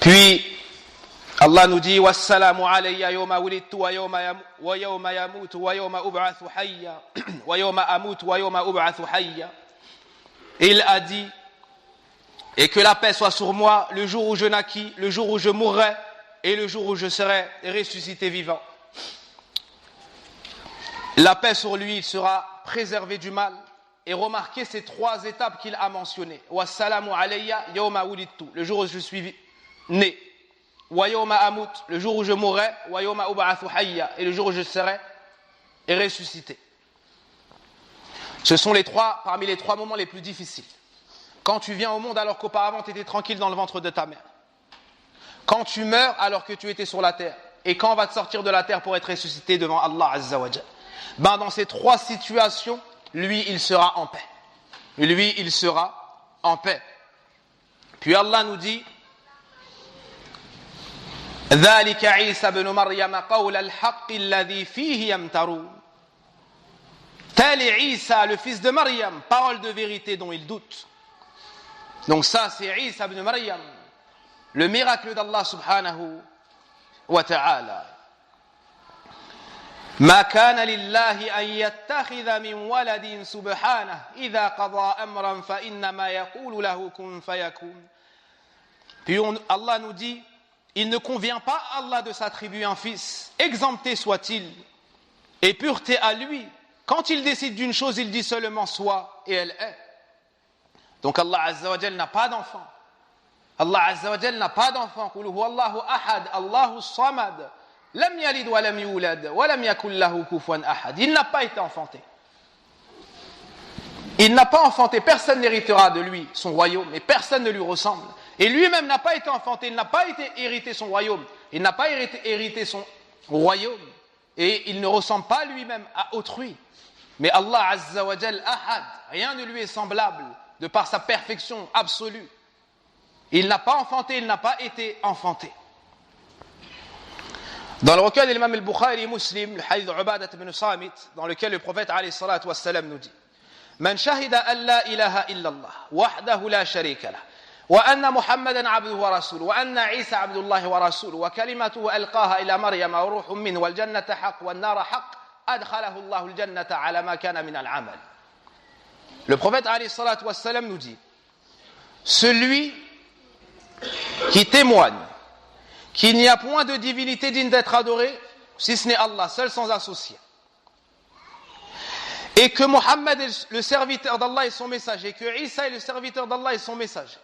Puis Allah nous dit wassalamu alayya yawma wulidtu wa yawma yamutu wa yawma ub'athu hayya wa yawma amutu wa yawma ub'athu hayya. Il a dit, et que la paix soit sur moi le jour où je naquis, le jour où je mourrai et le jour où je serai ressuscité vivant. La paix sur lui, il sera préservé du mal. Et remarquez ces 3 étapes qu'il a mentionnées. Wassalamu alayya yawma wulidtu, le jour où je suis né. Wa yawma amut, le jour où je mourrai. Wa yawma ub'athu hayya, et le jour où je serai ressuscité. Ce sont parmi les 3 moments les plus difficiles. Quand tu viens au monde alors qu'auparavant tu étais tranquille dans le ventre de ta mère. Quand tu meurs alors que tu étais sur la terre. Et quand on va te sortir de la terre pour être ressuscité devant Allah Azza wa Jal. Dans ces 3 situations, lui il sera en paix. Lui il sera en paix. Puis Allah nous dit ذلك عيسى بن مريم قول الحق الذي فيه يمترون. Tel est Isa, le fils de Maryam, parole de vérité dont il doute. Donc ça, c'est Isa ibn Maryam, le miracle d'Allah subhanahu wa ta'ala. ما كان لله أن يتخذ من ولد سبحانه إذا قضى أمرا فإنما يقول له كن فيكون. Puis Allah nous dit, il ne convient pas à Allah de s'attribuer un fils, exempté soit-il, et pureté à lui. Quand il décide d'une chose, il dit seulement soit et elle est. Donc Allah Azza wa Jal n'a pas d'enfant. Allah Azza wa Jal n'a pas d'enfant. Qul huwa Allahu ahad, Allahu samad, lam yalid wa lam yulad, wa lam yakul lahu kufuwan ahad. Il n'a pas été enfanté. Il n'a pas enfanté, personne n'héritera de lui son royaume, et personne ne lui ressemble. Et lui-même n'a pas été enfanté, il n'a pas été hérité son royaume, il n'a pas hérité son royaume, et il ne ressemble pas lui-même à autrui. Mais Allah Azza wa Jal ahad, rien ne lui est semblable de par sa perfection absolue. Il n'a pas enfanté, il n'a pas été enfanté. Dans le recueil de l'imam al-Bukhari et Muslim, le hadith d'Ubadat ibn Samit, dans lequel le prophète alayhi salatu wassalam nous dit: Man shahida an la ilaha illallah, wahdahu la sharika lah, wa anna Muhammadan abduhu wa rasuluhu, wa anna Isa abdullahi wa rasuluhu, wa kalimatuhu alqaha ila Maryam wa ruhun minhu, wal jannata haqq, wan nara haqq, adkhalahu Allahu al-jannata ala ma kana min al-amal. Le prophète alayhi salatu wassalam nous dit: celui qui témoigne qu'il n'y a point de divinité digne d'être adorée, si ce n'est Allah, seul sans associé, et que Mohammed est le serviteur d'Allah et son messager, et que Isa est le serviteur d'Allah et son messager,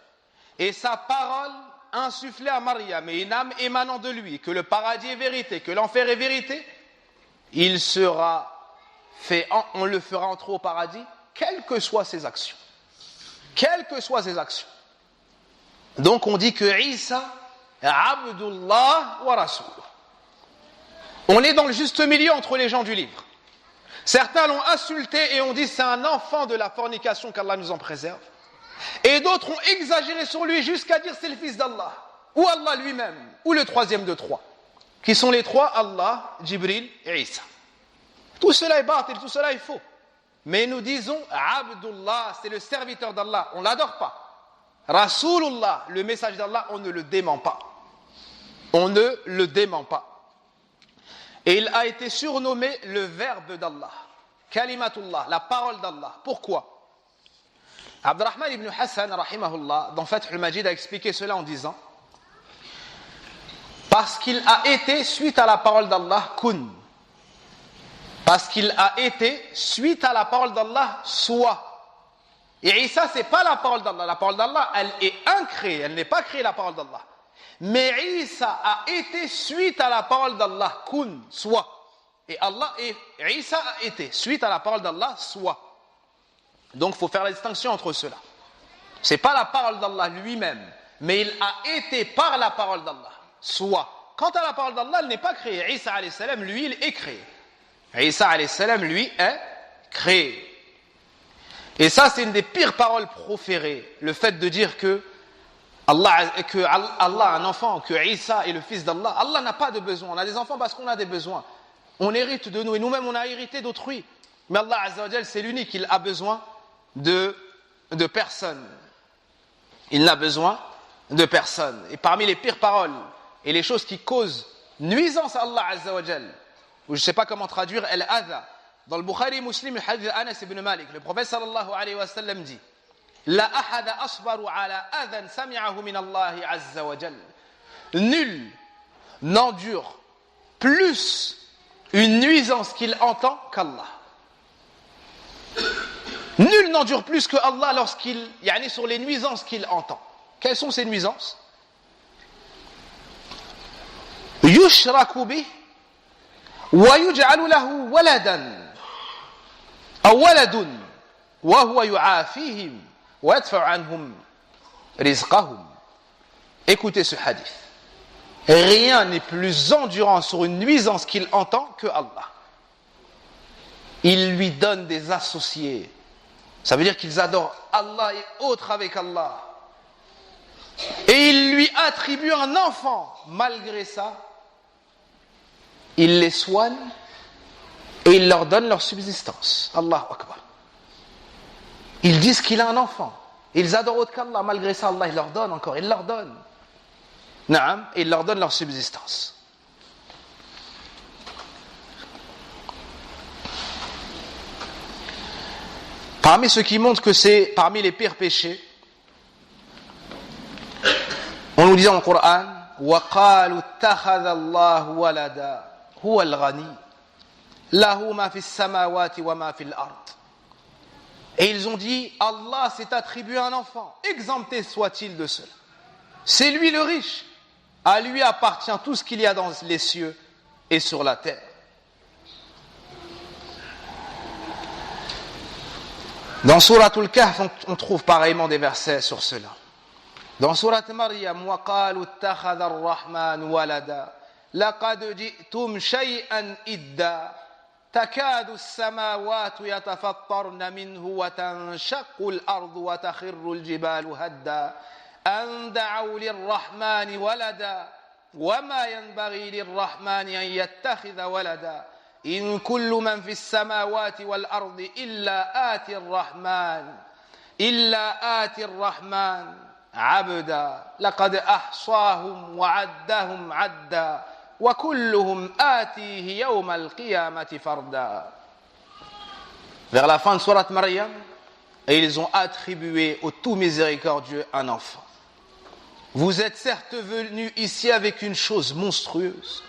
et sa parole insufflée à Maryam et une âme émanant de lui, que le paradis est vérité, que l'enfer est vérité, il sera fait, on le fera entrer au paradis, quelles que soient ses actions. Quelles que soient ses actions. Donc on dit que Isa, Abdullah wa Rasul. On est dans le juste milieu entre les gens du livre. Certains l'ont insulté et ont dit c'est un enfant de la fornication, qu'Allah nous en préserve. Et d'autres ont exagéré sur lui jusqu'à dire c'est le fils d'Allah, ou Allah lui-même, ou le troisième de trois. Qui sont les trois? Allah, Jibril et Isa. Tout cela est batil, tout cela est faux. Mais nous disons Abdullah, c'est le serviteur d'Allah, on ne l'adore pas. Rasulullah, le message d'Allah, on ne le dément pas. On ne le dément pas. Et il a été surnommé le verbe d'Allah. Kalimatullah, la parole d'Allah. Pourquoi? Abdurrahman ibn Hassan, rahimahullah, dans Fath al-Majid, a expliqué cela en disant: parce qu'il a été, suite à la parole d'Allah, kun. Parce qu'il a été, suite à la parole d'Allah, soit. Et Isa, ce n'est pas la parole d'Allah. La parole d'Allah, elle est incréée, elle n'est pas créée, la parole d'Allah. Mais Isa a été suite à la parole d'Allah, kun, soit. Et Isa a été suite à la parole d'Allah, soit. Donc il faut faire la distinction entre cela. Ce n'est pas la parole d'Allah lui-même, mais il a été par la parole d'Allah, soit. Quant à la parole d'Allah, elle n'est pas créée. Isa alayhi salam, lui, il est créé. Isa alayhi salam, lui, est créé. Et ça, c'est une des pires paroles proférées, le fait de dire que Allah a un enfant, que Isa est le fils d'Allah. Allah n'a pas de besoin. On a des enfants parce qu'on a des besoins. On hérite de nous et nous-mêmes, on a hérité d'autrui. Mais Allah Azza wa Jal, c'est l'unique. Il a besoin de personne. Il n'a besoin de personne. Et parmi les pires paroles et les choses qui causent nuisance à Allah Azza wa Jal, ou je ne sais pas comment traduire, al-adha. Dans le Bukhari Muslim, le hadith d'Anas ibn Malik, le prophète sallallahu alayhi wa sallam dit: La ahada asbaru ala adhan sami'ahu min Allah azza wa jal. Nul n'endure plus une nuisance qu'il entend qu'Allah. Nul n'endure plus que Allah lorsqu'il, sur les nuisances qu'il entend. Quelles sont ces nuisances? Yushraku bih wa yuj'alu lahu waladan. أو ولد وهو يعافيهم ويدفع عنهم رزقهم. Écoutez ce hadith. Rien n'est plus endurant sur une nuisance qu'il entend que Allah. Il lui donne des associés. Ça veut dire qu'ils adorent Allah et autres avec Allah. Et il lui attribue un enfant. Malgré ça, il les soigne et il leur donne leur subsistance. Allahu Akbar. Ils disent qu'il a un enfant. Ils adorent autre qu'Allah. Malgré ça, Allah il leur donne encore. Il leur donne. Naam, et il leur donne leur subsistance. Parmi ce qui montre que c'est parmi les pires péchés, on nous dit dans le Coran, وَقَالُوا اتَّخَذَ اللَّهُ وَلَدًا هُوَ الْغَنِيُّ لَهُ مَا فِي السَّمَاوَاتِ وَمَا فِي الْأَرْضِ. Et ils ont dit, Allah s'est attribué un enfant, exempté soit-il de cela. C'est lui le riche. À lui appartient tout ce qu'il y a dans les cieux et sur la terre. Dans Surat Al-Kahf, on trouve pareillement des versets sur cela. Dans Surat Maryam, وَقَالُوا اتَّخَذَ الرَّحْمَنُ وَلَدًا لَقَدْ جِئْتُمْ شَيْئًا إِدًّا تكاد السماوات يتفطرن منه وتنشق الأرض وتخر الجبال هدا أن دعوا للرحمن ولدا وما ينبغي للرحمن أن يتخذ ولدا إن كل من في السماوات والأرض إلا آتي الرحمن عبدا لقد أحصاهم وعدهم عدا وَكُلُّهُمْ آتِيهِ يَوْمَ الْقِيَامَةِ فَرْدًا. Vers la fin de Surat Maryam, et ils ont attribué au tout miséricordieux un enfant. Vous êtes certes venus ici avec une chose monstrueuse.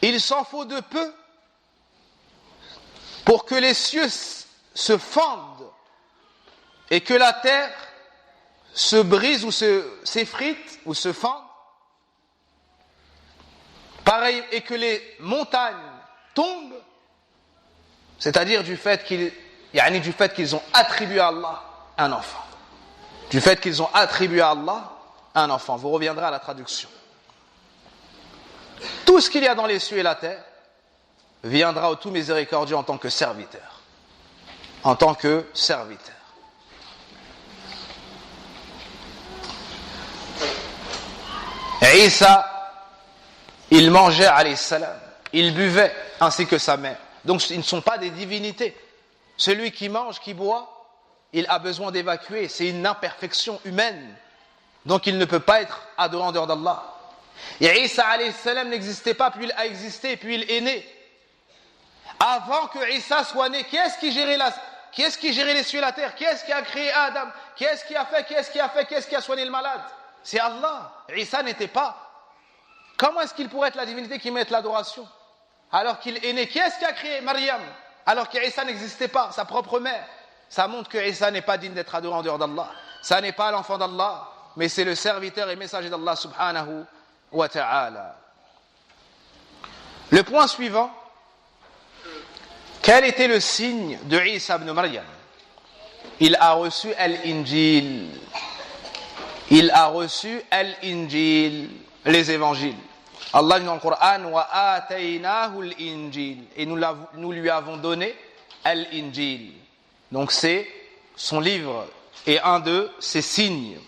Il s'en faut de peu pour que les cieux se fendent et que la terre se brise ou s'effrite ou se fende. Pareil, et que les montagnes tombent, c'est-à-dire du fait qu'ils ont attribué à Allah un enfant. Du fait qu'ils ont attribué à Allah un enfant. Vous reviendrez à la traduction. Tout ce qu'il y a dans les cieux et la terre viendra au tout miséricordieux en tant que serviteur. En tant que serviteur. Et Isa, il mangeait, alayhi salam, il buvait, ainsi que sa mère. Donc ils ne sont pas des divinités. Celui qui mange, qui boit, il a besoin d'évacuer. C'est une imperfection humaine. Donc il ne peut pas être adoré en dehors d'Allah. Et Isa, alayhi salam, n'existait pas, puis il a existé, puis il est né. Avant que Isa soit né, qui est-ce qui gérait les cieux et la terre? Qui est-ce qui a créé Adam? Qui est-ce qui a soigné le malade? C'est Allah. Isa n'était pas. Comment est-ce qu'il pourrait être la divinité qui mérite l'adoration alors qu'il est né? Qui est-ce qui a créé Maryam alors qu'Isa n'existait pas, sa propre mère? Ça montre que Isa n'est pas digne d'être adoré en dehors d'Allah. Ça n'est pas l'enfant d'Allah, mais c'est le serviteur et messager d'Allah subhanahu wa ta'ala. Le point suivant, quel était le signe de Isa ibn Maryam? Il a reçu Al-Injil. Il a reçu Al-Injil, les évangiles. Allah dit dans le Coran, وَآتَيْنَاهُ الْإِنْجِيلِ, et nous lui avons donné Al-Injil. Donc c'est son livre et un de ses signes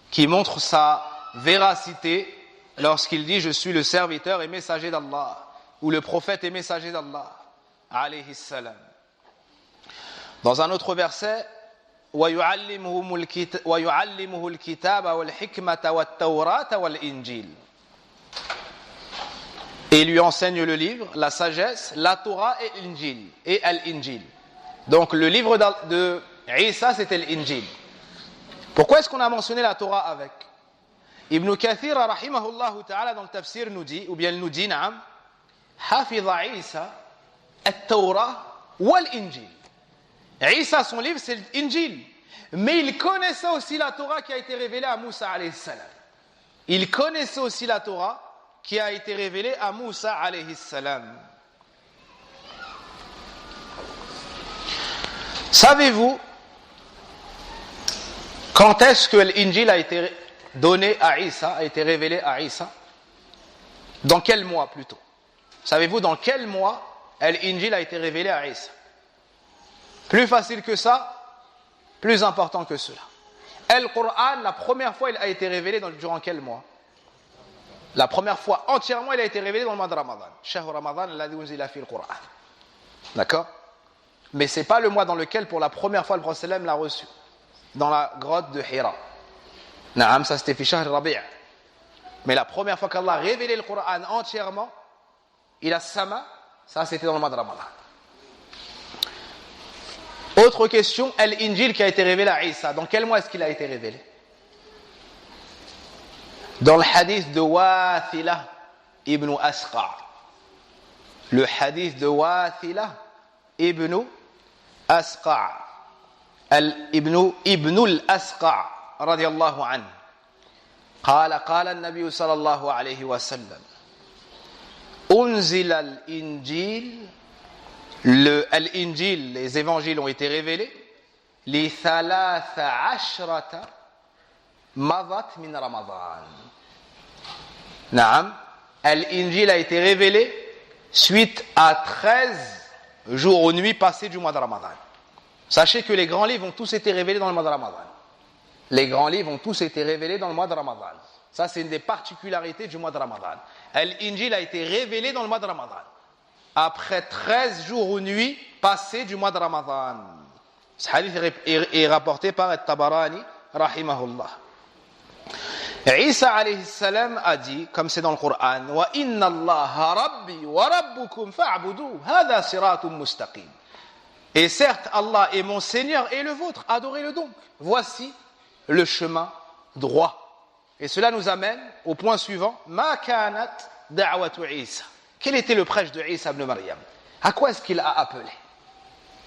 qui montre sa véracité lorsqu'il dit je suis le serviteur et messager d'Allah, ou le prophète et messager d'Allah, alayhi salam. Dans un autre verset, وَيُعَلِّمُهُ الْكِتَابَ وَالْحِكْمَةَ وَالتَّوْرَاةَ وَالْإِنْجِيلِ. Et il lui enseigne le livre, la sagesse, la Torah et l'Injil, et Al-Injil. Donc le livre de Isa, c'était l'Injil. Pourquoi est-ce qu'on a mentionné la Torah avec? Ibn Kathir, rahimahullah ta'ala, dans le tafsir nous dit, ou bien il nous dit, naam, Hafiza Isa, al-Torah wal-Injil. Isa, son livre, c'est l'Injil. Mais il connaissait aussi la Torah qui a été révélée à Moussa alayhi salam. Il connaissait aussi la Torah qui a été révélée à Moussa alayhi salam. Savez-vous quand est-ce que l'Injil a été donné à Isa, a été révélé à Isa? Dans quel mois plutôt? Savez-vous dans quel mois l'Injil a été révélé à Isa? Plus facile que ça, plus important que cela. Le Coran, la première fois, il a été révélé durant quel mois? La première fois, entièrement, il a été révélé dans le mois de Ramadan. Shahr Ramadan, alladhi unzila fi al-Qur'an. D'accord? Mais ce n'est pas le mois dans lequel, pour la première fois, le prophète l'a reçu. Dans la grotte de Hira. Naam, ça c'était fi Shahr Rabi'. Mais la première fois qu'Allah a révélé le Coran entièrement, il a sama, ça c'était dans le mois de Ramadan. Autre question, l'Injil qui a été révélé à Isa, dans quel mois est-ce qu'il a été révélé? Dans le hadith de Wathila ibn Asqa. Le hadith de Wathila ibn Asqa. ابن الأسقع رضي الله عنه قال النبي صلى الله عليه وسلم أنزل الإنجيل الإنجيل, les évangiles ont été révélés لثلاث عشرة مضت من رمضان. نعم, l'Injil a été révélé suite à 13 jours ou nuits passées du mois de Ramadan. Sachez que les grands livres ont tous été révélés dans le mois de Ramadan. Les grands livres ont tous été révélés dans le mois de Ramadan. Ça, c'est une des particularités du mois de Ramadan. L'Injil a été révélé dans le mois de Ramadan. Après 13 jours ou nuits passés du mois de Ramadan. Ce hadith est rapporté par At-Tabarani, rahimahullah. Isa alayhi salam a dit, comme c'est dans le Coran, wa inna Allah rabbi wa rabbukum fa'budu, hadha siratun mustaqim. Et certes, Allah est mon Seigneur et le vôtre, adorez-le donc. Voici le chemin droit. Et cela nous amène au point suivant. Ma kanat da'watu Isa. Quel était le prêche de Isa ibn Maryam? À quoi est-ce qu'il a appelé?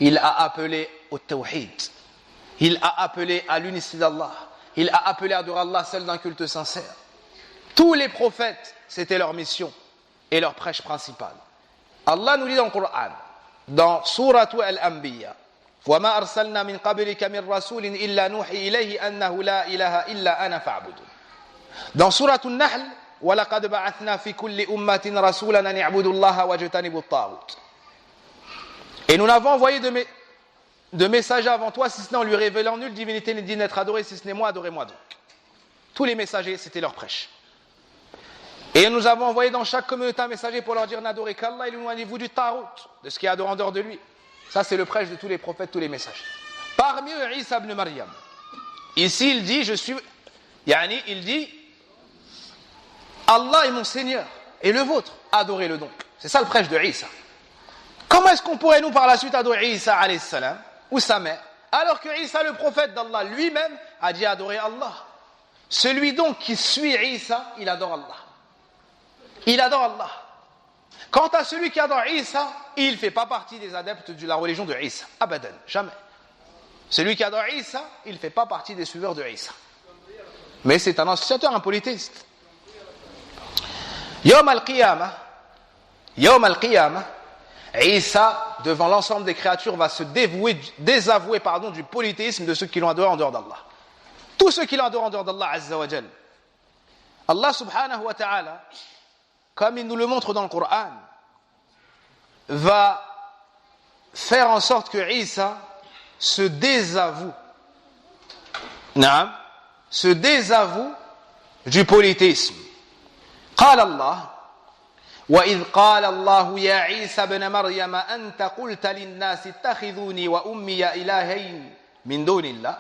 Il a appelé au tawhid. Il a appelé à l'unicité d'Allah. Il a appelé à adorer Allah seul d'un culte sincère. Tous les prophètes, c'était leur mission et leur prêche principale. Allah nous dit dans le Coran, dans Sourate Al-Anbiya, وَمَا أَرْسَلْنَا مِنْ قَبْلِكَ مِنْ رَسُولٍ إِلَّا نُوحِي إِلَيْهِ أَنَّهُ لَا إِلَهَ إِلَّا أَنَا فَاعْبُدُونِ. Dans Sourate Al-Nahl, وَلَقَدْ بَعَثْنَا فِي كُلِّ أُمَّةٍ رَسُولًا أَنِ اعْبُدُوا اللَّهَ وَاجْتَنِبُوا الطَّاغُوتَ. Et nous n'avons envoyé de messagers avant toi, si ce n'est en lui révélant nulle divinité n'est digne d'être adorée, si ce n'est moi, adorez-moi donc. Tous les messagers, c'était leur prêche. Et nous avons envoyé dans chaque communauté un messager pour leur dire n'adorez qu'Allah et éloignez-vous du Tarout, de ce qui est adoré en dehors de lui. Ça, c'est le prêche de tous les prophètes, tous les messagers. Parmi eux, Isa ibn Maryam. Ici, il dit, il dit, Allah est mon Seigneur et le vôtre, adorez-le donc. C'est ça le prêche de Isa. Comment est-ce qu'on pourrait nous par la suite adorer Isa alayhi salam ou sa mère, alors que Isa, le prophète d'Allah lui-même, a dit adorer Allah? Celui donc qui suit Isa, il adore Allah. Il adore Allah. Quant à celui qui adore Isa, il ne fait pas partie des adeptes de la religion de Isa. Abadan, jamais. Celui qui adore Isa, il ne fait pas partie des suiveurs de Isa. Mais c'est un associateur, un polythéiste. Yawm al-Qiyamah, Isa, devant l'ensemble des créatures, va se désavouer du polythéisme de ceux qui l'ont adoré en dehors d'Allah. Tous ceux qui l'ont adoré en dehors d'Allah, Azza wa Jal. Allah subhanahu wa ta'ala, comme il nous le montre dans le Coran, va faire en sorte que Isa se désavoue du polythéisme. قال الله وإذ قال الله يا عيسى ابن مريم أنت قلت للناس اتخذوني وأمي إلهين من دون الله.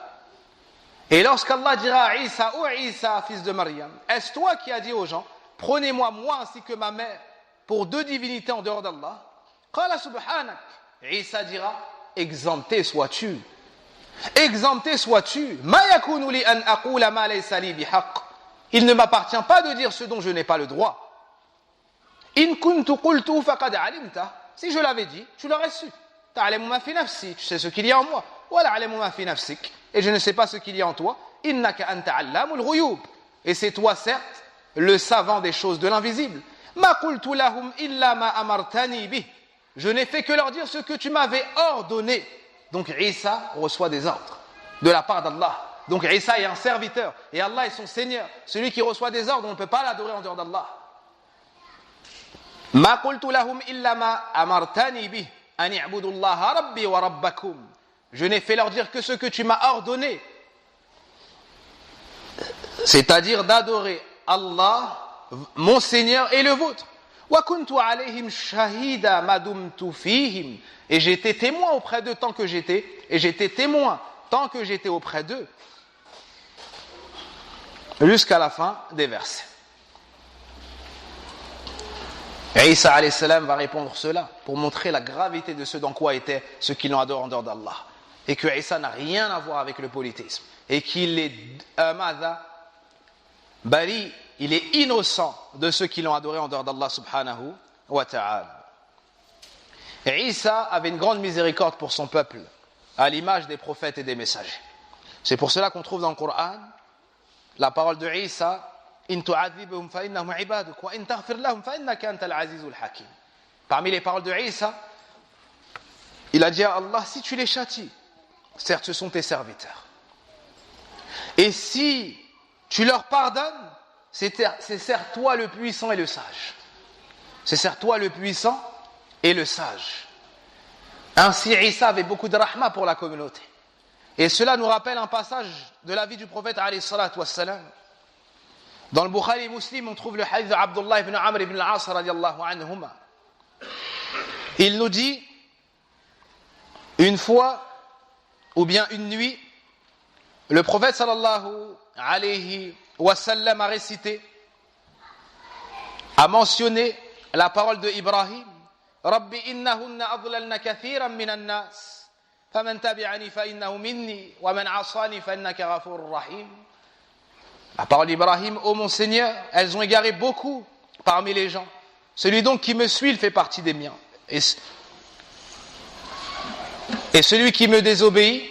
Et lorsqu'Allah dira à Isa, ô Isa, fils de Maryam, est-ce toi qui as dit aux gens, prenez-moi moi ainsi que ma mère pour deux divinités en dehors d'Allah? Qala subhanak. Isa dira, exempté sois-tu. Exempté sois-tu. Ma yakunu li an aqula ma laysa li bihaq. Il ne m'appartient pas de dire ce dont je n'ai pas le droit. In kuntu qultu faqad alimta. Si je l'avais dit, tu l'aurais su. Ta'lamu ma fi nafsi. Tu sais ce qu'il y a en moi. Wa la a'lamu ma fi nafsik. Et je ne sais pas ce qu'il y a en toi. Innaka anta allamul ghuyub. Et c'est toi, certes, le savant des choses de l'invisible. Ma qultu lahum illa ma amartani bih. Je n'ai fait que leur dire ce que tu m'avais ordonné. Donc Isa reçoit des ordres de la part d'Allah. Donc Isa est un serviteur et Allah est son Seigneur. Celui qui reçoit des ordres, on ne peut pas l'adorer en dehors d'Allah. Ma qultu lahum illa ma amartani bih an i'budu Allah rabbi wa rabbakum. Je n'ai fait leur dire que ce que tu m'as ordonné. c'est-à-dire d'adorer Allah, mon Seigneur et le vôtre. وَكُنْتُ عَلَيْهِمْ شَهِيدًا مَا دُمْتُ فِيهِمْ. Et j'étais témoin auprès d'eux tant que j'étais auprès d'eux, jusqu'à la fin des versets. Et Isa alayhi salam va répondre cela pour montrer la gravité de ce dans quoi étaient ceux qui l'ont adoré en dehors d'Allah, et que Isa n'a rien à voir avec le polythéisme, et qu'il est bari, il est innocent de ceux qui l'ont adoré en dehors d'Allah subhanahu wa ta'ala. Et Isa avait une grande miséricorde pour son peuple, à l'image des prophètes et des messagers. C'est pour cela qu'on trouve dans le Coran la parole de Isa: In tu'adhibhum fa innahum ibaduk wa in taghfir lahum fa innaka antal azizul hakim. Parmi les paroles de Isa, il a dit à Allah: si tu les châties, certes ce sont tes serviteurs, et si tu leur pardonnes, c'est certes toi le puissant et le sage. C'est certes toi le puissant et le sage. Ainsi Isa avait beaucoup de rahma pour la communauté. Et cela nous rappelle un passage de la vie du prophète alayhi salatu wassalam. Dans le Bukhari et Muslim, on trouve le hadith d'Abdullah ibn Amr ibn al-As radiyallahu anhuma. Il nous dit: une fois, ou bien une nuit, le prophète sallallahu alayhi wa sallam a récité, a mentionné la parole de Ibrahim: Rabbi innahunna adlalna kathiran minan nas, faman tabi'ani fa innahu minni, wa man asani fa innaka ghafurur rahim. La parole d'Ibrahim: ô mon Seigneur, elles ont égaré beaucoup parmi les gens. Celui donc qui me suit, il fait partie des miens. Et celui qui me désobéit,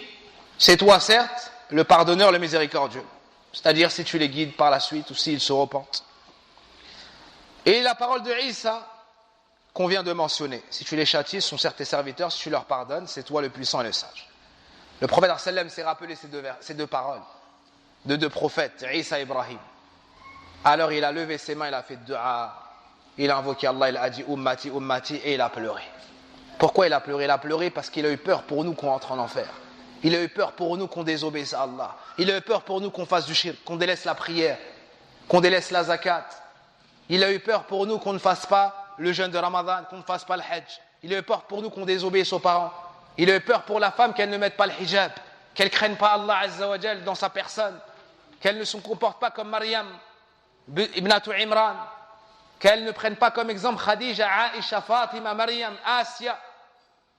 c'est toi certes, le pardonneur, le miséricordieux. C'est-à-dire si tu les guides par la suite ou s'ils se repentent. Et la parole de Isa qu'on vient de mentionner: si tu les châties, ce sont certes tes serviteurs, si tu leur pardonnes, c'est toi le puissant et le sage. Le prophète sallam s'est rappelé ces deux paroles de deux prophètes, Isa et Ibrahim. Alors il a levé ses mains, il a fait dua, il a invoqué Allah, il a dit ummati, ummati, et il a pleuré. Pourquoi il a pleuré? Il a pleuré parce qu'il a eu peur pour nous qu'on entre en enfer. Il a eu peur pour nous qu'on désobéisse à Allah. Il a eu peur pour nous qu'on fasse du shirk, qu'on délaisse la prière, qu'on délaisse la zakat. Il a eu peur pour nous qu'on ne fasse pas le jeûne de Ramadan, qu'on ne fasse pas le hajj. Il a eu peur pour nous qu'on désobéisse aux parents. Il a eu peur pour la femme qu'elle ne mette pas le hijab, qu'elle ne craigne pas Allah Azza wa Jal dans sa personne, qu'elle ne se comporte pas comme Maryam, ibnatu Imran, qu'elle ne prenne pas comme exemple Khadija, Aisha, Fatima, Maryam, Asia.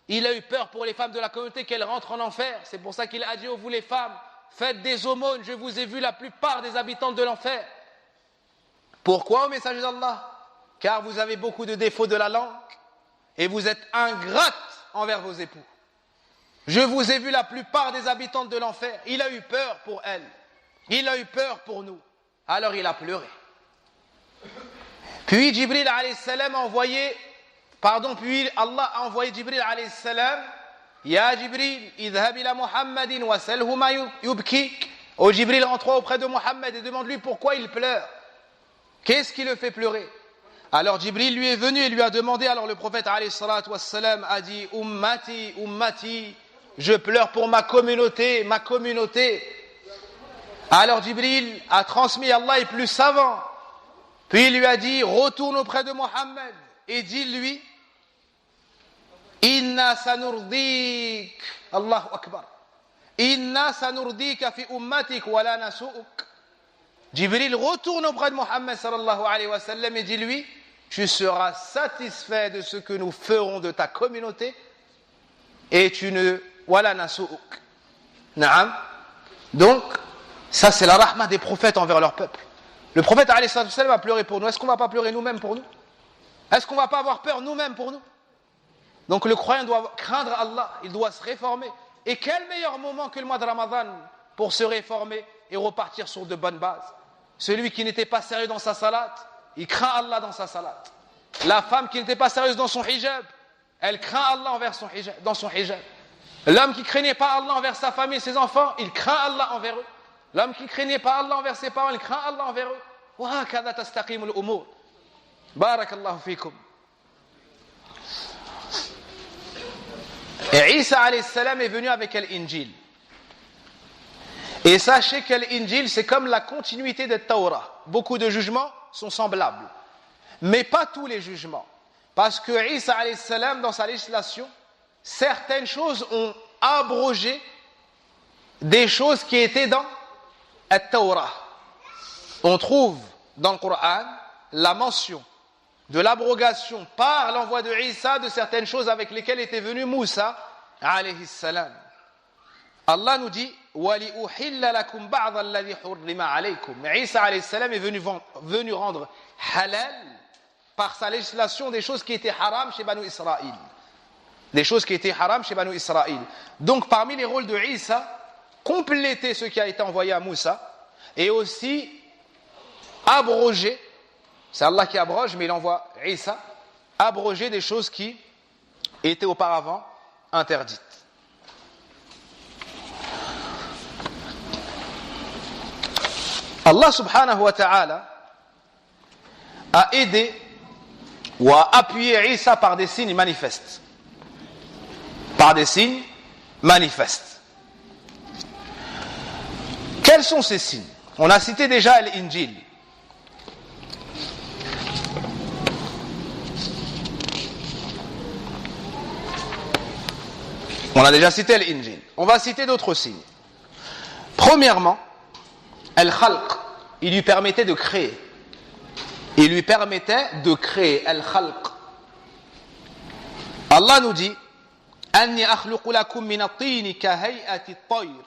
Il a eu peur pour les femmes de la communauté qu'elles rentrent en enfer. C'est pour ça qu'il a dit: oh vous les femmes, faites des aumônes, je vous ai vu la plupart des habitants de l'enfer. Pourquoi, au messager d'Allah? Car vous avez beaucoup de défauts de la langue et vous êtes ingrates envers vos époux. Je vous ai vu la plupart des habitants de l'enfer. Il a eu peur pour elles. Il a eu peur pour nous. Alors il a pleuré. Puis Jibril alayhi salam a envoyé, puis Allah a envoyé Jibril alayhi salam: Ya Jibril, idhab ila Muhammadin wa salhu ma yubkik. Oh Jibril, rentre auprès de Muhammad et demande-lui pourquoi il pleure. Qu'est-ce qui le fait pleurer? Alors Jibril lui est venu et lui a demandé. Alors le prophète alayhi salatu wassalam a dit: Ummati, ummati, je pleure pour ma communauté, ma communauté. Alors Jibril a transmis: Allah est plus savant. Puis il lui a dit: retourne auprès de Muhammad et dis-lui: Inna sanurdik, Allahu Akbar, Inna sanurdika fi ummatik wa la nasu'uk. Jibril retourne auprès de Muhammad sallallahu alayhi wa sallam et dis-lui: tu seras satisfait de ce que nous ferons de ta communauté et tu ne wala nasu'uk. Naam. Donc ça c'est la rahma des prophètes envers leur peuple. Le prophète alayhi sallam a pleuré pour nous. Est-ce qu'on ne va pas pleurer nous-mêmes pour nous? Est-ce qu'on ne va pas avoir peur nous-mêmes pour nous? Donc le croyant doit craindre Allah, il doit se réformer. Et quel meilleur moment que le mois de Ramadan pour se réformer et repartir sur de bonnes bases? Celui qui n'était pas sérieux dans sa salat, il craint Allah dans sa salat. La femme qui n'était pas sérieuse dans son hijab, elle craint Allah envers dans son hijab. L'homme qui craignait pas Allah envers sa famille et ses enfants, il craint Allah envers eux. L'homme qui craignait pas Allah envers ses parents, il craint Allah envers eux. Wa hakadha tastaqimu al-umur. Barakallahu fikum. Et Isa alayhi salam est venu avec l'Injil. Et sachez que l'Injil, c'est comme la continuité de Torah. Beaucoup de jugements sont semblables. Mais pas tous les jugements. Parce que Isa alayhi salam, dans sa législation, certaines choses ont abrogé des choses qui étaient dans la Torah. On trouve dans le Coran la mention de l'abrogation par l'envoi de Isa de certaines choses avec lesquelles était venu Moussa alayhi salam. Allah nous dit وَلِأُحِلَّ لَكُمْ بَعْضَ الَّذِي حُرِّمَ عَلَيْكُمْ. Isa alayhi salam est venu rendre halal par sa législation des choses qui étaient haram chez Banu Israël. Des choses qui étaient haram chez Banu Israël. Donc parmi les rôles de Isa, compléter ce qui a été envoyé à Moussa et aussi abroger, c'est Allah qui abroge mais il envoie Isa, abroger des choses qui étaient auparavant interdites. Allah subhanahu wa ta'ala a aidé ou a appuyé Isa par des signes manifestes. Par des signes manifestes. Quels sont ces signes? On a cité déjà l'Injil. On a déjà cité l'Injil. On va citer d'autres signes. Premièrement, Al-Khalq, il lui permettait de créer. Il lui permettait de créer Al-Khalq. Allah nous dit أَنِّي أَخْلُقُ لَكُم مِّنَ الطِّينِ كَهَيْئَةِ الطَّيْرِ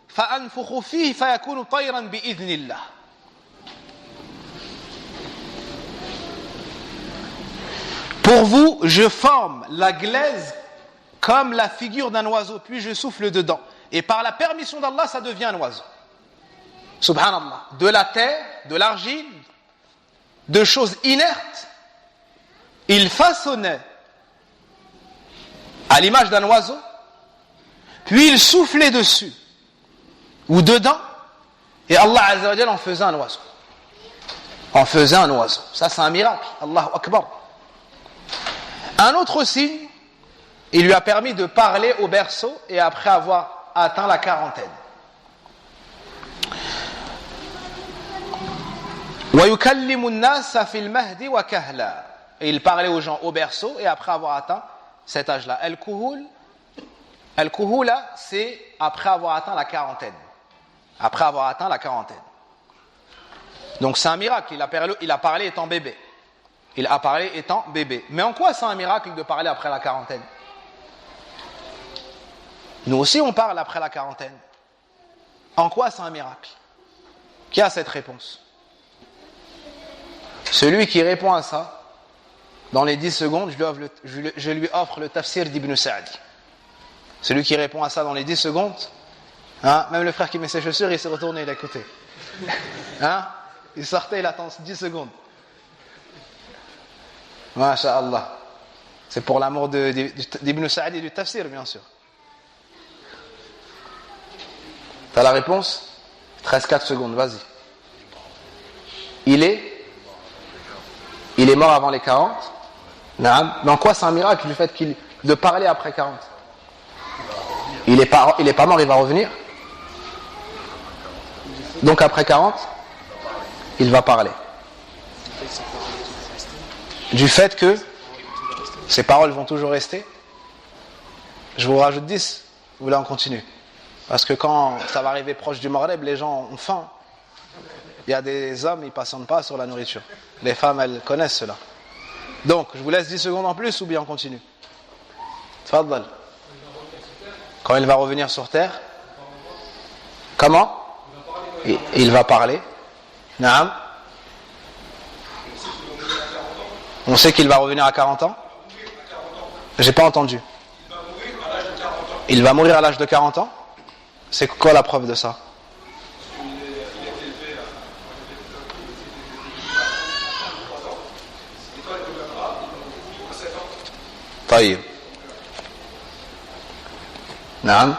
فَأَنفُخُ فِيهِ فَيَكُونُ طَيْرًا بِإِذْنِ اللَّهِ. Pour vous, je forme la glaise comme la figure d'un oiseau, puis je souffle dedans. Et par la permission d'Allah, ça devient un oiseau. Subhanallah. De la terre, de l'argile, de choses inertes, il façonnait à l'image d'un oiseau, puis il soufflait dessus ou dedans, et Allah Azza wa Jalla en faisait un oiseau. En faisait un oiseau. Ça, c'est un miracle. Allahu Akbar. Un autre signe, il lui a permis de parler au berceau et après avoir atteint la quarantaine. وَيُكَلِّمُ النَّاسَ فِي الْمَهْدِ وَكَهْلًا. Et il parlait aux gens au berceau et après avoir atteint cet âge-là. Al-Kuhula, c'est après avoir atteint la quarantaine. Après avoir atteint la quarantaine. Donc c'est un miracle. Il a parlé étant bébé. Il a parlé étant bébé. Mais en quoi c'est un miracle de parler après la quarantaine? Nous aussi on parle après la quarantaine. En quoi c'est un miracle? Qui a cette réponse? Celui qui répond à ça, dans les 10 secondes, je lui offre le tafsir d'Ibn Sa'di. Celui qui répond à ça dans les 10 secondes, hein, même le frère qui met ses chaussures, il s'est retourné, il a écouté. Hein, il sortait, il attend 10 secondes. Masha'Allah. C'est pour l'amour d'Ibn Sa'di et du tafsir, bien sûr. T'as la réponse? 13-4 secondes, vas-y. Il est mort avant les 40. Mais en quoi c'est un miracle du fait de parler après 40? Il est pas mort, il va revenir. Donc après 40, il va parler. Du fait que ces paroles vont toujours rester. Je vous rajoute 10, ou là on continue. Parce que quand ça va arriver proche du Maghreb, les gens ont faim. Il y a des hommes, ils ne patientent pas sur la nourriture. Les femmes, elles connaissent cela. Donc, je vous laisse 10 secondes en plus ou bien on continue? Tfaddal. Quand il va revenir sur terre, comment? Il va parler. Naam. On sait qu'il va revenir à 40 ans? J'ai pas entendu. Il va mourir à l'âge de 40 ans? C'est quoi la preuve de ça? Taïb. Naam.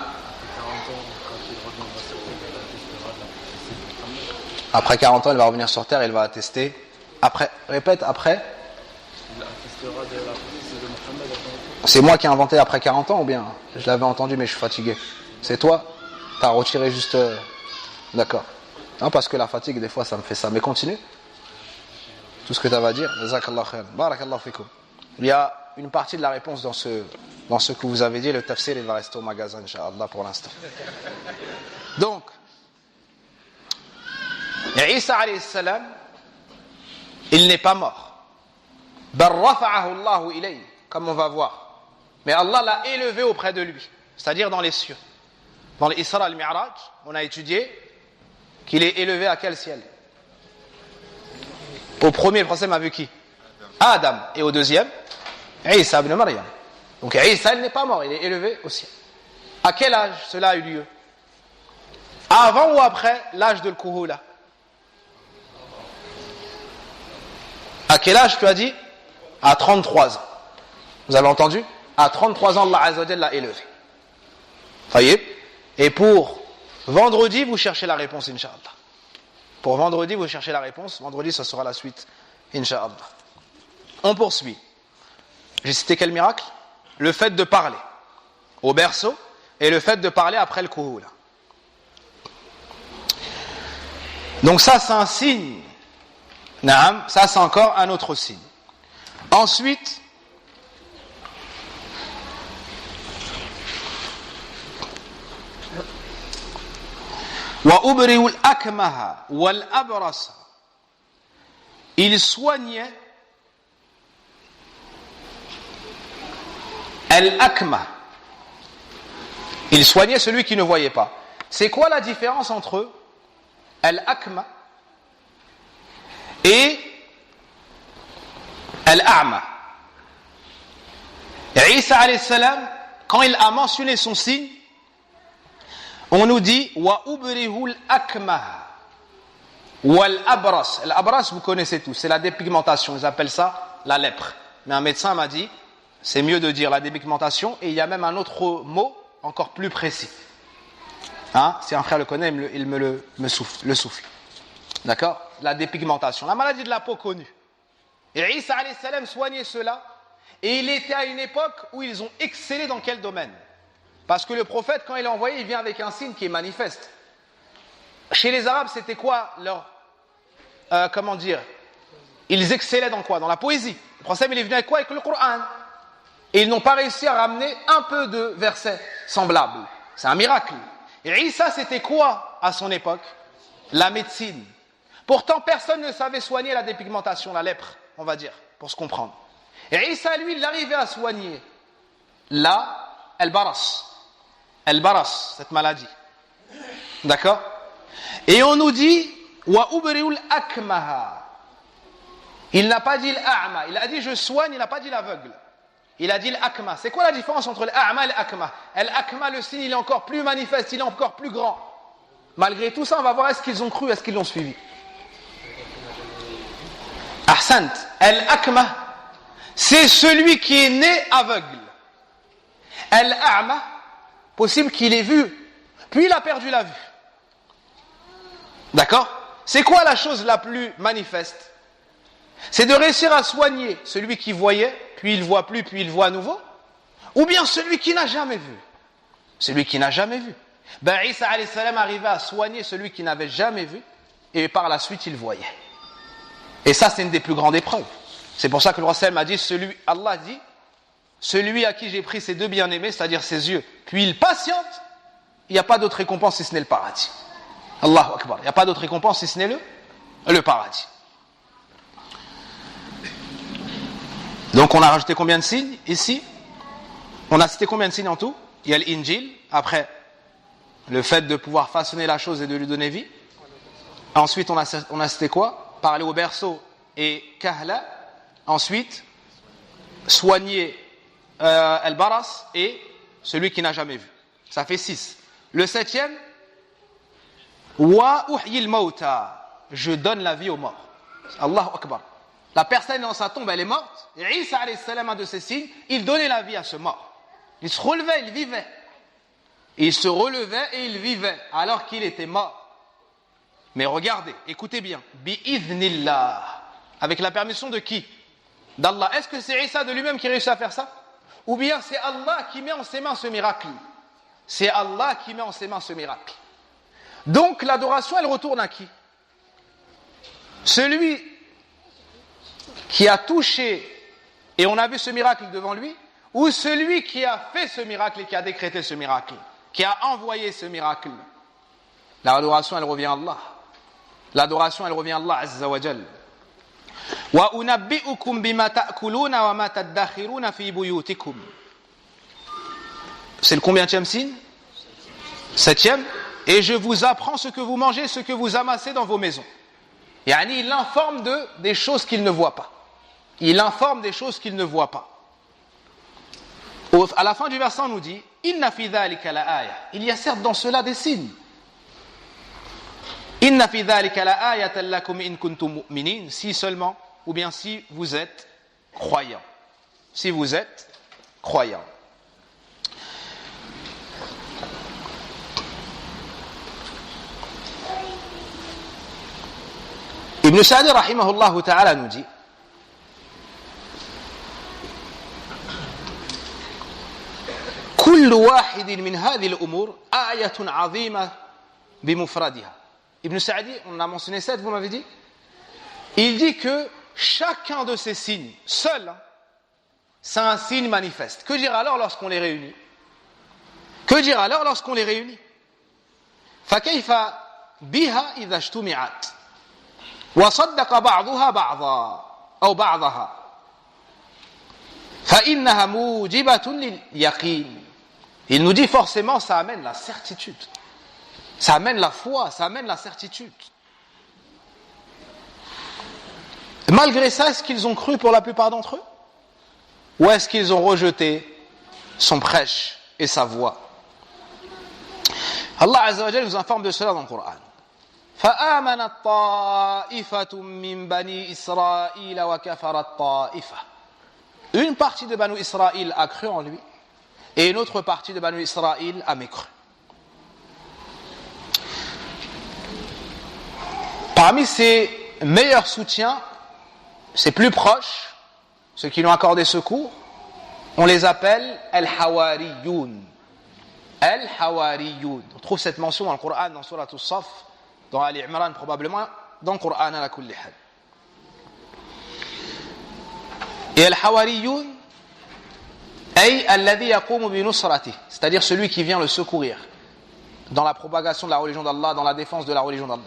Après 40 ans, il va revenir sur terre, il va attester. Après, répète, après. C'est moi qui ai inventé après 40 ans ou bien? Je l'avais entendu mais je suis fatigué. C'est toi? T'as retiré juste D'accord. Non, parce que la fatigue, des fois, ça me fait ça. Mais continue. Tout ce que tu as à dire. Jazakallah khair. Barakallah fikum. Il y a une partie de la réponse dans ce que vous avez dit. Le tafsir, il va rester au magasin, Inch'Allah, pour l'instant. Donc, Isa alayhi salam, il n'est pas mort. Bal rafa'ahu Allahu ilayhi, comme on va voir. Mais Allah l'a élevé auprès de lui, c'est-à-dire dans les cieux. Dans l'Isra al-Mi'raj, on a étudié qu'il est élevé à quel ciel? Au premier, le prophète a vu qui? Adam. Et au deuxième, Isa ibn Maryam. Donc Isa, il n'est pas mort, il est élevé au ciel. À quel âge cela a eu lieu? Avant ou après l'âge de l'Kuhula? À quel âge tu as dit? À 33 ans. Vous avez entendu? À 33 ans, Allah Azza wa Jalla l'a élevé. Voyez? Et pour vendredi, vous cherchez la réponse, Inch'Allah. Pour vendredi, vous cherchez la réponse. Vendredi, ce sera la suite, Inch'Allah. On poursuit. J'ai cité quel miracle? Le fait de parler au berceau et le fait de parler après le Kuhula. Donc ça, c'est un signe. Naam, ça, c'est encore un autre signe. Ensuite, وَأُبْرِئُ الْأَكْمَهَ وَالْأَبْرَصَ. Il soignait al-akmah. Il soignait celui qui ne voyait pas. C'est quoi la différence entre al-akmah et al-a'ma? Isa alayhi salam, quand il a mentionné son signe, on nous dit wa ubrihul akmah wal abras. L'abras, vous connaissez tous, c'est la dépigmentation, ils appellent ça la lèpre. Mais un médecin m'a dit, c'est mieux de dire la dépigmentation, et il y a même un autre mot encore plus précis. Hein? Si un frère le connaît, il me souffle. D'accord? La dépigmentation, la maladie de la peau connue. Et Isa alayhi salam soignait cela, et il était à une époque où ils ont excellé dans quel domaine? Parce que le prophète, quand il est envoyé, il vient avec un signe qui est manifeste. Chez les Arabes, c'était quoi leur... comment dire? Ils excellaient dans quoi? Dans la poésie. Le prophète, il est venu avec quoi? Avec le Coran. Et ils n'ont pas réussi à ramener un peu de versets semblables. C'est un miracle. Et Isa, c'était quoi à son époque? La médecine. Pourtant, personne ne savait soigner la dépigmentation, la lèpre, on va dire, pour se comprendre. Et Isa, lui, il arrivait à soigner la al-baras, cette maladie. D'accord? Et on nous dit wa ubriul akmaha. Il n'a pas dit l'a'ma, il a dit je soigne, il n'a pas dit l'aveugle. Il a dit l'akma. C'est quoi la différence entre l'a'ma et l'akma? L'akma, le signe, il est encore plus manifeste, il est encore plus grand. Malgré tout ça, on va voir est-ce qu'ils ont cru, est-ce qu'ils l'ont suivi. Ahsant, l'akma, c'est celui qui est né aveugle. L'a'ma, possible qu'il ait vu, puis il a perdu la vue. D'accord? C'est quoi la chose la plus manifeste? C'est de réussir à soigner celui qui voyait, puis il voit plus, puis il voit à nouveau, ou bien celui qui n'a jamais vu. Celui qui n'a jamais vu. Ben Isa alayhi salam arrivait à soigner celui qui n'avait jamais vu, et par la suite il voyait. Et ça, c'est une des plus grandes épreuves. C'est pour ça que le roi Sallam a dit, Allah dit, celui à qui j'ai pris ses deux bien-aimés, c'est-à-dire ses yeux, puis il patiente, il n'y a pas d'autre récompense si ce n'est le paradis. Allahu Akbar. Il n'y a pas d'autre récompense si ce n'est le paradis. Donc on a rajouté combien de signes ici? On a cité combien de signes en tout? Il y a l'Injil, après le fait de pouvoir façonner la chose et de lui donner vie. Ensuite on a cité quoi? Parler au berceau et kahla. Ensuite, soigner al-baras et celui qui n'a jamais vu. Ça fait 6. Le 7e, wa uhyil mauta, je donne la vie aux morts. Allahu Akbar. La personne dans sa tombe, elle est morte. Et Isa alayhi salam, un de ses signes, il donnait la vie à ce mort. Il se relevait, il vivait. Il se relevait et il vivait alors qu'il était mort. Mais regardez, écoutez bien. Bi-idhnillah. Avec la permission de qui? D'Allah. Est-ce que c'est Isa de lui-même qui réussit à faire ça? Ou bien c'est Allah qui met en ses mains ce miracle? C'est Allah qui met en ses mains ce miracle. Donc l'adoration, elle retourne à qui? Celui qui a touché et on a vu ce miracle devant lui, ou celui qui a fait ce miracle et qui a décrété ce miracle, qui a envoyé ce miracle. L'adoration, elle revient à Allah. L'adoration, elle revient à Allah Azza wa Jal. Wa unabbi'ukum bima ta'kuluna wa ma tadakhiruna fi buyutikum. C'est le combienième signe? 7e. Et je vous apprends ce que vous mangez, ce que vous amassez dans vos maisons. Yani, il informe des choses qu'il ne voit pas. Il informe des choses qu'il ne voit pas. À la fin du verset, on nous dit Inna fi dhalika la aya. Il y a certes dans cela des signes. Inna fi dhalika la ayatan lakum in kuntum mu'minin. Si seulement, ou bien si vous êtes croyants. Si vous êtes croyants. Ibn Sa'di rahimahullah ta'ala nous dit كل واحد من هذه الأمور آية عظيمة بمفردها. Ibn Sa'di, on a mentionné 7, vous m'avez dit. Il dit que chacun de ces signes, seul, c'est un signe manifeste. Que dire alors lorsqu'on les réunit? Que dire alors lorsqu'on les réunit? فكيف بها إذا اجتمعت وصدق بعضها بعضا أو بعضها فإنها موجبة لليقين. Il nous dit forcément ça amène la certitude, ça amène la foi, ça amène la certitude. Malgré ça, est-ce qu'ils ont cru pour la plupart d'entre eux? Ou est-ce qu'ils ont rejeté son prêche et sa voix? Allah Azza wa Jalla nous informe de cela dans le Coran. فآمنت طائفة من بني إسرائيل وكفرت طائفة. Une partie de Banu Israël a cru en lui et une autre partie de Banu Israël a mécru. Parmi ses meilleurs soutiens, ses plus proches, ceux qui lui ont accordé secours, on les appelle Al-Hawariyoun. Al-Hawariyoun. On trouve cette mention dans le Coran, dans Surat As-Saff, dans Ali Imran probablement, dans le Coran à la kulli hal. Et Al-Hawariyoun, c'est-à-dire celui qui vient le secourir dans la propagation de la religion d'Allah, dans la défense de la religion d'Allah.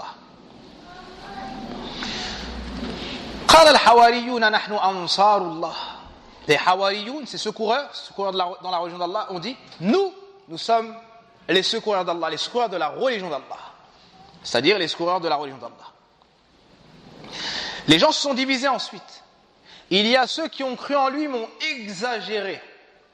Les Hawariyoun, ces secoureurs dans la religion d'Allah, on dit nous sommes les secoureurs d'Allah, les secoureurs de la religion d'Allah, c'est-à-dire les secoureurs de la religion d'Allah. Les gens se sont divisés ensuite. Il y a ceux qui ont cru en lui, mais ont exagéré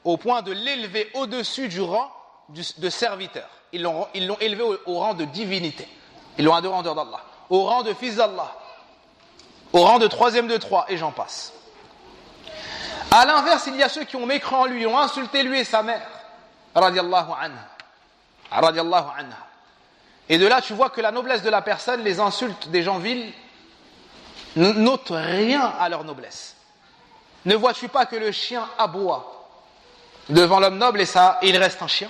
au point de l'élever au-dessus du rang de serviteur. Ils l'ont élevé au rang de divinité. Ils l'ont adoré en dehors d'Allah, au rang de fils d'Allah, au rang de troisième de trois, et j'en passe. À l'inverse, il y a ceux qui ont mécru en lui, ont insulté lui et sa mère, radiallahu anha. Et de là, tu vois que la noblesse de la personne, les insultes des gens vils, n'ôtent rien à leur noblesse. Ne vois-tu pas que le chien aboie devant l'homme noble et il reste un chien?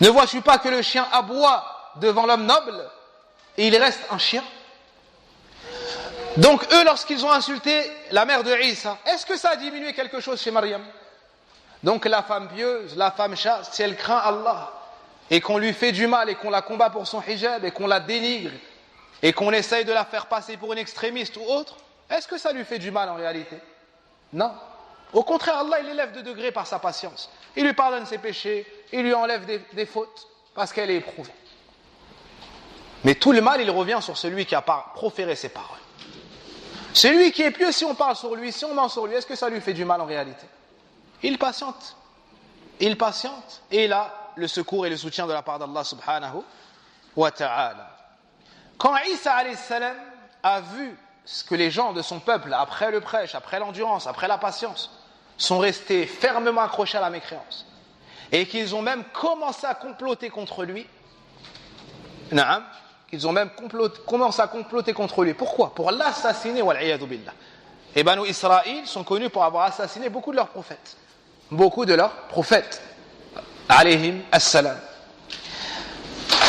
Ne vois-tu pas que le chien aboie devant l'homme noble et il reste un chien? Donc eux, lorsqu'ils ont insulté la mère de Isa, est-ce que ça a diminué quelque chose chez Maryam? Donc la femme pieuse, la femme chaste, si elle craint Allah et qu'on lui fait du mal et qu'on la combat pour son hijab et qu'on la dénigre et qu'on essaye de la faire passer pour une extrémiste ou autre, est-ce que ça lui fait du mal en réalité? Non. Au contraire, Allah, il l'élève de degré par sa patience. Il lui pardonne ses péchés, il lui enlève des fautes, parce qu'elle est éprouvée. Mais tout le mal, il revient sur celui qui a proféré ces paroles. Celui qui est pieux, si on parle sur lui, si on ment sur lui, est-ce que ça lui fait du mal en réalité? Il patiente. Il patiente. Et il a le secours et le soutien de la part d'Allah subhanahu wa ta'ala. Quand Isa alayhi salam a vu ce que les gens de son peuple, après le prêche, après l'endurance, après la patience, sont restés fermement accrochés à la mécréance, et qu'ils ont même commencé à comploter contre lui, qu'ils ont même commencé à comploter contre lui. Pourquoi? Pour l'assassiner, wal'iyadu billah. Et Banu Israël sont connus pour avoir assassiné beaucoup de leurs prophètes. Beaucoup de leurs prophètes, alayhim assalam.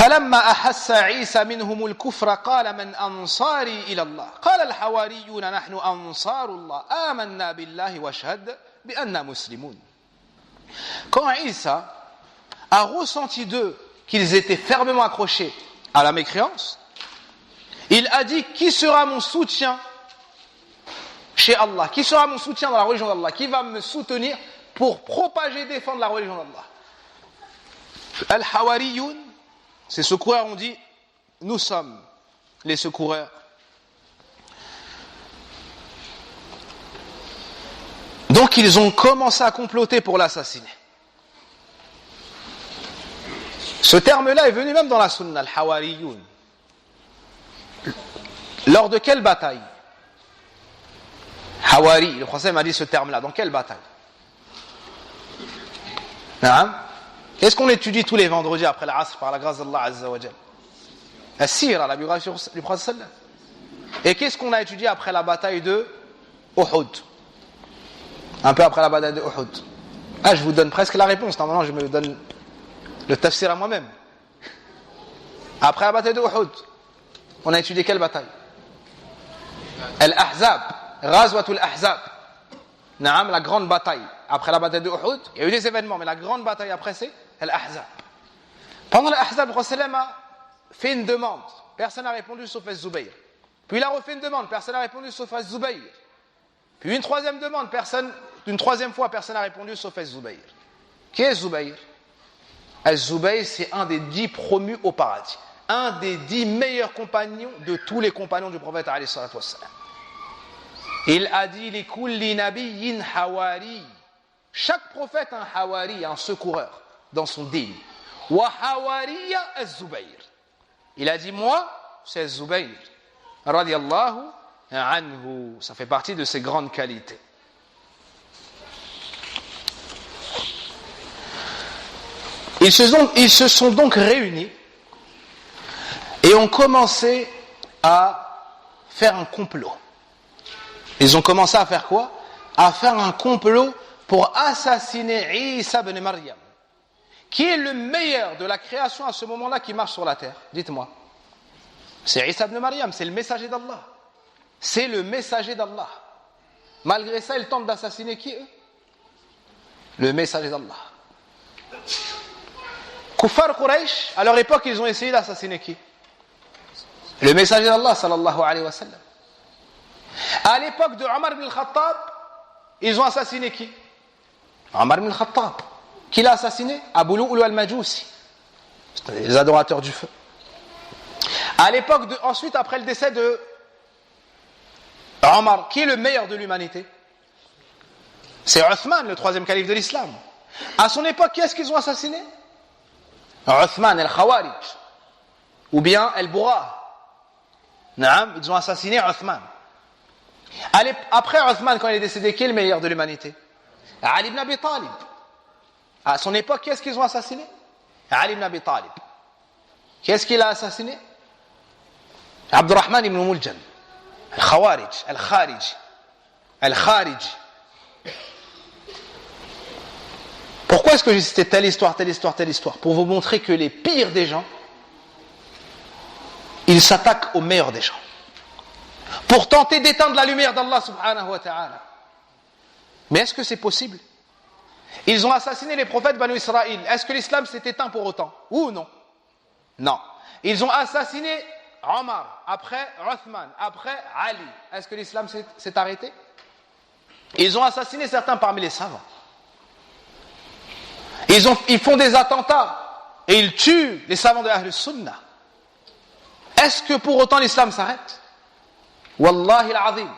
فلما أحس عيسى منهم الكفر قال من أنصاري إلى الله قال الحواريون نحن أنصار الله آمنا بالله واشهد بأننا مسلمون. Quand Isa a ressenti d'eux qu'ils étaient fermement accrochés à la mécréance, il a dit: qui sera mon soutien chez Allah? Qui sera mon soutien dans la religion d'Allah? Qui va me soutenir pour propager et défendre la religion d'Allah? Al-Hawariyoun, ces secoureurs ont dit: nous sommes les secoureurs. Donc ils ont commencé à comploter pour l'assassiner. Ce terme-là est venu même dans la sunna, Al-Hawariyoun. Lors de quelle bataille? Hawari, le français m'a dit ce terme-là, dans quelle bataille? Qu'est-ce qu'on étudie tous les vendredis après l'Asr par la grâce d'Allah Azza wa Jal? As-Sira, la biographie du prophète. Et qu'est-ce qu'on a étudié après la bataille de Uhud? Un peu après la bataille de Uhud. Ah, je vous donne presque la réponse. Normalement, je me donne le tafsir à moi-même. Après la bataille de Uhud, on a étudié quelle bataille? Al-Ahzab, Ghazwatul Ahzab. Naam, la grande bataille. Après la bataille de Uhud, il y a eu des événements, mais la grande bataille après, c'est Al-Ahzab. Pendant l'Ahzab, le prophète a fait une demande. Personne n'a répondu sauf Az-Zubayr. Puis il a refait une demande. Personne n'a répondu sauf Az-Zubayr. Puis une troisième demande. Une troisième fois, personne n'a répondu sauf Az-Zubayr. Qui est Az-Zubayr? Az-Zubayr, c'est un des 10 promus au paradis. Un des 10 meilleurs compagnons de tous les compagnons du prophète alayhi salatu wassalam. Il a dit: li kulli nabiyyin hawari. Chaque prophète a un hawari, un secoureur dans son din. Wa hawariya az-Zubayr. Il a dit: moi, c'est Az-Zubayr. Radiyallahu anhu. Ça fait partie de ses grandes qualités. Ils se sont donc réunis et ont commencé à faire un complot. Ils ont commencé à faire quoi? À faire un complot pour assassiner Isa ibn Maryam, qui est le meilleur de la création à ce moment-là qui marche sur la terre. Dites-moi. C'est Isa ibn Maryam, c'est le messager d'Allah. C'est le messager d'Allah. Malgré ça, ils tentent d'assassiner qui, eux? Le messager d'Allah. Kuffar Quraysh, à leur époque, ils ont essayé d'assassiner qui? Le messager d'Allah, sallallahu alayhi wa sallam. À l'époque de Omar ibn al-Khattab, ils ont assassiné qui? Omar ibn al-Khattab. Qui l'a assassiné? Abu Lu'lu al-Majusi. C'était les adorateurs du feu. À l'époque ensuite, après le décès de Omar, qui est le meilleur de l'humanité? C'est Uthman, le troisième calife de l'islam. À son époque, qui est-ce qu'ils ont assassiné? Uthman al-Khawarij. Ou bien al-Boura. Naam, ils ont assassiné Uthman. Après Uthman, quand il est décédé, qui est le meilleur de l'humanité? Ali ibn Abi Talib. À son époque, qui est-ce qu'ils ont assassiné? Ali ibn Abi Talib. Qui est-ce qu'il a assassiné? Abdurrahman ibn Muljam. Al-Khawarij, Al-Kharij. Al-Kharij. Pourquoi est-ce que j'ai cité telle histoire? Pour vous montrer que les pires des gens, ils s'attaquent aux meilleurs des gens. Pour tenter d'éteindre la lumière d'Allah subhanahu wa ta'ala. Mais est-ce que c'est possible? Ils ont assassiné les prophètes Banu Israël. Est-ce que l'islam s'est éteint pour autant? Ou non? Non. Ils ont assassiné Omar, après Uthman, après Ali. Est-ce que l'islam s'est arrêté? Ils ont assassiné certains parmi les savants. Ils font des attentats et ils tuent les savants de Ahl Sunnah. Est-ce que pour autant l'islam s'arrête? Wallahi al-azim.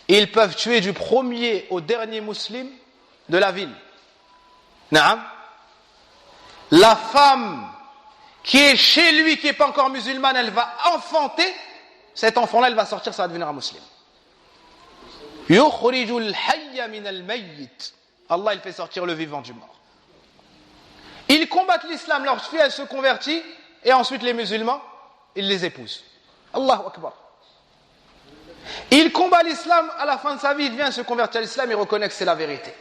Ils peuvent tuer du premier au dernier musulman de la ville. Naam. La femme qui est chez lui, qui n'est pas encore musulmane, elle va enfanter. Cet enfant-là, elle va sortir, ça va devenir un musulman. Yukhrijul hayya min al-mayyit. Allah, il fait sortir le vivant du mort. Ils combattent l'islam, leur fille, elle se convertit, et ensuite les musulmans, ils les épousent. Allahu Akbar. Il combat l'islam, à la fin de sa vie, il vient se convertir à l'islam, il reconnaît que c'est la vérité.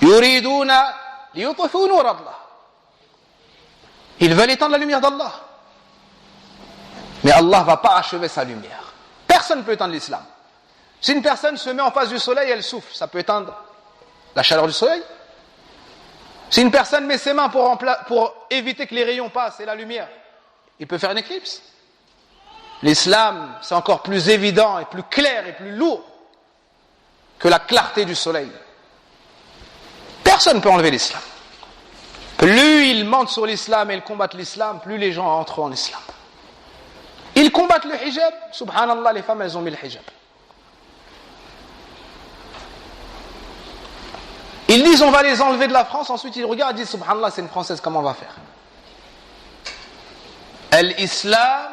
Yuriduna liyutfi'u nur Allah. Ils veulent éteindre la lumière d'Allah. Mais Allah ne va pas achever sa lumière. Personne ne peut éteindre l'islam. Si une personne se met en face du soleil et elle souffle, ça peut éteindre la chaleur du soleil. Si une personne met ses mains pour éviter que les rayons passent et la lumière, il peut faire une éclipse. L'islam, c'est encore plus évident et plus clair et plus lourd que la clarté du soleil. Personne ne peut enlever l'islam. Plus ils mentent sur l'islam et ils combattent l'islam, plus les gens entrent en islam. Ils combattent le hijab. Subhanallah, les femmes, elles ont mis le hijab. Ils disent on va les enlever de la France, ensuite ils regardent et disent subhanallah, c'est une Française, comment on va faire? Al-Islam,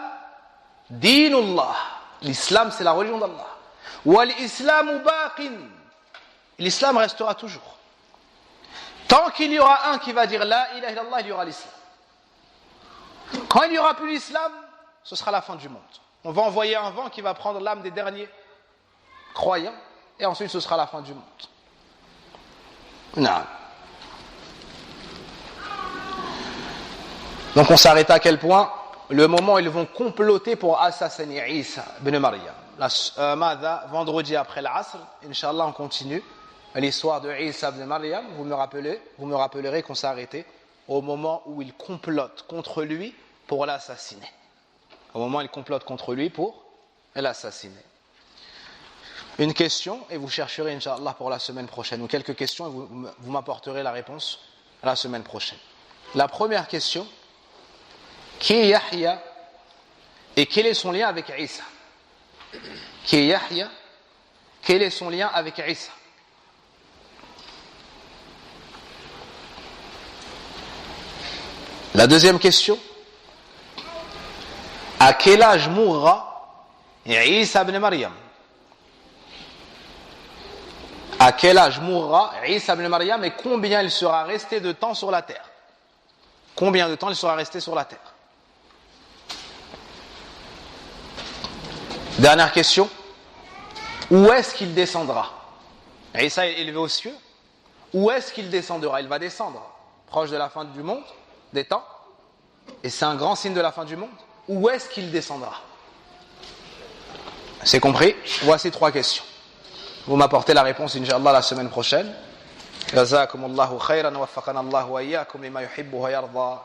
dinullah. L'islam, c'est la religion d'Allah. Wal-Islamu baqin. L'islam restera toujours. Tant qu'il y aura un qui va dire la ilaha illallah, il y aura l'islam. Quand il n'y aura plus l'islam, ce sera la fin du monde. On va envoyer un vent qui va prendre l'âme des derniers croyants, et ensuite ce sera la fin du monde. Non. Donc on s'arrête à quel point? Le moment où ils vont comploter pour assassiner Isa ibn Maryam. Vendredi après l'Asr, Inch'Allah, on continue l'histoire de Isa ibn Maryam. Vous me rappellerez qu'on s'est arrêté au moment où ils complotent contre lui pour l'assassiner. Au moment où ils complotent contre lui pour l'assassiner. Une question, et vous chercherez, Inch'Allah, pour la semaine prochaine, ou quelques questions, et vous m'apporterez la réponse la semaine prochaine. La première question, qui est Yahya et quel est son lien avec Isa? Qui est Yahya? Quel est son lien avec Isa? La deuxième question, à quel âge mourra Isa ibn Maryam? À quel âge mourra Isa ibn Maryam et combien il sera resté de temps sur la terre? Combien de temps il sera resté sur la terre? Dernière question, où est-ce qu'il descendra? Isa est élevé aux cieux. Où est-ce qu'il descendra? Il va descendre proche de la fin du monde, des temps, et c'est un grand signe de la fin du monde. Où est-ce qu'il descendra? C'est compris? Voici 3 questions. Vous m'apportez la réponse, Inch'Allah, la semaine prochaine. Jazakumullahu khayran wa waffaqana Allah wa iyyakum lima yuhibbu wa yarda.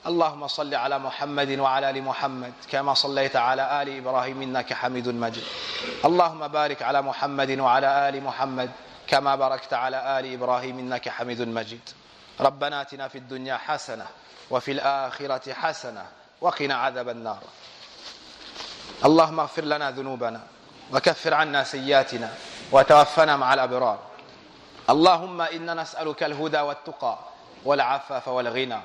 اللهم صل على محمد وعلى ال محمد كما صليت على ال ابراهيم انك حميد مجيد. اللهم بارك على محمد وعلى ال محمد كما باركت على ال ابراهيم انك حميد مجيد. ربنا آتنا في الدنيا حسنة وفي الآخرة حسنة وقنا عذاب النار. اللهم اغفر لنا ذنوبنا وكفر عنا سيئاتنا وتوفنا مع الأبرار. اللهم إنا نسألك الهدى والتقى والعفاف والغنى.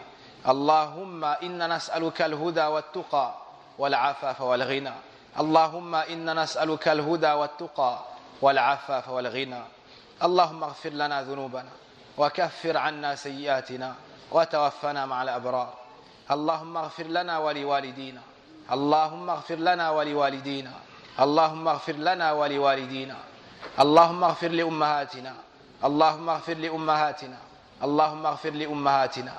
اللهم إنا نسألك الهدى والتقى والعفاف والغنى. اللهم إنا نسألك الهدى والتقى والعفاف والغنى. اللهم اغفر لنا ذنوبنا وكفر عنا سيئاتنا وتوفنا مع الأبرار. اللهم اغفر لنا ولوالدينا. اللهم اغفر لنا ولوالدينا. اللهم اغفر لنا ولوالدينا. اللهم اغفر لأمهاتنا. اللهم اغفر لأمهاتنا. اللهم اغفر لأمهاتنا.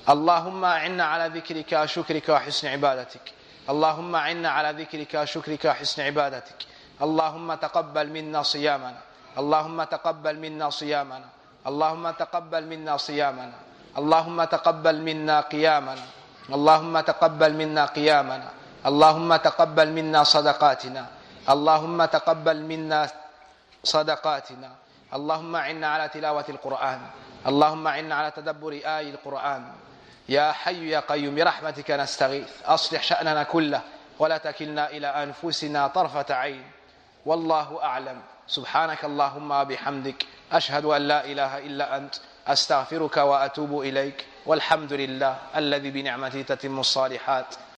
اللهم أعنا على ذكرك وشكرك وحسن عبادتك. اللهم أعنا على ذكرك وشكرك وحسن عبادتك. اللهم تقبل منا صيامنا. اللهم تقبل منا صيامنا. اللهم تقبل منا صيامنا. اللهم تقبل منا قيامنا. اللهم تقبل منا قيامنا. اللهم تقبل منا صدقاتنا. اللهم تقبل منا صدقاتنا. اللهم أعنا على تلاوة القرآن. اللهم أعنا على تدبر آي القرآن. يا حي يا قيوم برحمتك نستغيث أصلح شأننا كله ولا تكلنا إلى أنفسنا طرفة عين والله أعلم. سبحانك اللهم وبحمدك أشهد أن لا إله إلا أنت أستغفرك وأتوب إليك والحمد لله الذي بنعمته تتم الصالحات.